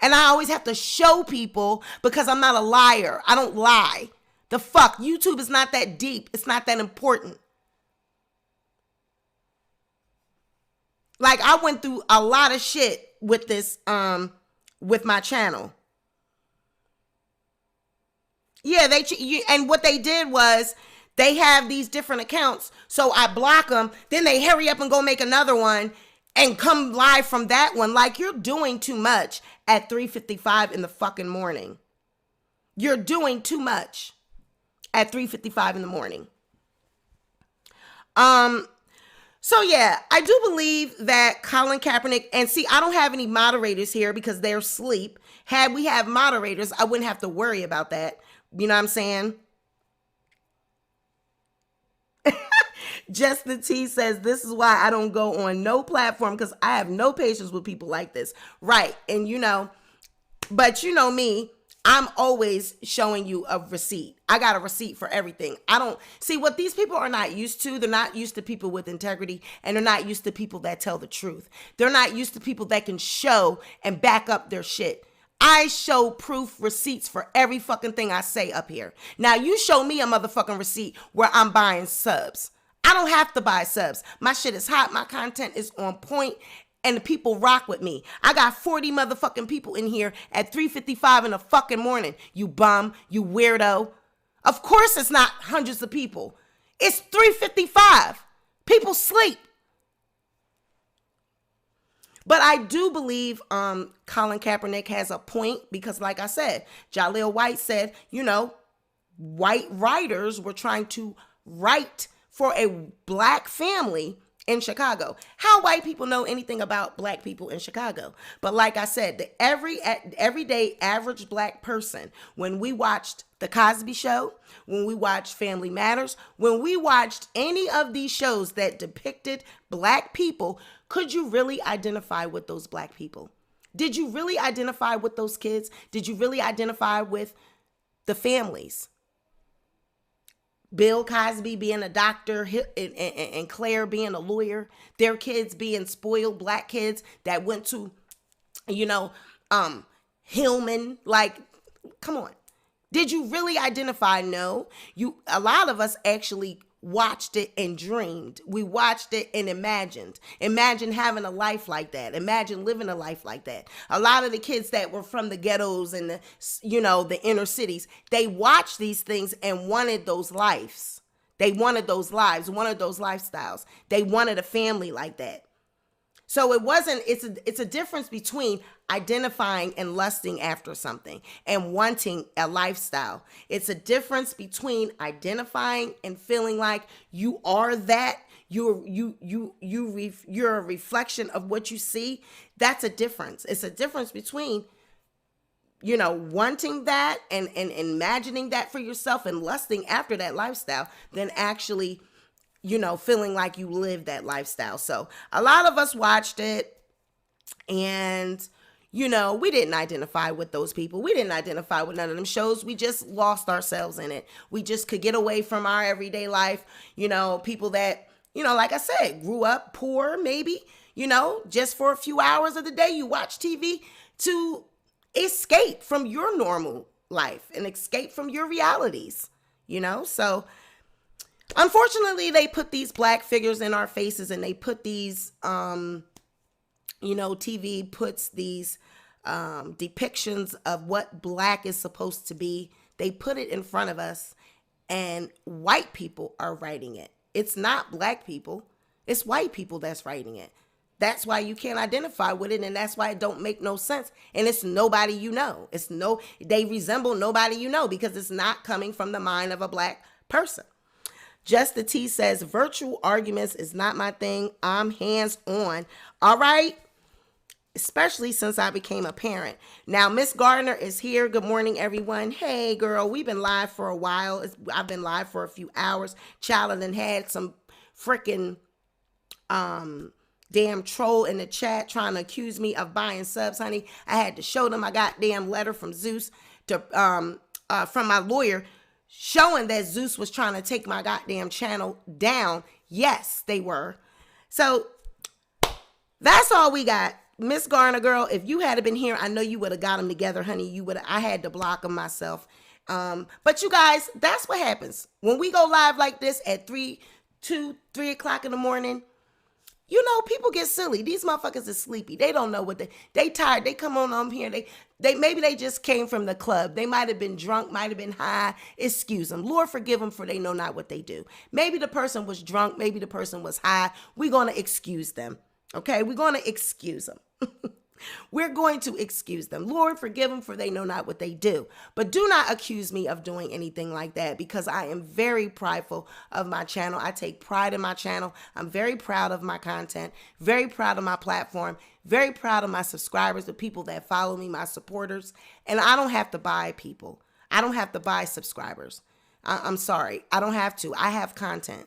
And I always have to show people, because I'm not a liar. I don't lie. The fuck? YouTube is not that deep. It's not that important. Like, I went through a lot of shit with this, with my channel. Yeah, and what they did was they have these different accounts. So I block them. Then they hurry up and go make another one and come live from that one. Like, you're doing too much at 3:55 in the fucking morning. You're doing too much at 3:55 in the morning. So yeah, I do believe that Colin Kaepernick, and see, I don't have any moderators here because they're asleep. Had we have moderators, I wouldn't have to worry about that. You know what I'm saying? Just the T says, this is why I don't go on no platform, because I have no patience with people like this. Right. And but you know me, I'm always showing you a receipt. I got a receipt for everything. I don't see what these people are not used to. They're not used to people with integrity, and they're not used to people that tell the truth. They're not used to people that can show and back up their shit. I show proof receipts for every fucking thing I say up here. Now, you show me a motherfucking receipt where I'm buying subs. I don't have to buy subs. My shit is hot. My content is on point, and the people rock with me. I got 40 motherfucking people in here at 3:55 in the fucking morning. You bum, you weirdo. Of course it's not hundreds of people. It's 3:55. People sleep. But I do believe Colin Kaepernick has a point because, like I said, Jaleel White said, you know, white writers were trying to write for a black family in Chicago. How white people know anything about black people in Chicago? But like I said, the everyday average black person, when we watched The Cosby Show, when we watched Family Matters, when we watched any of these shows that depicted black people, could you really identify with those black people? Did you really identify with those kids? Did you really identify with the families? Bill Cosby being a doctor and Claire being a lawyer, their kids being spoiled black kids that went to, you know, Hillman. Like, come on. Did you really identify? No. A lot of us actually watched it and dreamed. We watched it and imagined. Imagine having a life like that. Imagine living a life like that. A lot of the kids that were from the ghettos and the, you know, the inner cities, they watched these things and wanted those lives. They wanted those lives, wanted those lifestyles. They wanted a family like that. So it's a difference between identifying and lusting after something and wanting a lifestyle. It's a difference between identifying and feeling like you are that. You're a reflection of what you see. That's a difference. It's a difference between, you know, wanting that and imagining that for yourself and lusting after that lifestyle than actually, you know, feeling like you live that lifestyle. So a lot of us watched it and, you know, we didn't identify with those people. We didn't identify with none of them shows. We just lost ourselves in it. We just could get away from our everyday life. You know, people that, you know, like I said, grew up poor, maybe, you know, just for a few hours of the day, you watch TV to escape from your normal life and escape from your realities, you know? So unfortunately, they put these black figures in our faces and they put these, you know, TV puts these depictions of what black is supposed to be. They put it in front of us and white people are writing it. It's not black people. It's white people that's writing it. That's why you can't identify with it, and that's why it don't make no sense. And it's nobody you know. They resemble nobody you know because it's not coming from the mind of a black person. Just the T says, virtual arguments is not my thing. I'm hands-on. All right? Especially since I became a parent. Now, Miss Gardner is here. Good morning, everyone. Hey, girl, we've been live for a while. I've been live for a few hours. Child and had some freaking damn troll in the chat trying to accuse me of buying subs, honey. I had to show them my goddamn letter from Zeus to from my lawyer showing that Zeus was trying to take my goddamn channel down. Yes, they were. So that's all we got. Miss Garner, girl, if you had been here, I know you would have got them together, honey. I had to block them myself. But you guys, that's what happens. When we go live like this at 3 o'clock in the morning, you know, people get silly. These motherfuckers are sleepy. They don't know what they tired. They come on here. Maybe they just came from the club. They might have been drunk, might have been high. Excuse them. Lord, forgive them for they know not what they do. Maybe the person was drunk. Maybe the person was high. We're going to excuse them. Okay? We're going to excuse them. We're going to excuse them. Lord, forgive them for they know not what they do. But do not accuse me of doing anything like that because I am very prideful of my channel. I take pride in my channel. I'm very proud of my content, very proud of my platform, very proud of my subscribers, the people that follow me, my supporters. And I don't have to buy people. I don't have to buy subscribers. I'm sorry. I don't have to. I have content.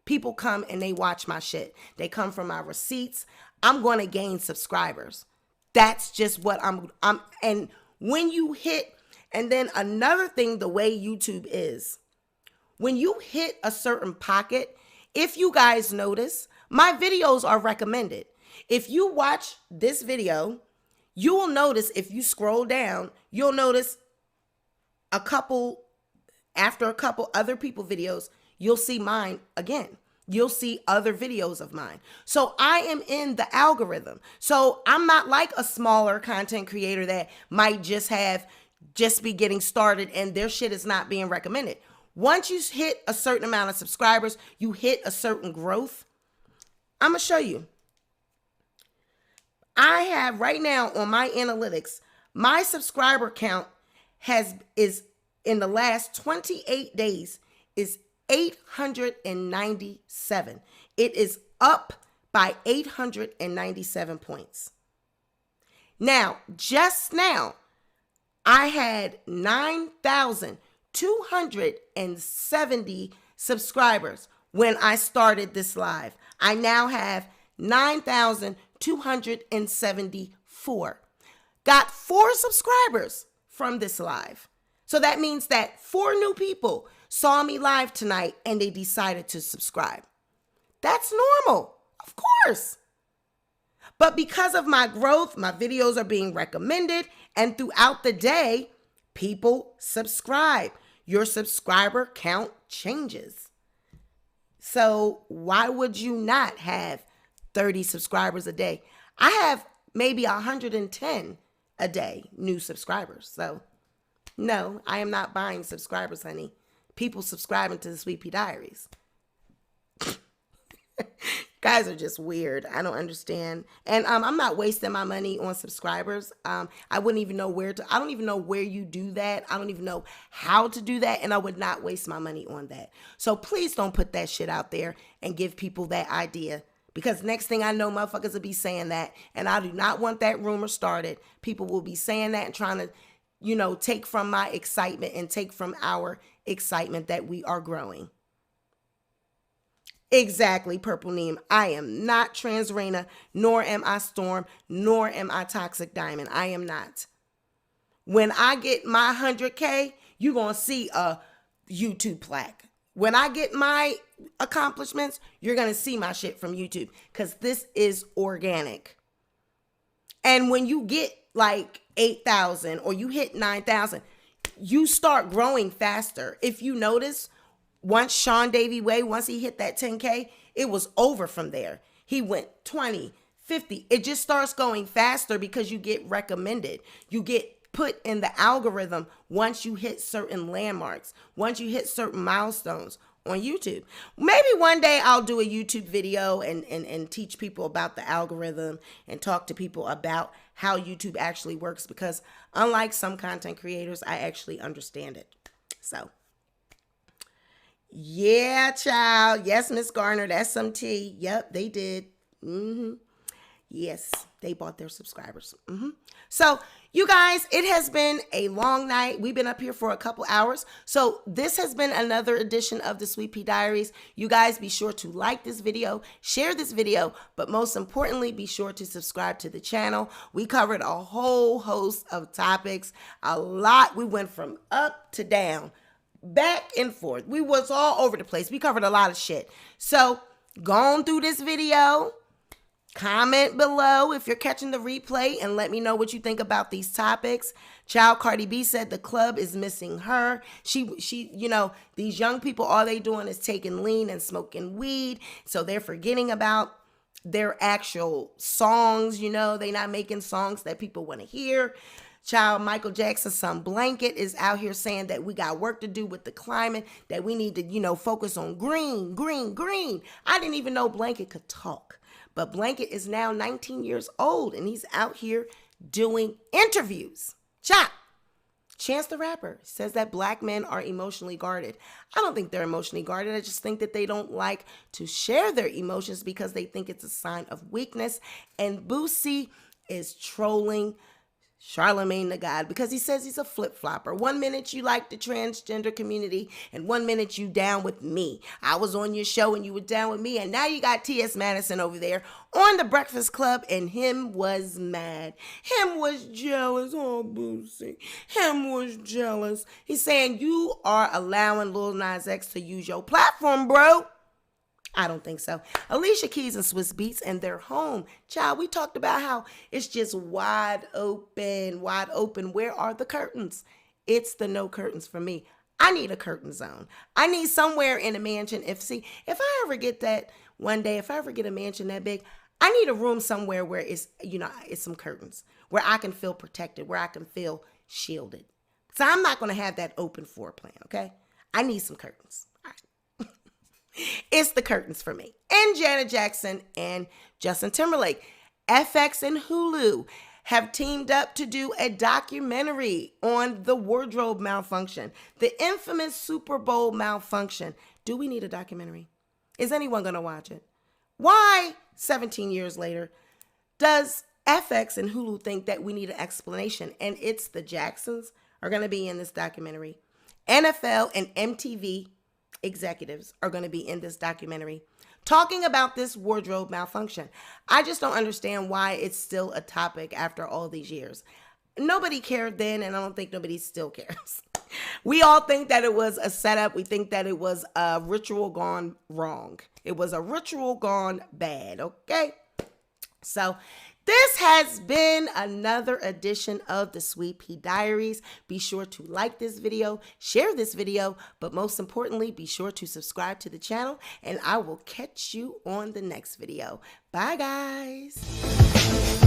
People come and they watch my shit. They come from my receipts. I'm going to gain subscribers. That's just what I'm and when you hit, and then another thing, the way YouTube is, when you hit a certain pocket, if you guys notice, my videos are recommended. If you watch this video, you will notice, if you scroll down, you'll notice after a couple other people videos, you'll see mine again. You'll see other videos of mine. So I am in the algorithm. So I'm not like a smaller content creator that might just be getting started and their shit is not being recommended. Once you hit a certain amount of subscribers, you hit a certain growth. I'm going to show you. I have right now on my analytics, my subscriber count is in the last 28 days is 897. It is up by 897 points. Now, just now, I had 9,270 subscribers when I started this live. I now have 9,274. Got 4 subscribers from this live. So that means that 4 new people saw me live tonight and they decided to subscribe. That's normal, of course. But because of my growth, my videos are being recommended, and throughout the day, people subscribe. Your subscriber count changes. So why would you not have 30 subscribers a day? I have maybe 110 a day new subscribers. So no, I am not buying subscribers, honey. People subscribing to the Sweet Pea Diaries. Guys are just weird. I don't understand. And I'm not wasting my money on subscribers. I wouldn't even know I don't even know where you do that. I don't even know how to do that. And I would not waste my money on that. So please don't put that shit out there and give people that idea. Because next thing I know, motherfuckers will be saying that. And I do not want that rumor started. People will be saying that and trying to, take from my excitement and take from our excitement that we are growing. Exactly, Purple Neem. I am not Trans Raina, nor am I Storm, nor am I Toxic Diamond. I am not. When I get my 100K, you're going to see a YouTube plaque. When I get my accomplishments, you're going to see my shit from YouTube because this is organic. And when you get like 8,000 or you hit 9,000, you start growing faster. If you notice, once Sean Davy Way, once he hit that 10K, it was over from there. He went 20, 50. It just starts going faster because you get recommended. You get put in the algorithm once you hit certain landmarks, once you hit certain milestones on YouTube. Maybe one day I'll do a YouTube video and teach people about the algorithm and talk to people about how YouTube actually works because unlike some content creators, I actually understand it. So yeah, child. Yes, Miss Garner, that's some tea. Yep, they did. Yes, they bought their subscribers. So, you guys, it has been a long night. We've been up here for a couple hours. So, this has been another edition of the Sweet Pea Diaries. You guys be sure to like this video, share this video, but most importantly, be sure to subscribe to the channel. We covered a whole host of topics, a lot. We went from up to down, back and forth. We was all over the place. We covered a lot of shit. So, go on through this video. Comment below if you're catching the replay and let me know what you think about these topics. Child Cardi B said the club is missing her. She, these young people, all they doing is taking lean and smoking weed. So they're forgetting about their actual songs. They're not making songs that people want to hear. Child Michael Jackson's son Blanket is out here saying that we got work to do with the climate, that we need to, focus on green, green, green. I didn't even know Blanket could talk. But Blanket is now 19 years old and he's out here doing interviews. Chance the Rapper says that black men are emotionally guarded. I don't think they're emotionally guarded. I just think that they don't like to share their emotions because they think it's a sign of weakness. And Boosie is trolling Charlemagne the God because he says he's a flip-flopper. 1 minute you like the transgender community and 1 minute you down with me. I was on your show and you were down with me, and now you got T.S. Madison over there on the Breakfast Club and him was mad. Him was jealous. Oh, Boosie. Him was jealous. He's saying you are allowing Lil Nas X to use your platform, bro. I don't think so. Alicia Keys and Swiss Beats and their home. Child, we talked about how it's just wide open, wide open. Where are the curtains? It's the no curtains for me. I need a curtain zone. I need somewhere in a mansion. If I ever get that one day, if I ever get a mansion that big, I need a room somewhere where it's some curtains, where I can feel protected, where I can feel shielded. So I'm not going to have that open floor plan, okay? I need some curtains. It's the curtains for me. And Janet Jackson and Justin Timberlake. FX and Hulu have teamed up to do a documentary on the wardrobe malfunction, the infamous Super Bowl malfunction. Do we need a documentary? Is anyone going to watch it? Why, 17 years later, does FX and Hulu think that we need an explanation? And it's the Jacksons are going to be in this documentary. NFL and MTV executives are going to be in this documentary talking about this wardrobe malfunction. I just don't understand why it's still a topic after all these years. Nobody cared then, and I don't think nobody still cares. We all think that it was a setup. We think that it was a ritual gone wrong. It was a ritual gone bad, okay? So this has been another edition of the Sweet Pea Diaries. Be sure to like this video, share this video, but most importantly, be sure to subscribe to the channel, and I will catch you on the next video. Bye, guys.